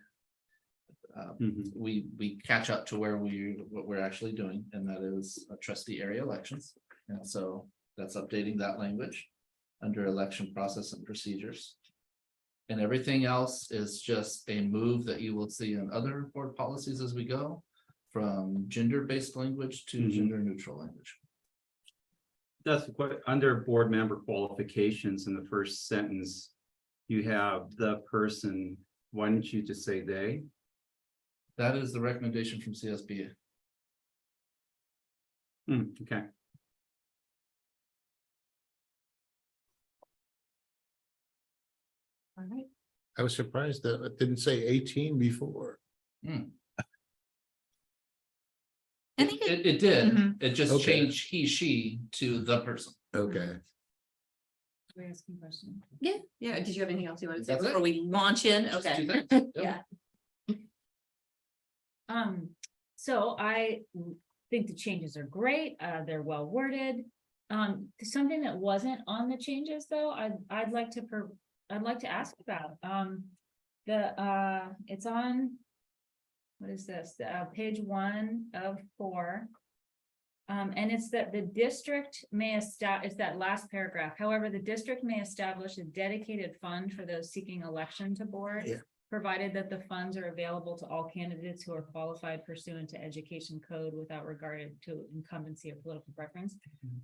we catch up to what we're actually doing, and that is trustee area elections. And so that's updating that language under election process and procedures. And everything else is just a move that you will see in other board policies as we go, from gender-based language to gender-neutral language. That's what, under board member qualifications in the first sentence, you have the person, why didn't you just say they? That is the recommendation from CSBA. Okay. All right. I was surprised that it didn't say 18 before. I think It did. It just Okay. changed he, she to the person. Okay. We're asking questions. Yeah, yeah. Did you have anything else you wanted to say That's it. before we launch in? Just Okay. two things. Yeah. So I think the changes are great. They're well worded. Something that wasn't on the changes though, I'd like to ask about. It's on, what is this? Page 1 of 4. And it's that the district may establish, it's that last paragraph. However, the district may establish a dedicated fund for those seeking election to board. Yeah. Provided that the funds are available to all candidates who are qualified pursuant to education code without regard to incumbency or political preference.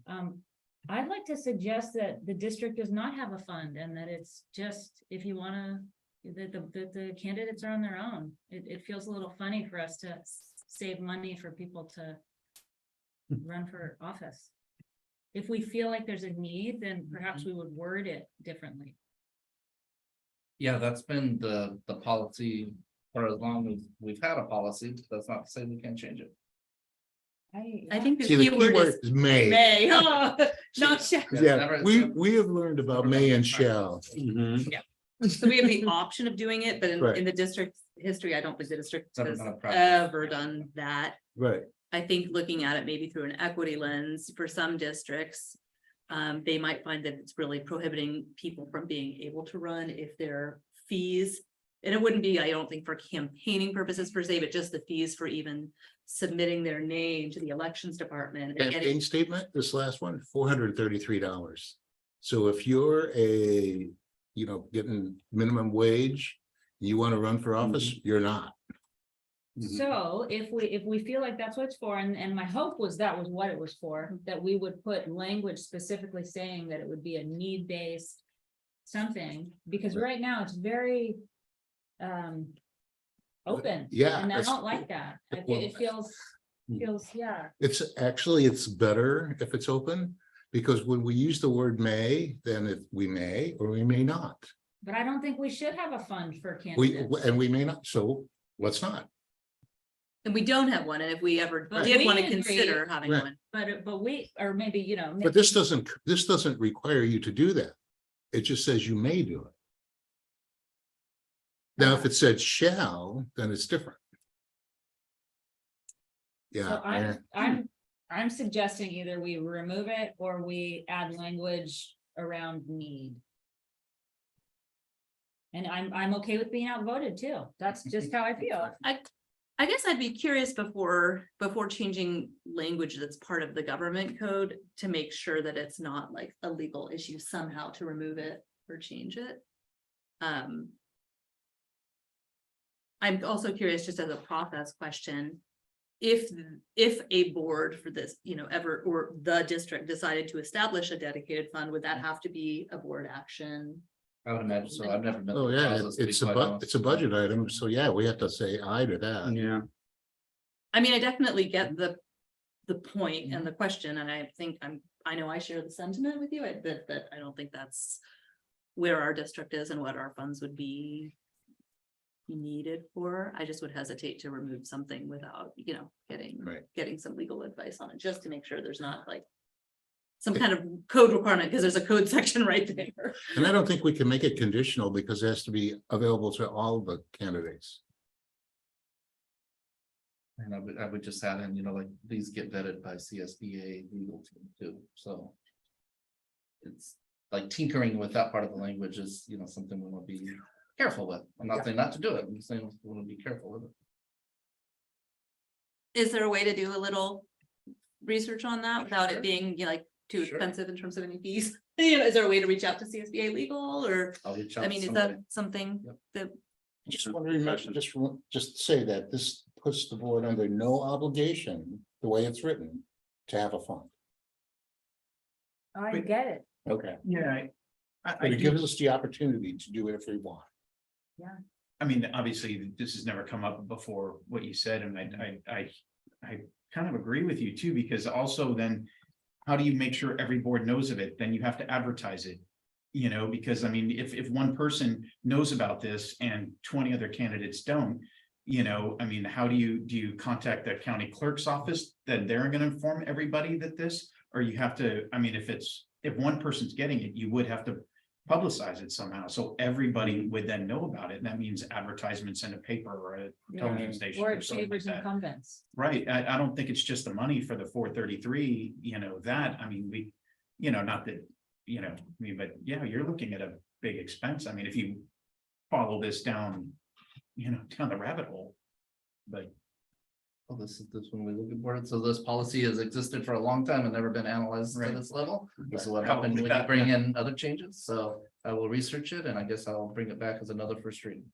I'd like to suggest that the district does not have a fund and that it's just, if you want to, the candidates are on their own. It feels a little funny for us to save money for people to run for office. If we feel like there's a need, then perhaps we would word it differently. Yeah, that's been the policy for as long as we've had a policy. That's not to say we can't change it. I think the See, the keyword keyword is is may. may, not shall. Yeah, we have learned about may and shall. So we have the option of doing it, but Right. in the district history, I don't think the district Never has done a practice. ever done that. Right. I think looking at it maybe through an equity lens for some districts, they might find that it's really prohibiting people from being able to run if their fees, and it wouldn't be, I don't think, for campaigning purposes per se, but just the fees for even submitting their name to the elections department. and getting- Campaign statement, this last one, $433. So if you're getting minimum wage, you want to run for office, you're not. So if we feel like that's what it's for, and my hope was that was what it was for, that we would put language specifically saying that it would be a need-based something, because right now it's very open. Yeah, And I that's- don't like that. It feels, yeah. It's better if it's open, because when we use the word may, then we may or we may not. But I don't think we should have a fund for We candidates. may not, so let's not. And we don't have one, and if we ever But did we want to agree. consider having Right. one. But we, or maybe, But this doesn't require you to do that. It just says you may do it. Now, if it said shall, then it's different. So Yeah, I'm suggesting either we remove it or we add language around need. And I'm okay with being outvoted too. That's just how I feel. I guess I'd be curious before changing language that's part of the government code to make sure that it's not like a legal issue somehow to remove it or change it. I'm also curious, just as a process question, if a board for this, ever, or the district decided to establish a dedicated fund, would that have to be a board action? I would imagine so. I've never been. oh through the yeah, process, to be it's quite honest. a budget item, so yeah, we have to say aye to that. Yeah. I mean, I definitely get the point and the question, and I think I know I share the sentiment with you, that I don't think that's where our district is and what our funds would be needed for. I just would hesitate to remove something without, getting some legal advice on it, just to make sure there's not like some kind of code requirement, because there's a code section right there. And I don't think we can make it conditional because it has to be available to all the candidates. And I would just add in, like, these get vetted by CSBA legal team too, so. It's like tinkering with that part of the language is, something we want to be careful with. I'm not saying not to do it, I'm saying we want to be careful with it. Is there a way to do a little research on that without it being, like, too Sure. expensive in terms of any fees? Is there a way to reach out to CSBA legal, or, I'll reach out I to mean, is somebody. that something that? Just want to remember, just say that this puts the board under no obligation, the way it's written, to have a fund. I get it. Okay. Yeah. But it gives us the opportunity to do it if we want. I mean, obviously, this has never come up before what you said, and I kind of agree with you too, because also then. How do you make sure every board knows of it? Then you have to advertise it. Because I mean, if one person knows about this and 20 other candidates don't, I mean, how do you contact the county clerk's office that they're gonna inform everybody that this? Or you have to, I mean, if one person's getting it, you would have to publicize it somehow, so everybody would then know about it, and that means advertisements in a paper or a television station Or or it something like favors that. incumbents. Right, I don't think it's just the money for the 433, that, I mean, we, not that, I mean, but yeah, you're looking at a big expense, I mean, if you follow this down, down the rabbit hole, but. Well, this is when we look at board, so this policy has existed for a long time and never been analyzed Right. to this level. This is what Probably happened when you that, bring in other changes, so I will research it and I guess I'll bring it back as another first reading.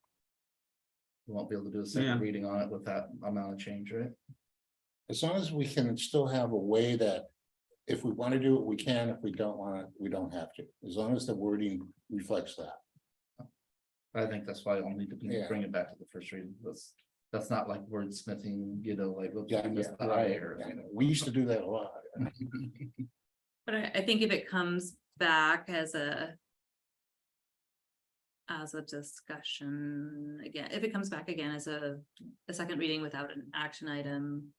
We won't be able to do a second Yeah. reading on it with that amount of change, right? As long as we can still have a way that if we want to do it, we can. If we don't want it, we don't have to. As long as the wording reflects that. I think that's why I'll need to bring it back to the first reading. That's not like wordsmithing, like. let's Yeah, do this yeah, the right. way or, We used to do that a lot. But I think if it comes back as a discussion, again, if it comes back again as a second reading without an action item.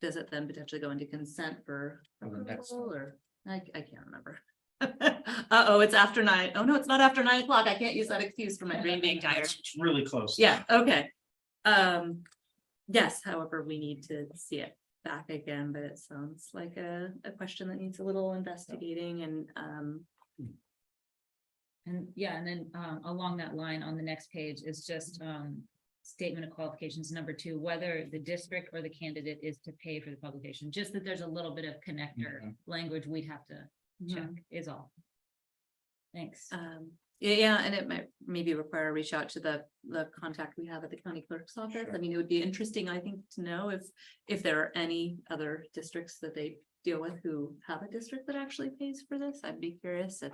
Does it then potentially go into consent for the next approval, or I can't remember. Uh-oh, it's after 9. Oh, no, it's not after 9 o'clock. I can't use that excuse for my brain being tired. It's really close. Yeah, okay. Yes, however, we need to see it back again, but it sounds like a question that needs a little investigating and yeah, and then along that line on the next page is just statement of qualifications, number 2, whether the district or the candidate is to pay for the publication, just that there's a little bit of connector language we'd have to check is all. Thanks. Yeah, and it might maybe require a reach out to the contact we have at the county clerk's office. I mean, it would be interesting, I think, to know if there are any other districts that they deal with who have a district that actually pays for this. I'd be curious if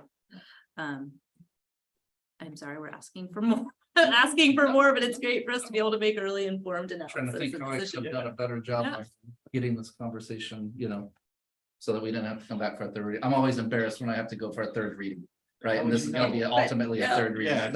I'm sorry, we're asking for more, asking for more, but it's great for us to be able to make a really informed analysis. Trying to think and how I decision. could have done a better job Yeah. of getting this conversation, so that we didn't have to come back for a third reading. I'm always embarrassed when I have to go for a third reading, right? And this is gonna be ultimately a third reading.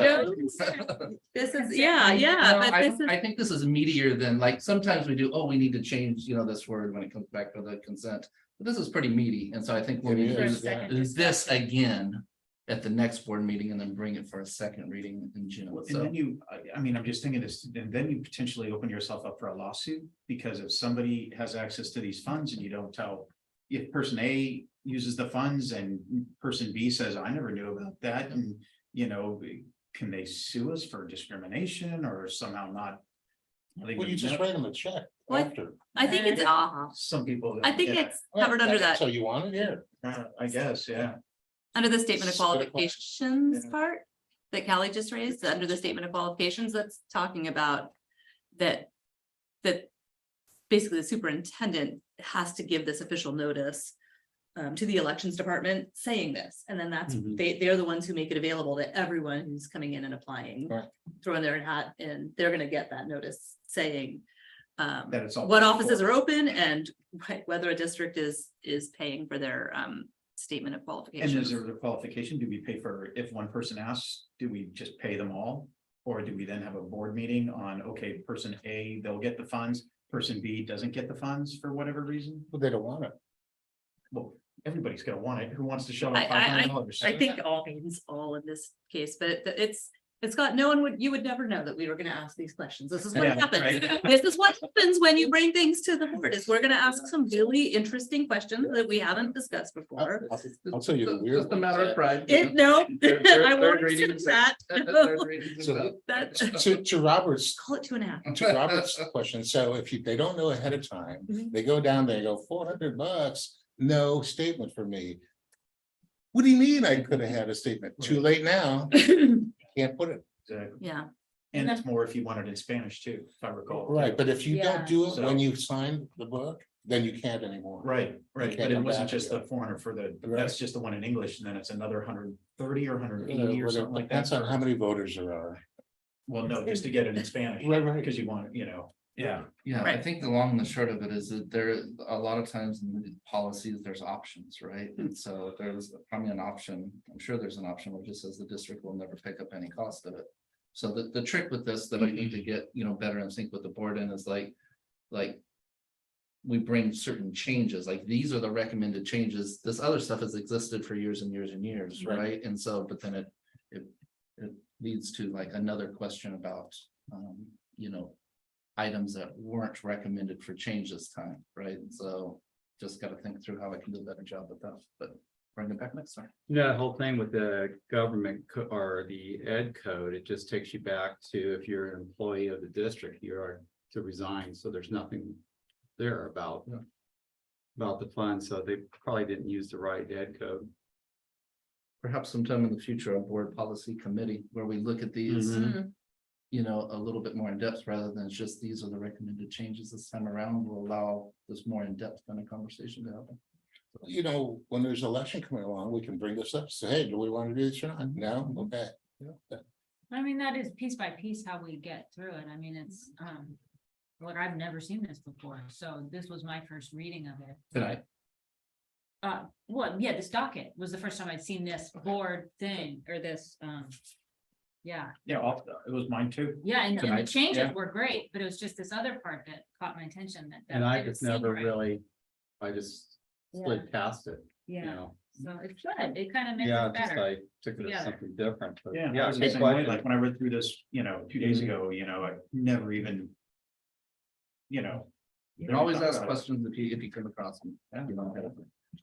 This is, yeah, but this is. I think this is meatier than, like, sometimes we do, we need to change, this word when it comes back to the consent. But this is pretty meaty, and so I think we'll It need to is, do this again at the next board meeting and then bring it for a second reading in June. And So then I mean, I'm just thinking this, and then you potentially open yourself up for a lawsuit, because if somebody has access to these funds and you don't tell. If person A uses the funds and person B says, I never knew about that, and, can they sue us for discrimination or somehow not? Well, you just write them a check What? after. I think it's Some people. I think yeah. it's covered under that, So you want it, yeah. I guess, yeah. under the statement of Statement of qualifications part that Callie just raised, under the statement of qualifications, that's talking about that basically the superintendent has to give this official notice to the elections department saying this, and then that's, they're the ones who make it available to everyone who's coming in and applying, Right. throwing their hat in, they're gonna get that notice saying That it's all what paid offices for. are open and whether a district is paying for their statement of And qualifications. is there a qualification? Do we pay for, if one person asks, do we just pay them all? Or do we then have a board meeting on, okay, person A, they'll get the funds, person B doesn't get the funds for whatever reason? Well, they don't want it. well, everybody's gonna want it. Who wants to shell out I $500? I think all means all in this case, but it's got, no one would, you would never know that we were gonna ask these questions. This is what Yeah, happens. right. This is what happens when you bring things to the board, is we're gonna ask some really interesting questions that we haven't discussed before. I'll tell you the weird. Just a matter of pride. No, Third I won't reading accept is- that. third reading is So up. That, To Robert's, call it 2.5. to Robert's question, so if they don't know ahead of time, they go down there and go $400, no statement for me. What do you mean I could have had a statement? Too late now, can't put it. Exactly. Yeah. And it's more if you want it in Spanish too, if I recall. Right, but if you Yeah. don't do it So- when you sign the book, then you can't anymore. Right, right, can't but it come wasn't back just again. the 400 for the, Right. that's just the one in English, and then it's another 130 or 180 or Whatever, something like that. depends on how many voters there are. Well, no, just to get it in Spanish. Right, right. Because you want, it, yeah. Yeah, I think the long and the short of it is that there, a lot of times in the policies, there's options, right? And so there's probably an option, I'm sure there's an option where it just says the district will never pick up any cost of it. So the trick with this that I need to get, better in sync with the board in is like we bring certain changes, like these are the recommended changes. This other stuff has existed for years and years and years, Right. right? And so, but then it leads to like another question about, items that weren't recommended for change this time, right? And so just got to think through how I can do a better job with that, but bring it back next time. Yeah, the whole thing with the government or the ed code, it just takes you back to if you're an employee of the district, you are to resign, so there's nothing there about the fund, so they probably didn't use the right ed code. Perhaps sometime in the future, a board policy committee where we look at these, a little bit more in depth rather than just these are the recommended changes this time around will allow this more in depth kind of conversation to happen. When there's an election coming along, we can bring this up, say, hey, do we want to do this or not? No, okay. I mean, that is piece by piece how we get through it. I mean, it's, look, I've never seen this before, so this was my first reading of it. Tonight. Well, yeah, this docket was the first time I'd seen this board thing, or this, yeah. Yeah, it was mine too. Yeah, and the Tonight, changes yeah. were great, but it was just this other part that caught my attention that. And I didn't just seem never right. really, I just slid past it, Yeah, so it's good, it kind of makes Yeah, it just better. I took it as together. something different, but Yeah, yeah, I was the good same way. question. Like when I read through this, 2 days ago, I never even, You can always ask questions if you come across them.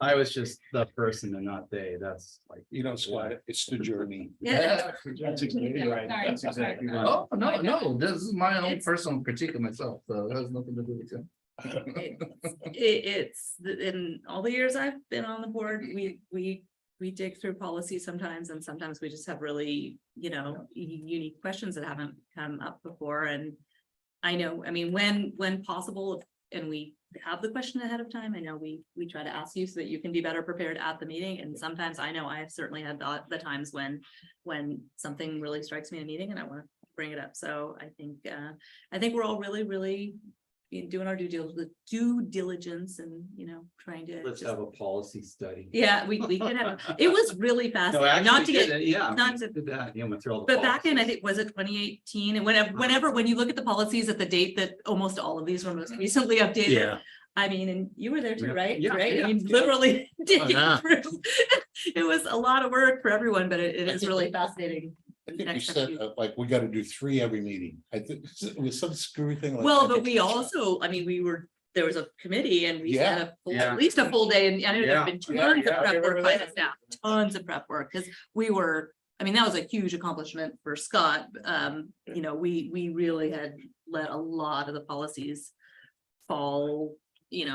I was just the person and not they, that's like. You don't sweat it, it's the journey. Yeah. That's exactly right. Sorry, That's exactly right. Oh, no, this is my own personal critique of myself, so it has nothing to do with you. It's in all the years I've been on the board, we dig through policies sometimes, and sometimes we just have really, unique questions that haven't come up before. And I know, I mean, when possible, and we have the question ahead of time, I know we try to ask you so that you can be better prepared at the meeting. And sometimes I know I have certainly had the times when something really strikes me in a meeting and I want to bring it up. So I think we're all really doing our due diligence and, trying to. Let's have a policy study. Yeah, we can have, it was really No, fascinating, not to actually, get, yeah, not to, did that, went through all the but back in, I policies. think, was it 2018? And when you look at the policies at the date that almost all of these were most recently updated. Yeah. I mean, and you were there too, Yeah. right? Yeah, Right? yeah, I mean, yeah. literally digging yeah. through. It was a lot of work for everyone, but it is really fascinating. I think we Next said, time we got to do 3 every meeting. I think it was some screwy thing. like Well, that. but we also, I mean, there was a committee and we Yeah. had Yeah. at least a full day, and I know there've Yeah. been Yeah. tons of Yeah. I prep work remember by the that. staff, tons of prep work, because I mean, that was a huge accomplishment for Scott. We really had let a lot of the policies fall,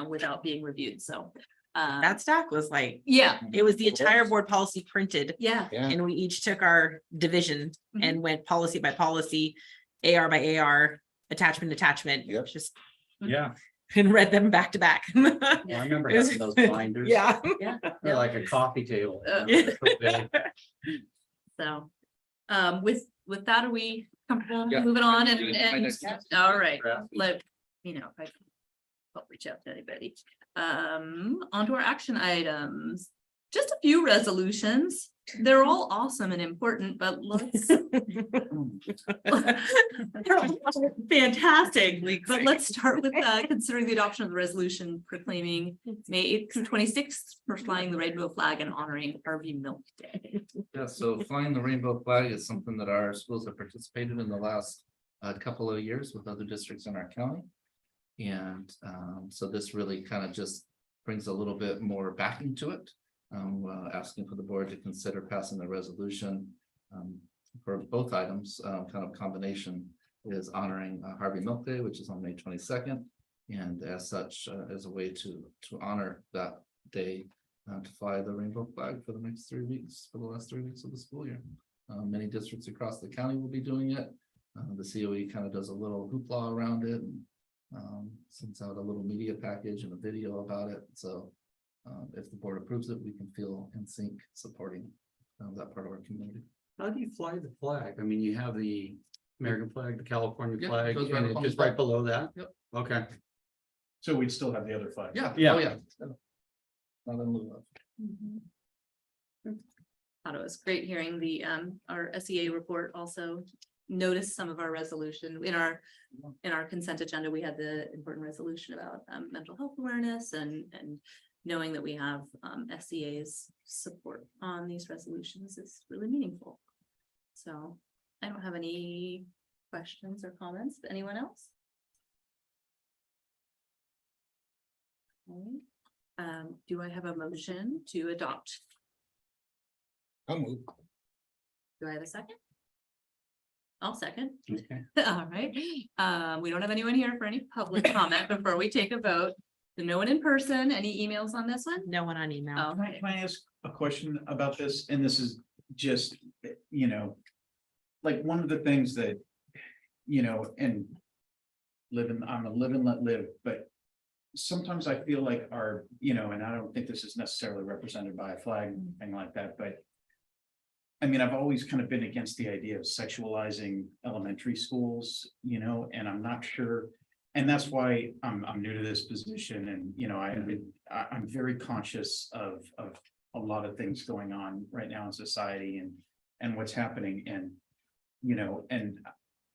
without being reviewed, so. That stack was like, Yeah, it was the entire board policy printed, yeah. Yeah. and we each took our division and went policy by policy, AR by AR, attachment, Yep. just Yeah, and read them back to back. well, I remember It was- having those binders. Yeah. Yeah. They're like a coffee table. Yeah. So big. So, with that, are we comfortable Yeah. moving on My and, next- all right, if I'll reach out to anybody. Onto our action items, just a few resolutions. They're all awesome and important, but let's. They're all fantastic, but let's start with considering the adoption of the resolution proclaiming May 8th through 26th for flying the rainbow flag and honoring Harvey Milk Day. Yeah, so flying the rainbow flag is something that our schools have participated in the last couple of years with other districts in our county. And so this really kind of just brings a little bit more backing to it. Asking for the board to consider passing the resolution for both items. Kind of combination is honoring Harvey Milk Day, which is on May 22nd, and as such, as a way to honor that day, to fly the rainbow flag for the next 3 weeks, for the last 3 weeks of the school year. Many districts across the county will be doing it. The COE kind of does a little hoopla around it and sends out a little media package and a video about it. So if the board approves it, we can feel in sync supporting that part of our community. How do you fly the flag? I mean, you have the American flag, the California Yeah, flag, goes right and up it's on just the right flag. below that? Yep. Okay. So we'd still have the other flag. Yeah. Yeah. Oh, yeah. Not in lieu of. Thought it was great hearing the our SEA report also noticed some of our resolution in our consent agenda. We had the important resolution about mental health awareness and knowing that we have SEA's support on these resolutions is really meaningful. So I don't have any questions or comments. Anyone else? Okay. Do I have a motion to adopt? I'll move. Do I have a second? I'll second. Okay. All right. We don't have anyone here for any public comment before we take a vote. So no one in person, any emails on this one? No one on email. Oh, Can I ask a question about this? And this is just, you know, like one of the things that, you know, and I'm a live and let live, but sometimes I feel like our, you know, and I don't think this is necessarily represented by a flag, anything like that, but I mean, I've always kind of been against the idea of sexualizing elementary schools, you know, and I'm not sure. And that's why I'm new to this position, and you know, I'm very conscious of a lot of things going on right now in society and what's happening, and you know, and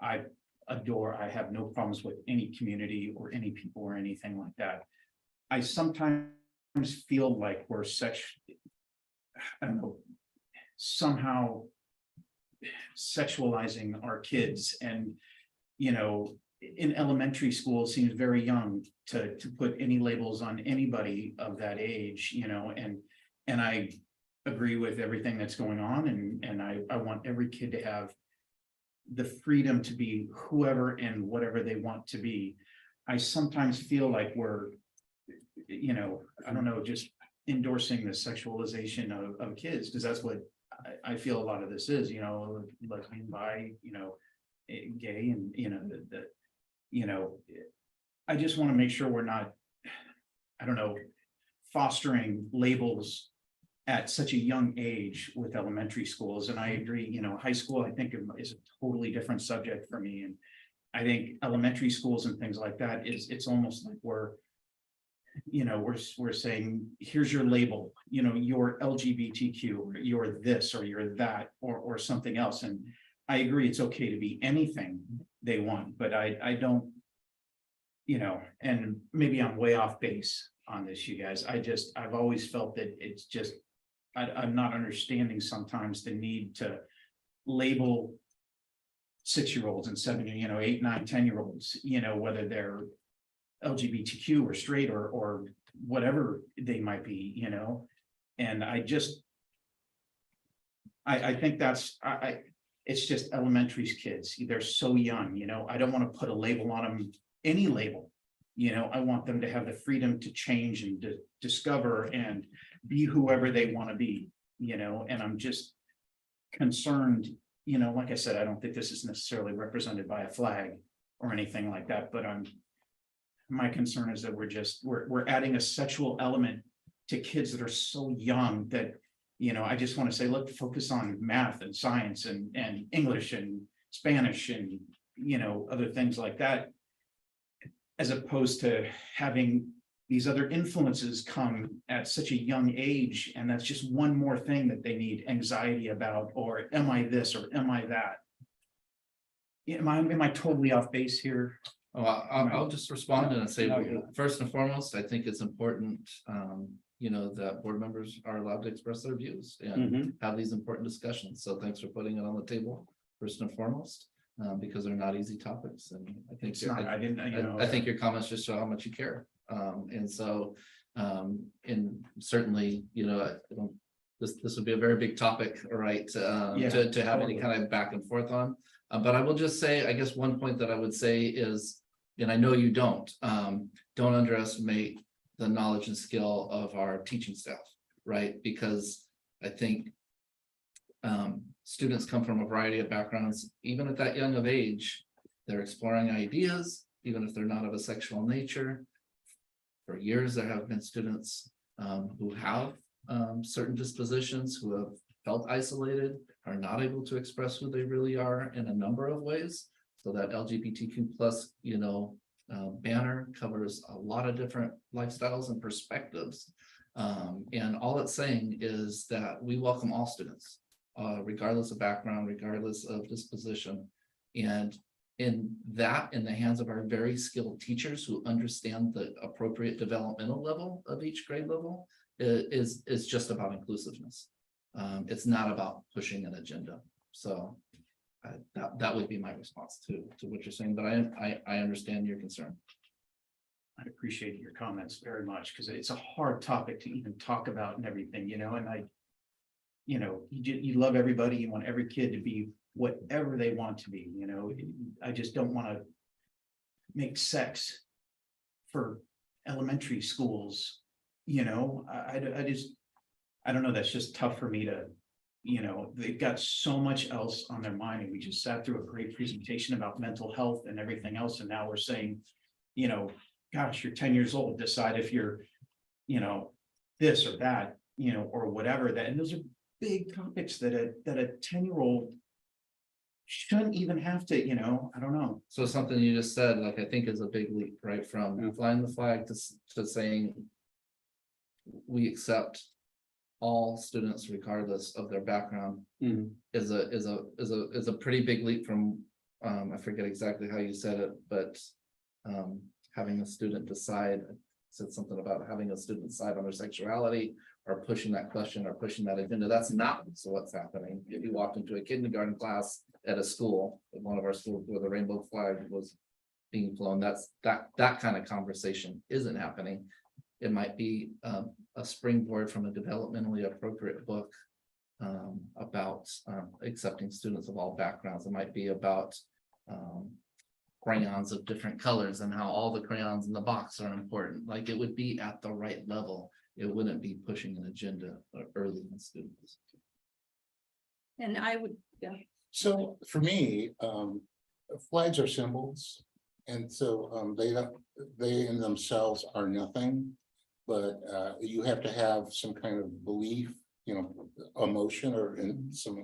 I have no problems with any community or any people or anything like that. I sometimes feel like we're I don't know, somehow sexualizing our kids, and you know, in elementary school seems very young to put any labels on anybody of that age, you know, and I agree with everything that's going on, and I want every kid to have the freedom to be whoever and whatever they want to be. I sometimes feel like we're, you know, I don't know, just endorsing the sexualization of kids, because that's what I feel a lot of this is, you know, lesbian, bi, you know, gay, and you know, you know, I just want to make sure we're not, I don't know, fostering labels at such a young age with elementary schools. And I agree, you know, high school, I think is a totally different subject for me. And I think elementary schools and things like that it's almost like we're, you know, we're saying, here's your label, you know, you're LGBTQ, or you're this, or you're that, or something else. And I agree, it's okay to be anything they want, but I don't, you know, and maybe I'm way off base on this, you guys. I've always felt that it's just, I'm not understanding sometimes the need to label 6-year-olds and 7, you know, 8, 9, 10-year-olds, you know, whether they're LGBTQ or straight or whatever they might be, you know. And I think that's, it's just elementary kids. They're so young, you know. I don't want to put a label on them, any label, you know. I want them to have the freedom to change and to discover and be whoever they want to be, you know. And I'm just concerned, you know, like I said, I don't think this is necessarily represented by a flag or anything like that, but my concern is that we're adding a sexual element to kids that are so young that, you know, I just want to say, look, focus on math and science and English and Spanish and, you know, other things like that, as opposed to having these other influences come at such a young age, and that's just one more thing that they need anxiety about, or am I this or am I that? Am I totally off base here? Oh, I'll just respond and say, No. first and foremost, I think it's important, that board members are allowed to express their views and have these important discussions. So thanks for putting it on the table, first and foremost, because they're not easy topics. And I think It's not, I didn't, I think your comments just show how much you care. And so, and certainly, this would be a very big topic, right? To have any kind of back and forth on. But I will just say, I guess one point that I would say is, and I know you don't underestimate the knowledge and skill of our teaching staff, right? Because I think students come from a variety of backgrounds, even at that young of age, they're exploring ideas, even if they're not of a sexual nature. For years, there have been students who have certain dispositions, who have felt isolated, are not able to express who they really are in a number of ways. So that LGBTQ plus, banner covers a lot of different lifestyles and perspectives. And all it's saying is that we welcome all students, regardless of background, regardless of disposition. And in the hands of our very skilled teachers who understand the appropriate developmental level of each grade level, is just about inclusiveness. It's not about pushing an agenda. So that would be my response to what you're saying, but I understand your concern. I appreciate your comments very much, because it's a hard topic to even talk about and everything, and you love everybody, you want every kid to be whatever they want to be, I just don't want to make sex for elementary schools, I don't know, that's just tough for me to, they've got so much else on their mind, and we just sat through a great presentation about mental health and everything else, and now we're saying, gosh, you're 10 years old, decide if you're, this or that, or whatever that, and those are big topics that a 10-year-old shouldn't even have to, I don't know. So something you just said, like, I think is a big leap, right? From flying the flag to saying we accept all students regardless of their background is a pretty big leap from, I forget exactly how you said it, but having a student decide, said something about having a student decide on their sexuality or pushing that question or pushing that agenda. That's not what's happening. If you walked into a kindergarten class at a school, at one of our schools where the rainbow flag was being flown, that kind of conversation isn't happening. It might be a springboard from a developmentally appropriate book about accepting students of all backgrounds. It might be about crayons of different colors and how all the crayons in the box are important. Like, it would be at the right level. It wouldn't be pushing an agenda early in students. And I would, yeah. So for me, flags are symbols. And so they in themselves are nothing, but you have to have some kind of belief, emotion or some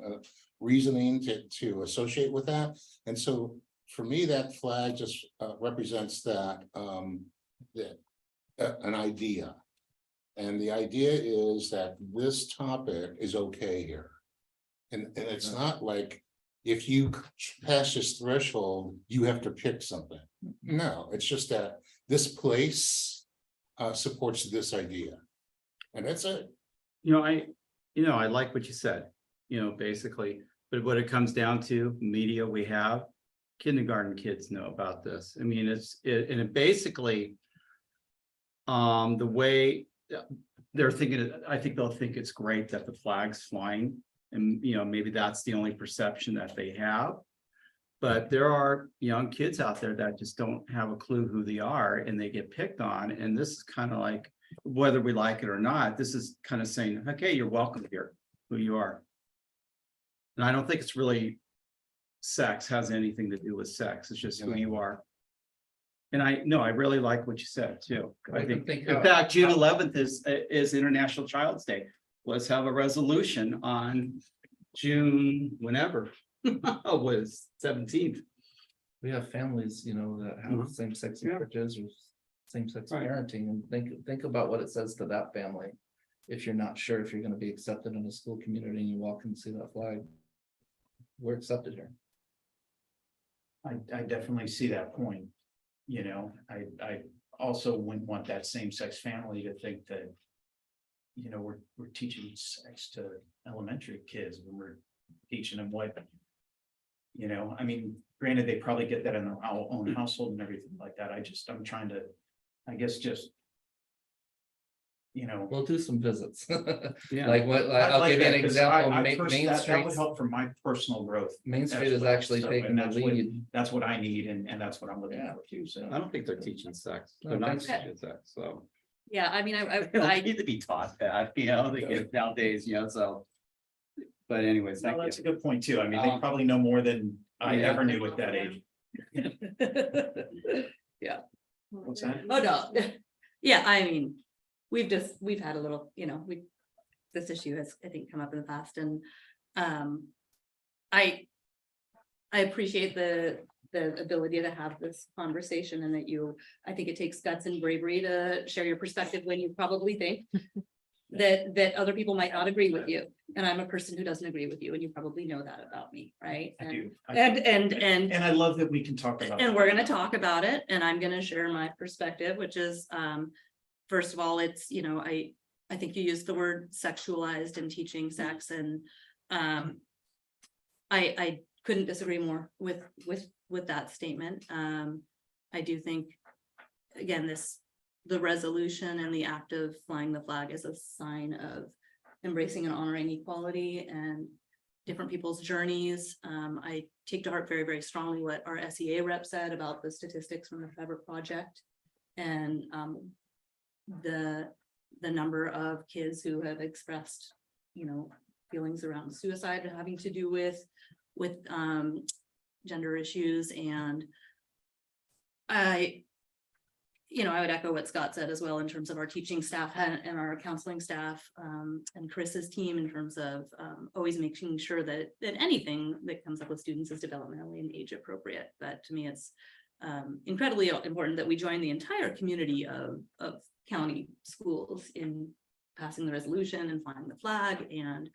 reasoning to associate with that. And so for me, that flag just represents that, an idea. And the idea is that this topic is okay here. And it's not like, if you pass this threshold, you have to pick something. No, it's just that this place supports this idea. And that's it. I like what you said, basically, but what it comes down to, media we have, kindergarten kids know about this. I mean, it basically, the way they're thinking, I think they'll think it's great that the flag's flying. And, maybe that's the only perception that they have. But there are young kids out there that just don't have a clue who they are, and they get picked on. And this is kind of like, whether we like it or not, this is kind of saying, okay, you're welcome here, who you are. And I don't think it's really sex has anything to do with sex. It's just who you are. And I really like what you said too. I think, in fact, June 11th is International Child's Day. Let's have a resolution on June, whenever, was 17th. We have families, that have same-sex marriages or same-sex Right. parenting, and think about what it says to that family. If you're not sure if you're gonna be accepted in a school community and you walk and see that flag, we're accepted here. I definitely see that point. You know, I also wouldn't want that same-sex family to think that, you know, we're teaching sex to elementary kids when we're teaching them what, you know, I mean, granted, they probably get that in their own household and everything like that. I'm trying to, I guess, just, you know. We'll do some visits. Yeah. Like what, I'd I'll like give you an that, 'cause example, I Main that would Street, help for my personal growth. Main Street as is well. actually So, taking and the that's what- lead. That's what I need, and that's what I'm looking for too, so. I don't think they're teaching sex. No, They're not thanks. teaching sex, so. Yeah, I mean, They don't need to be taught that, you know, they get nowadays, you know, so. But anyways, No, thank that's a you. good point too. I mean, they probably know more than I Yeah. ever knew at that age. Yeah. What's that? Oh, no. Yeah, I mean, we've had a little, you know, this issue has, I think, come up in the past and, I appreciate the ability to have this conversation and that I think it takes guts and bravery to share your perspective when you probably think that other people might not agree with you. And I'm a person who doesn't agree with you, and you probably know that about me, right? I do. And I love that we can talk about. and it. we're gonna talk about it, and I'm gonna share my perspective, which is, first of all, it's, you know, I think you used the word sexualized in teaching sex, and I couldn't disagree more with that statement. I do think, again, the resolution and the act of flying the flag is a sign of embracing and honoring equality and different people's journeys. I take to heart very, very strongly what our SEA rep said about the statistics from the Fabric Project and the number of kids who have expressed, you know, feelings around suicide having to do with gender issues. And I would echo what Scott said as well in terms of our teaching staff and our counseling staff and Chris's team in terms of always making sure that anything that comes up with students is developmentally and age appropriate. But to me, it's incredibly important that we join the entire community of county schools in passing the resolution and flying the flag and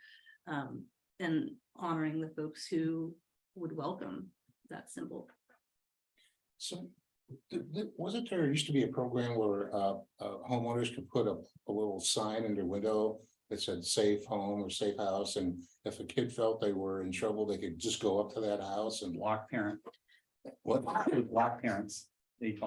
honoring the folks who would welcome that symbol. So wasn't there used to be a program where homeowners could put a little sign in their window that said safe home or safe house, and if a kid felt they were in trouble, they could just go up to that house and Block parent. what? Block parents.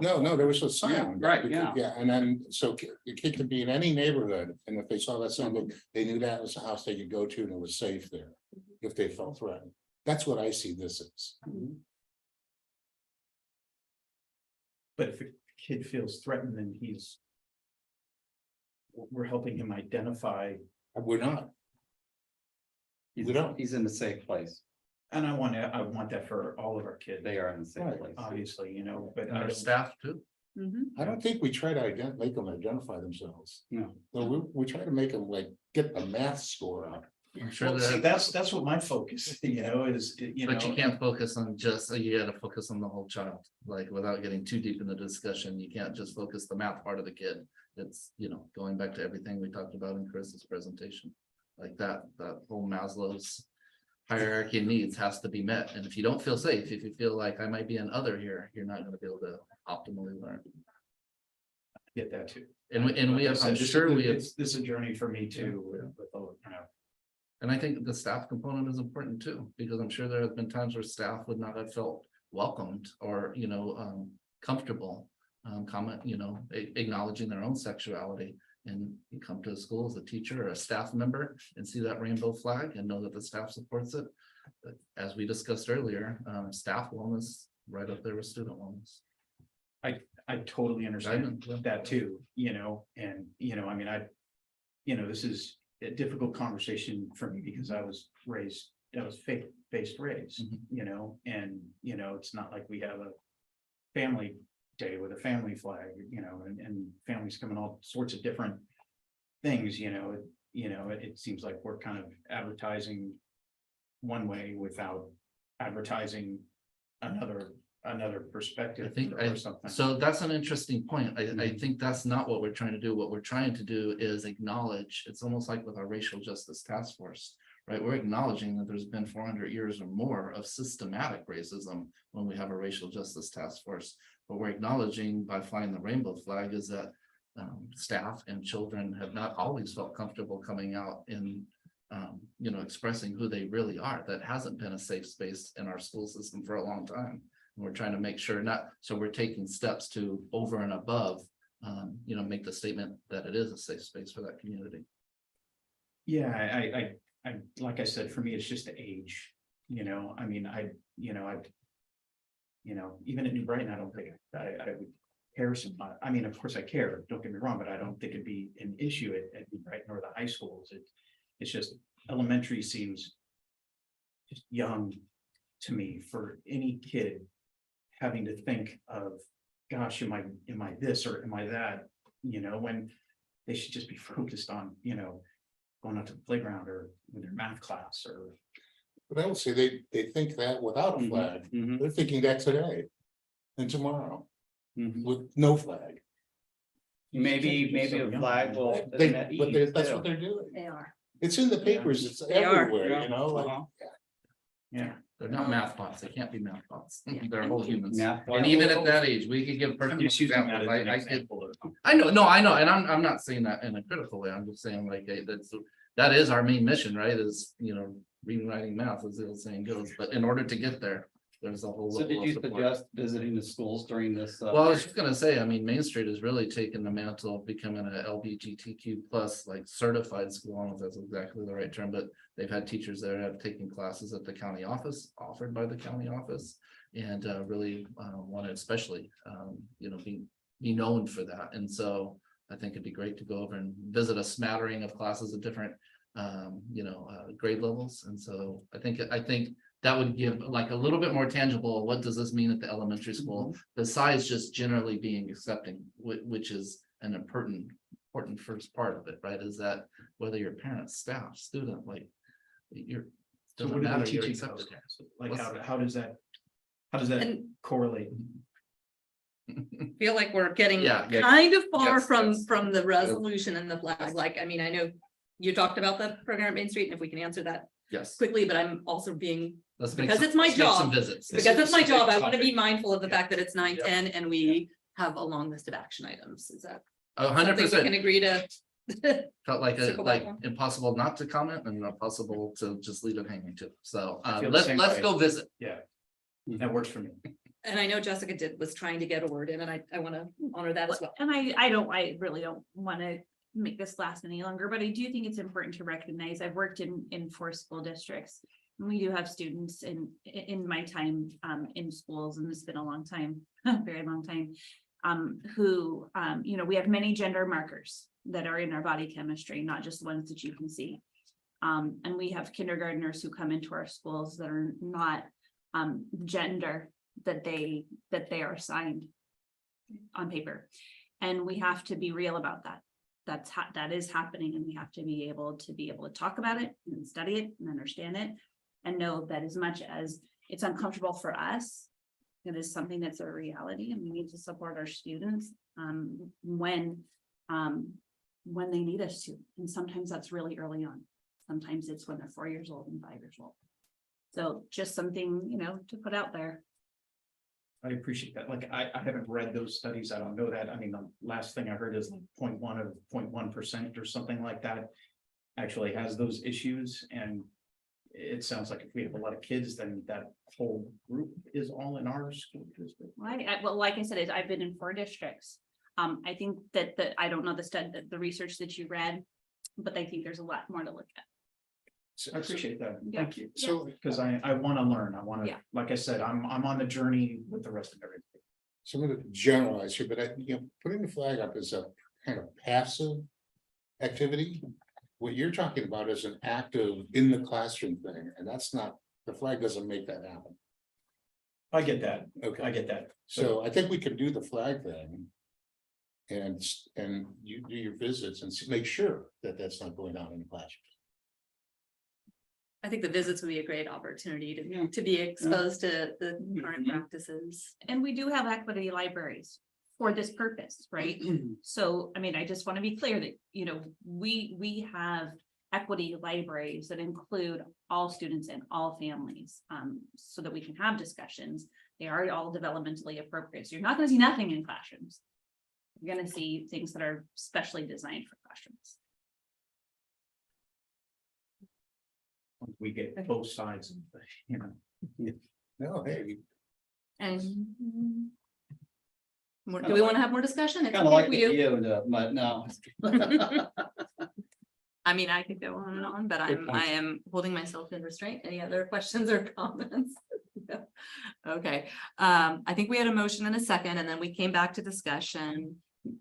No, there was a sign. Yeah, right, yeah. Yeah, and then, so the kid could be in any neighborhood, and if they saw that sign, they knew that was a house they could go to and it was safe there. If they felt threatened. That's what I see this as. But if a kid feels threatened, then we're helping him identify. We're not. He's, We don't. he's in a safe place. And I want that for all of our kids. They are in a safe Right. place. Obviously, you know, but And our staff too. I don't think we try to make them identify themselves. No. No, we try to make them like get the math score up. I'm sure Well, see, that, that's what my focus, you know, is, you know. but you can't focus on you gotta focus on the whole child, like without getting too deep in the discussion, you can't just focus the math part of the kid. It's, you know, going back to everything we talked about in Chris's presentation, like that whole Maslow's hierarchy of needs has to be met. And if you don't feel safe, if you feel like I might be an other here, you're not gonna be able to optimally learn. Get that too. And we have, I'm This is sure we have. This is a journey for me too, with all, you know. And I think the staff component is important too, because I'm sure there have been times where staff would not have felt welcomed or, you know, comfortable. Acknowledging their own sexuality, and you come to a school as a teacher or a staff member and see that rainbow flag and know that the staff supports it. But as we discussed earlier, staff wellness right up there with student wellness. I totally understand Diamond, that too, you know, and, you know, I mean, this is a difficult conversation for me because I was faith-based raised, you know, and, you know, it's not like we have a family day with a family flag, you know, and families come in all sorts of different things, you know, it seems like we're kind of advertising one way without advertising another another perspective I think or something. so that's an interesting point. I think that's not what we're trying to do. What we're trying to do is acknowledge, it's almost like with our racial justice task force, right? We're acknowledging that there's been 400 years or more of systematic racism when we have a racial justice task force. But we're acknowledging by flying the rainbow flag is that staff and children have not always felt comfortable coming out in expressing who they really are. That hasn't been a safe space in our school system for a long time. And we're trying to make sure so we're taking steps to over and above, make the statement that it is a safe space for that community. Yeah, I like I said, for me, it's just the age, I mean, even at New Brighton, I don't think I would care so much. I mean, of course I care, don't get me wrong, but I don't think it'd be an issue at New Brighton or the high schools. It's just elementary seems just young to me for any kid having to think of, gosh, am I this or am I that, when they should just be focused on, going out to the playground or in their math class or. But I would say they think that without a flag, they're thinking that today and tomorrow with no flag. Maybe a flag will. That's what they're doing. They are. It's in the papers, it's They are. everywhere, like. Yeah. They're not math bots. They can't be math bots. They're whole humans. Math And even at that age, we could give personal just using that examples. as an example. I know, and I'm not saying that in a critical way. I'm just saying like, that is our main mission, right? Is, reading, writing, math, as the old saying goes. But in order to get there, there's a whole. So level did of you support. suggest visiting the schools during this? Well, I was just gonna say, I mean, Main Street has really taken the mantle of becoming a LGBTQ plus like certified school. I don't know if that's exactly the right term, but they've had teachers there that have taken classes at the county office, offered by the county office, and really want to especially, be known for that. And so I think it'd be great to go over and visit a smattering of classes of different, grade levels. And so I think that would give like a little bit more tangible, what does this mean at the elementary school, besides just generally being accepting, which is an important first part of it, right? Is that whether you're parent, staff, student, like you're. So doesn't what are matter, they you're teaching accepted. those? Like What's- how does that And- correlate? Feel like we're getting Yeah. kind of far Yes, from yes. the resolution and the flag. Like, I mean, I know you talked about the program at Main Street, and if we can answer that Yes. quickly, but I'm also being, Let's make because some- it's my let's make some job. visits. because it's my This is a job, big I want to be topic. mindful of the fact that it's 9:10 and we have a long list of action items. Is that 100%. something we can agree to? Felt like Circle back on. impossible not to comment and impossible to just leave it hanging too. So I feel the let's same way. go visit. Yeah, that works for me. And I know Jessica was trying to get a word in, and I want to honor that as well. And I really don't want to make this last any longer, but I do think it's important to recognize, I've worked in 4 school districts. And we do have students in my time in schools, and it's been a long time, a very long time. Who we have many gender markers that are in our body chemistry, not just ones that you can see. And we have kindergartners who come into our schools that are not gender that they are assigned on paper. And we have to be real about that. That is happening, and we have to be able to talk about it and study it and understand it, and know that as much as it's uncomfortable for us, it is something that's a reality, and we need to support our students when they need us to. And sometimes that's really early on. Sometimes it's when they're 4 years old and 5 years old. So just something, to put out there. I appreciate that. Like, I haven't read those studies. I don't know that. I mean, the last thing I heard is like 0.1% or something like that actually has those issues. And it sounds like if we have a lot of kids, then that whole group is all in our school district. Well, like I said, I've been in 4 districts. I think that I don't know the research that you read, but I think there's a lot more to look at. I appreciate that. Yeah. Thank you. So- because I want to learn. I want to, Yeah. like I said, I'm on the journey with the rest of everything. So I'm gonna generalize here, but putting the flag up is a kind of passive activity. What you're talking about is an active in the classroom thing, and that's not, the flag doesn't make that happen. I get that. Okay. I get that. So I think we can do the flag thing. And you do your visits and make sure that that's not going on in the classroom. I think the visits would be a great opportunity to be exposed to the current practices. And we do have equity libraries for this purpose, right? So, I mean, I just want to be clear that, you know, we have equity libraries that include all students and all families, so that we can have discussions. They are all developmentally appropriate. So you're not going to see nothing in classrooms. You're going to see things that are specially designed for classrooms. We get both sides of the, you know. No, hey, And do we want to have more discussion? It's Kind of okay like if the we do. view, but no. I mean, I could go on and on, but I am holding myself in restraint. Any other questions or comments? No. Okay, I think we had a motion and a second, and then we came back to discussion.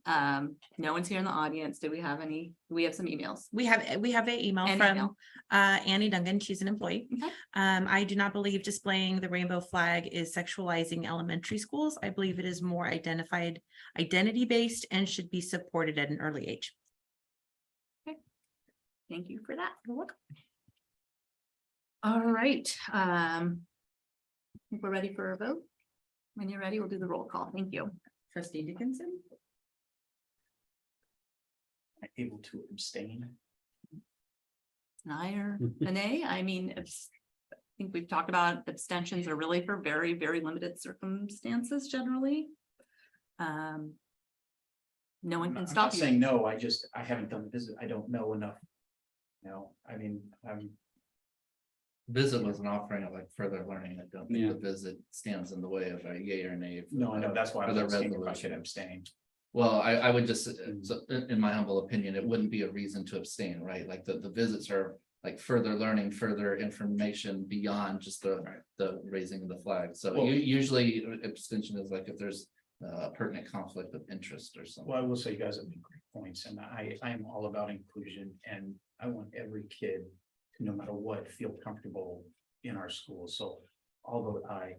No one's here in the audience. Do we have any? We have some emails. We have an email An from email. Annie Duncan. She's an employee. Okay. I do not believe displaying the rainbow flag is sexualizing elementary schools. I believe it is more identity based and should be supported at an early age. Thank you for that. You're welcome. All right, I think we're ready for a vote. When you're ready, we'll do the roll call. Thank you. Trustee Dickinson. Able to abstain. An aye or an nay. I mean, I think we've talked about abstentions are really for very, very limited circumstances generally. No one I'm can not stop you. saying no, I haven't done the visit. I don't know enough. No, I mean, Visit was an offering of like further learning. I don't think the visit stands in the way of a yay or nay. no, I know, that's why I for the was asking if I resolution. should abstain. Well, I would just, so in my humble opinion, it wouldn't be a reason to abstain, right? Like the visits are like further learning, further information beyond just the raising of the flag. So Well- usually abstention is like if there's a pertinent conflict of interest or something. Well, I will say you guys have made great points, and I am all about inclusion, and I want every kid to, no matter what, feel comfortable in our schools. So I'll vote aye.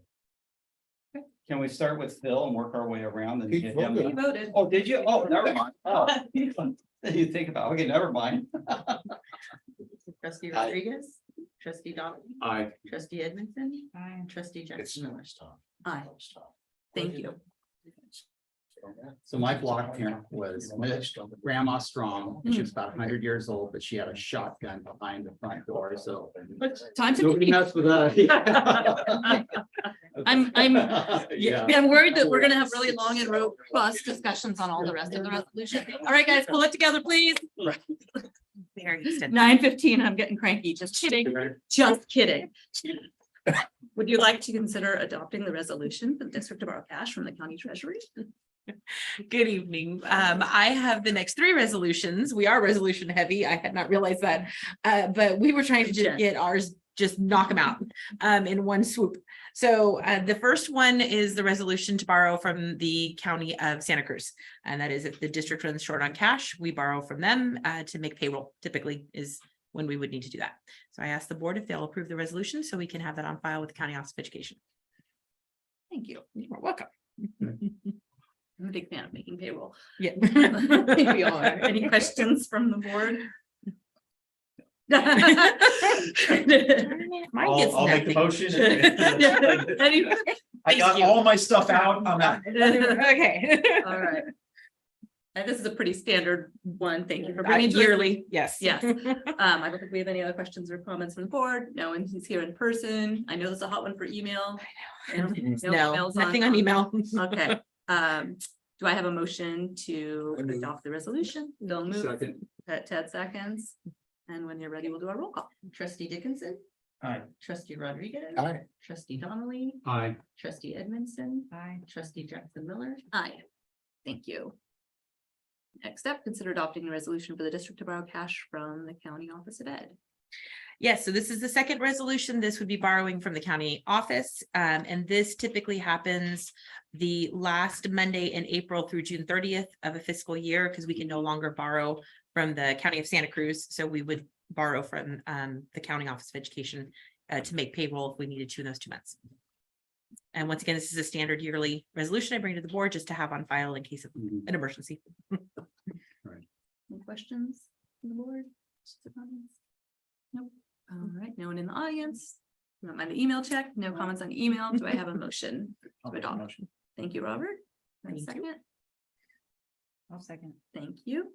Can we start with Phil and work our way around and He get him? voted. He voted. Oh, did you? Oh, never mind. Oh, you think about, okay, never mind. Trustee Rodriguez, trustee Donnelly, Aye. trustee Edmondson, and trustee Jackson Miller. Aye. Thank you. So my block parent was Grandma Strong. She was about 100 years old, but she had a shotgun behind the front door, so. Time to Nobody keep. messed with us. I'm Yeah. I'm worried that we're gonna have really long and robust discussions on all the rest of the resolution. All right, guys, pull it together, please. Very extensive. 9:15, I'm getting cranky. Just kidding. Just kidding. Would you like to consider adopting the resolution for the district to borrow cash from the county treasury? Good evening. I have the next three resolutions. We are resolution heavy. I had not realized that. But we were trying to just get ours, just knock them out in one swoop. So the first one is the resolution to borrow from the county of Santa Cruz. And that is if the district runs short on cash, we borrow from them to make payroll, typically is when we would need to do that. So I asked the board if they'll approve the resolution so we can have that on file with the County Office of Education. Thank you. You're welcome. I'm a big fan of making payroll. Yeah. We are. Any questions from the board? Mine gets I'll make the nothing. motion. I got all my stuff out. I'm out. Okay. All right. And this is a pretty standard one. Thank you for bringing it to us. Yearly, yes. Yes. I don't think we have any other questions or comments from the board. No one who's here in person. I know this is a hot one for email. No, emails nothing on email. Okay. Do I have a motion to adopt the resolution? Bill move. Second. Ted seconds. And when you're ready, we'll do our roll call. Trustee Dickinson. Aye. Trustee Rodriguez. Aye. Trustee Donnelly. Aye. Trustee Edmondson. Aye. Trustee Jackson Miller. Aye. Thank you. Next step, consider adopting a resolution for the district to borrow cash from the County Office of Ed. Yes, so this is the second resolution. This would be borrowing from the county office. And this typically happens the last Monday in April through June 30th of a fiscal year, because we can no longer borrow from the County of Santa Cruz. So we would borrow from the County Office of Education to make payroll if we needed to in those 2 months. And once again, this is a standard yearly resolution I bring to the board just to have on file in case of an emergency. Any questions from the board? Nope. All right, no one in the audience. Not mind the email check, no comments on email. Do I have a motion to adopt? Thank you, Robert. And Thank you. second, I'll second. thank you.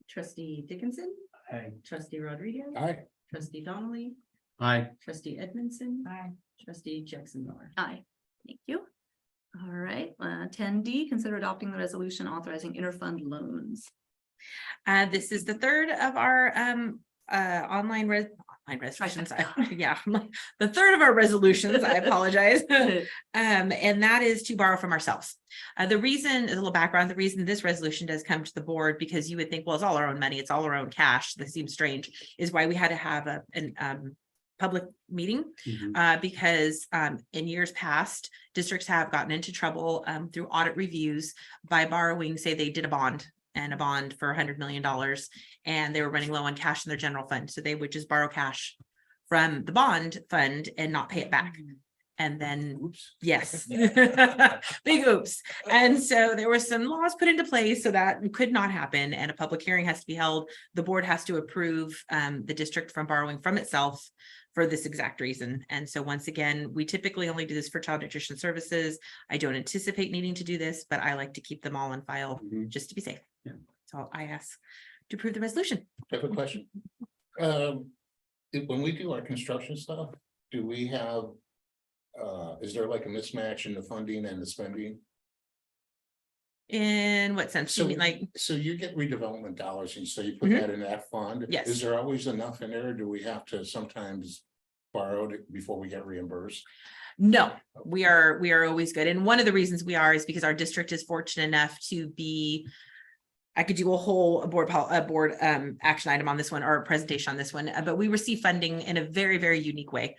Trustee Dickinson, Hey. trustee Rodriguez. Aye. Trustee Donnelly, Aye. trustee Edmondson. Aye. Trustee Jackson Miller. Aye, thank you. All right, 10D, consider adopting the resolution authorizing interfund loans. This is the third of our online resolutions. Yeah, the third of our resolutions, I apologize. And that is to borrow from ourselves. The reason, a little background, the reason this resolution does come to the board, because you would think, well, it's all our own money, it's all our own cash. This seems strange, is why we had to have an public meeting, because in years past, districts have gotten into trouble through audit reviews by borrowing, say they did a bond for $100 million, and they were running low on cash in their general fund. So they would just borrow cash from the bond fund and not pay it back. And then, Oops. yes, big oops. And so there were some laws put into place so that could not happen, and a public hearing has to be held. The board has to approve the district from borrowing from itself for this exact reason. And so once again, we typically only do this for child nutrition services. I don't anticipate needing to do this, but I like to keep them all on file just to be safe. Yeah. So I ask to approve the resolution. I have a question. When we do our construction stuff, do we have, is there like a mismatch in the funding and the spending? In what sense? You mean like, So you get redevelopment dollars and so you put Mhm. that in that fund? Yes. Is there always enough in there? Do we have to sometimes borrow it before we get reimbursed? no, we are always good. And one of the reasons we are is because our district is fortunate enough to be, I could do a whole board action item on this one or a presentation on this one, but we receive funding in a very, very unique way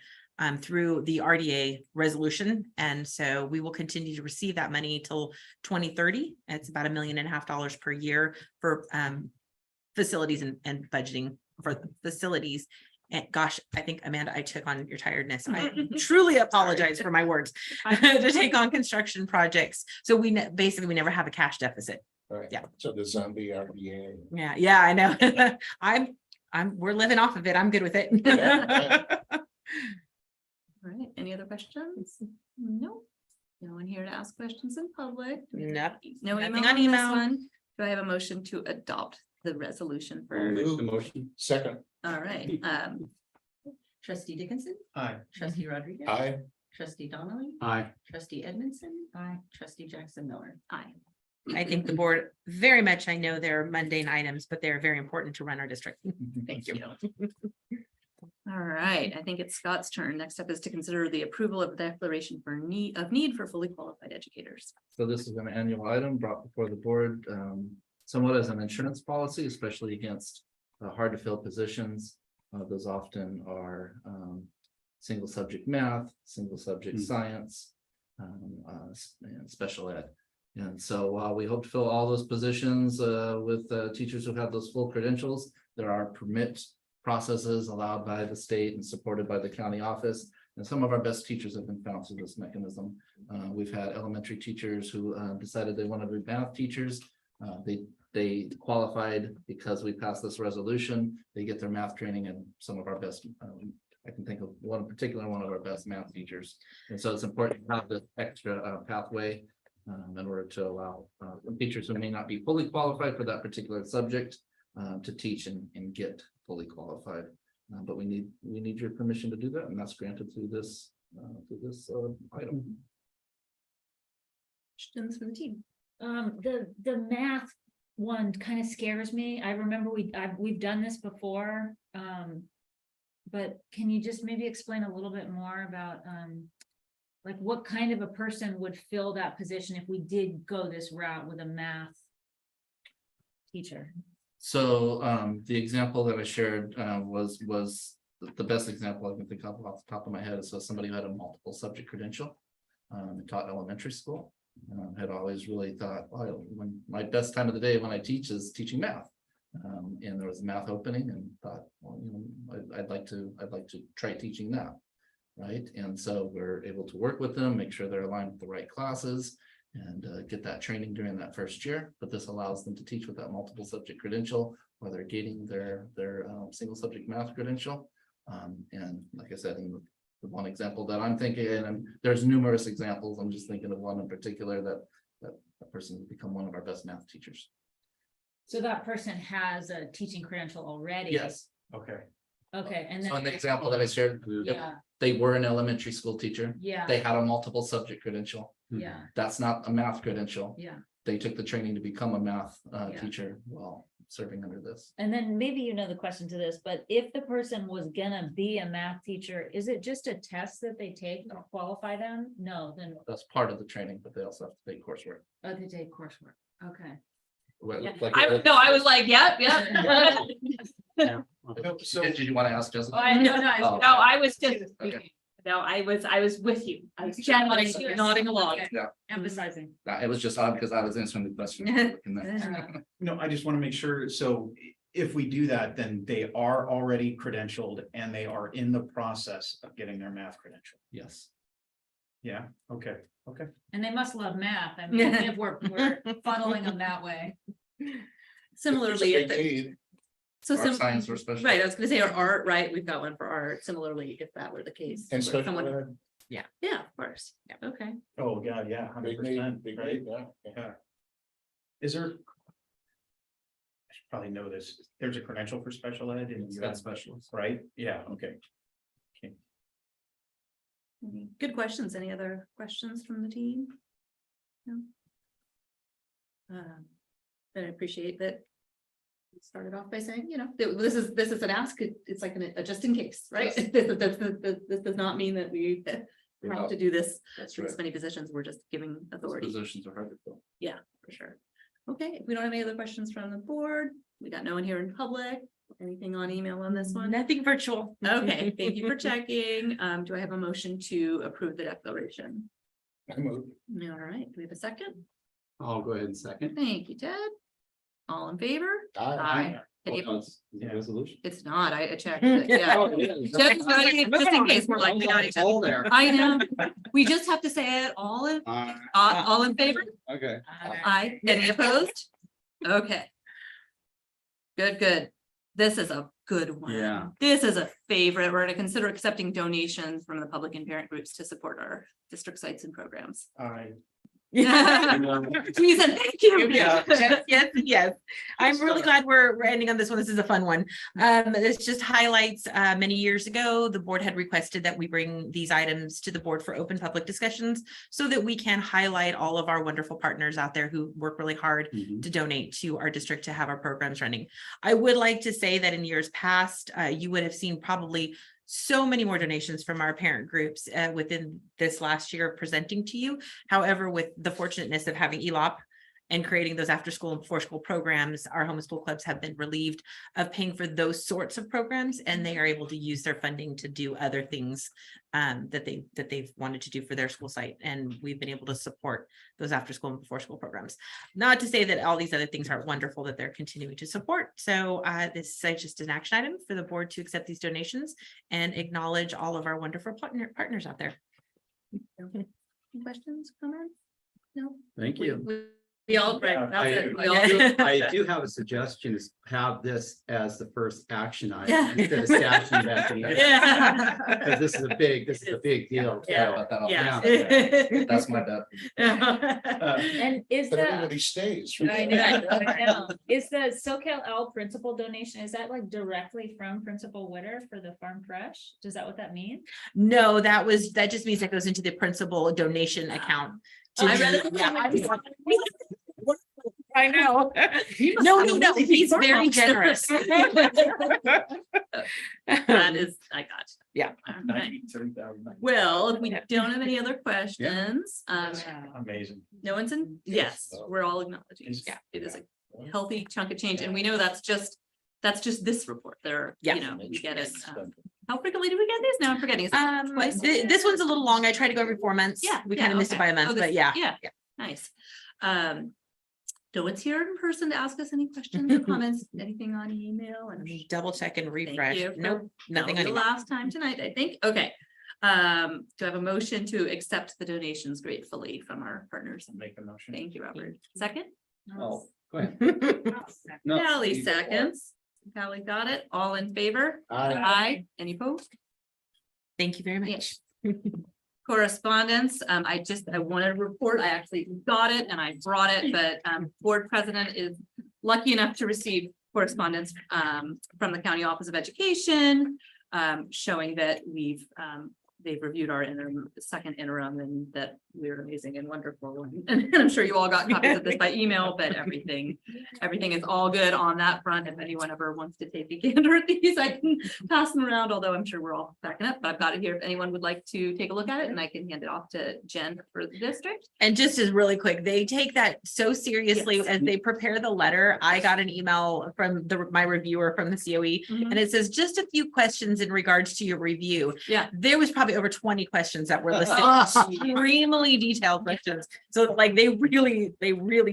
through the RDA resolution. And so we will continue to receive that money till 2030. It's about $1.5 million per year for facilities and budgeting for the facilities. And gosh, I think, Amanda, I took on your tiredness. I truly apologize for my words to take on construction projects. So we basically, we never have a cash deficit. Right. Yeah. So the zombie RDA. Yeah, I know. We're living off of it. I'm good with it. All right, any other questions? No. No one here to ask questions in public. Nope. No Nothing email on on this email. one. Do I have a motion to adopt the resolution for? Move the motion. Second. All right, trustee Dickinson, Aye. trustee Rodriguez. Aye. Trustee Donnelly, Aye. trustee Edmondson. Aye. Trustee Jackson Miller. Aye. I think the board very much, I know they're mundane items, but they're very important to run our district. Thank you. All right, I think it's Scott's turn. Next up is to consider the approval of the declaration for need for fully qualified educators. So this is an annual item brought before the board, somewhat as an insurance policy, especially against hard to fill positions. Those often are single subject math, single subject science, and special ed. And so while we hope to fill all those positions with teachers who have those full credentials, there are permit processes allowed by the state and supported by the county office. And some of our best teachers have been found through this mechanism. We've had elementary teachers who decided they wanted to be math teachers. They qualified because we passed this resolution. They get their math training, and some of our best, I can think of one in particular, one of our best math teachers. And so it's important to have this extra pathway in order to allow teachers who may not be fully qualified for that particular subject to teach and get fully qualified. But we need your permission to do that, and that's granted through this item. Questions for the team? The math one kind of scares me. I remember we've done this before. But can you just maybe explain a little bit more about like what kind of a person would fill that position if we did go this route with a math teacher? So the example that I shared was the best example I can think of off the top of my head. So somebody who had a multiple subject credential, taught elementary school, had always really thought, well, when my best time of the day when I teach is teaching math. And there was a math opening, and thought, well, I'd like to try teaching that, right? And so we're able to work with them, make sure they're aligned with the right classes, and get that training during that first year. But this allows them to teach with that multiple subject credential where they're getting their single subject math credential. And like I said, in the one example that I'm thinking, and there's numerous examples, I'm just thinking of one in particular that a person has become one of our best math teachers. So that person has a teaching credential already? Yes. Okay. Okay, and So in then, the example that I shared, yeah, they were an elementary school teacher. yeah, They had a multiple subject credential. yeah, That's not a math credential. yeah. They took the training to become a math Yeah. teacher while serving under this. And then maybe you know the question to this, but if the person was gonna be a math teacher, is it just a test that they take to qualify them? No, then, That's part of the training, but they also have to take coursework. oh, they take coursework, okay. Yeah. Like- I was like, yep. Did you want to ask Jessica? No, Oh. I was just, Okay. no, I was with you. I was channeling, nodding along. Yeah. Emphasizing. It was just odd because I was answering the question. No, I just want to make sure, so if we do that, then they are already credentialed and they are in the process of getting their math credential. Yes. Yeah, okay, okay. And they must love math. I mean, if we're funneling them that way. Similarly, if the- Need. so Art, science, or special. right, I was gonna say our art, right, we've got one for art, similarly, if that were the case. And where special someone- ed, Yeah, of course, okay. Oh, God, yeah, big 100%, need, big right? need, yeah. Yeah. Is there? I should probably know this. There's a credential for special ed in It's the got US, specialists. right? Yeah, okay. Good questions. Any other questions from the team? No. I appreciate that. We started off by saying, this is an ask, it's like a just in case, right? Yes. This does not mean that we have to do this. That's For right. this many positions, we're just giving Those authority. positions are hard to fill. Yeah, for sure. Okay, if we don't have any other questions from the board, we got no one here in public. Anything on email on this one? Nothing virtual. Okay, thank you for checking. Do I have a motion to approve the declaration? I moved. All right, do we have a second? I'll go ahead and second. Thank you, Ted. All in favor? Aye. Any opposed? Resolution. It's not, I checked, but yeah. Just in case, we're like, we got each other. there. I know, we just have to say it all in favor? Okay. Aye, any opposed? Okay. Good. This is a good one. Yeah. This is a favorite. We're gonna consider accepting donations from the public and parent groups to support our district sites and programs. All right. Please and thank you. Yes. I'm really glad we're ending on this one. This is a fun one. This just highlights, many years ago, the board had requested that we bring these items to the board for open public discussions so that we can highlight all of our wonderful partners out there who work really hard to donate to our district to have our programs running. I would like to say that in years past, you would have seen probably so many more donations from our parent groups within this last year of presenting to you. However, with the fortunateness of having ELOP and creating those after school and before school programs, our homeschool clubs have been relieved of paying for those sorts of programs, and they are able to use their funding to do other things that they've wanted to do for their school site. And we've been able to support those after school and before school programs. Not to say that all these other things aren't wonderful that they're continuing to support. So this is just an action item for the board to accept these donations and acknowledge all of our wonderful partners out there. Questions, comments? No? Thank you. We all, right, that's it. We all- I do have a suggestion, is have this as the first action item instead of stashing it at the end. Yeah. Because this is a big deal. Yeah. So, Yeah. That's my bad. And is But the, everybody stays. I know. Is the SoCal principal donation, is that like directly from Principal Witter for the Farm Fresh? Is that what that means? No, that just means that goes into the principal donation account. I read it. I know. No, he's very generous. That is, I got you. Yeah. All right. Well, if we don't have any other questions, Amazing. no one's in, yes, we're all acknowledging. Yeah, it is a healthy chunk of change, and we know that's just this report there, Yeah. We get it. How frequently do we get this? Now I'm forgetting. Is it twice? This one's a little long. I try to go every 4 months. Yeah, We kind of missed it by a month, but yeah. Nice. No one's here in person to ask us any questions or comments, anything on email and. Double check and refresh. you for- Nope, nothing That'll on be the email. last time tonight, I think. Okay. Do I have a motion to accept the donations gratefully from our partners? Make a motion. Thank you, Robert. Second? I'll No. Callie seconds. Callie got it. All in favor? Aye. Any opposed? Thank you very much. Correspondence, I wanted to report, I actually got it and I brought it, but board president is lucky enough to receive correspondence from the County Office of Education showing that they've reviewed our second interim and that we're amazing and wonderful. And I'm sure you all got copies of this by email, but everything is all good on that front. If anyone ever wants to take a gander at these, I can pass them around, although I'm sure we're all backing up, but I've got it here if anyone would like to take a look at it and I can hand it off to Jen for the district. And just as really quick, they take that so seriously as they prepare the letter. I got an email from my reviewer from the COE and it says just a few questions in regards to your review. Yeah. There was probably over 20 questions that were listed, extremely detailed questions. So like they really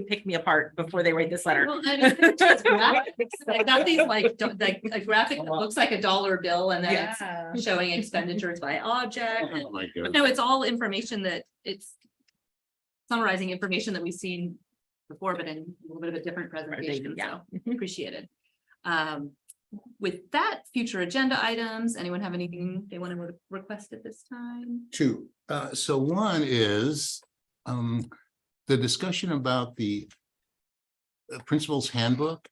pick me apart before they write this letter. Well, I mean, it's graphics. I got these like a graphic that looks like a dollar bill and then it's showing expenditures by object. Oh my But God. no, it's all information that it's summarizing information that we've seen before, but in a little bit of a different presentation. Yeah. So appreciated. With that, future agenda items, anyone have anything they want to request at this time? Two. So one is the discussion about the principal's handbook.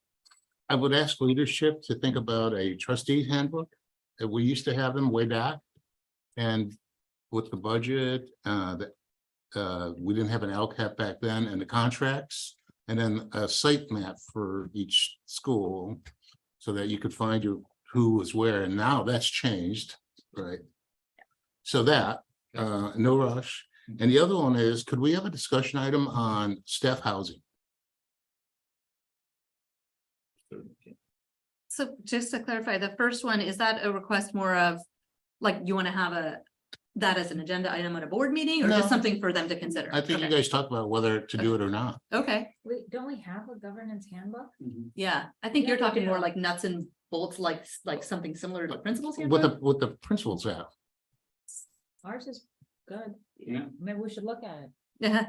I would ask leadership to think about a trustee's handbook. We used to have them way back. And with the budget, we didn't have an LCAP back then, and the contracts, and then a site map for each school so that you could find who was where, and now that's changed, right? So that, no rush. And the other one is, could we have a discussion item on staff housing? So just to clarify, the first one, is that a request more of, like, you want to have that as an agenda item at a board meeting, or No. just something for them to consider? I think you Okay. guys talked about whether to do it or not. Okay, Wait, don't we have a governance handbook? yeah, I think Yeah, you're we talking do. more like nuts and bolts, like something similar to principals. What the principals have. Ours is good. Yeah. Maybe we should look at it. Yeah.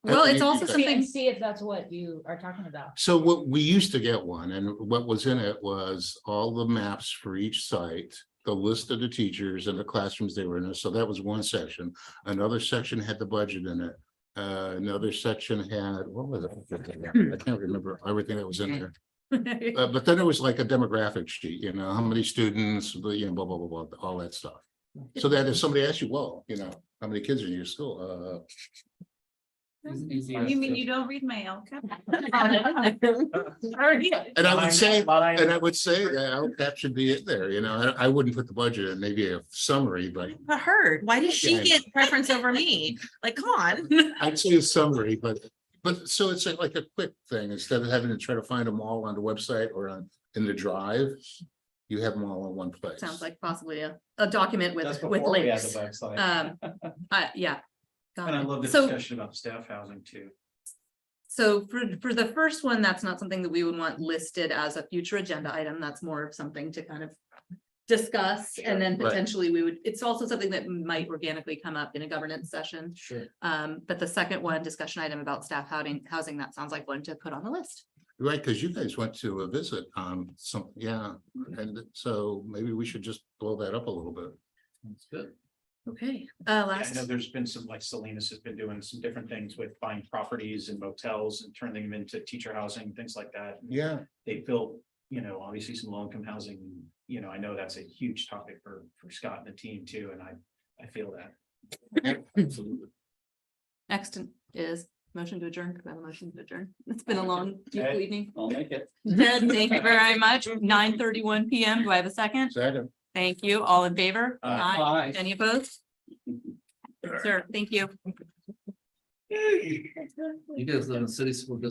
Well, it's also See something, and see if that's what you are talking about. So what we used to get one, and what was in it was all the maps for each site, the list of the teachers and the classrooms they were in. So that was one section. Another section had the budget in it. Another section had, what was it? I can't remember everything that was in there. But then it was like a demographic sheet, how many students, blah, blah, blah, blah, all that stuff. So that if somebody asks you, well, how many kids are in your school? You mean you don't read my LCAP? And I would say that that should be it there, I wouldn't put the budget in, maybe a summary, but I heard. Why does she Yeah. get preference over me? Like, come on. I'd say a summary, but so it's like a quick thing, instead of having to try to find them all on the website or in the drive. You have them all in one place. sounds like possibly a document with That's before we had links. the website. Yeah. Got And I it. love the So- discussion about staff housing too. So for the first one, that's not something that we would want listed as a future agenda item. That's more of something to kind of discuss, and then Right. potentially it's also something that might organically come up in a governance session. Sure. But the second one, discussion item about staff housing, that sounds like one to put on the list. Right, because you guys went to a visit on and so maybe we should just blow that up a little bit. That's good. Okay, Yeah, I last, know there's been some, like Salinas has been doing some different things with buying properties and motels and turning them into teacher housing, things like that. Yeah. They built, obviously some low-income housing, I know that's a huge topic for Scott and the team too, and I feel that. Absolutely. next is motion to adjourn. Could I have a motion to adjourn? It's been a long, beautiful evening. I'll make it. Ted, thank you very much. 9:31 PM. Do I have a second? Second. Thank you. All in favor? Aye. Any opposed? Sir, thank you. You guys live in the city school district.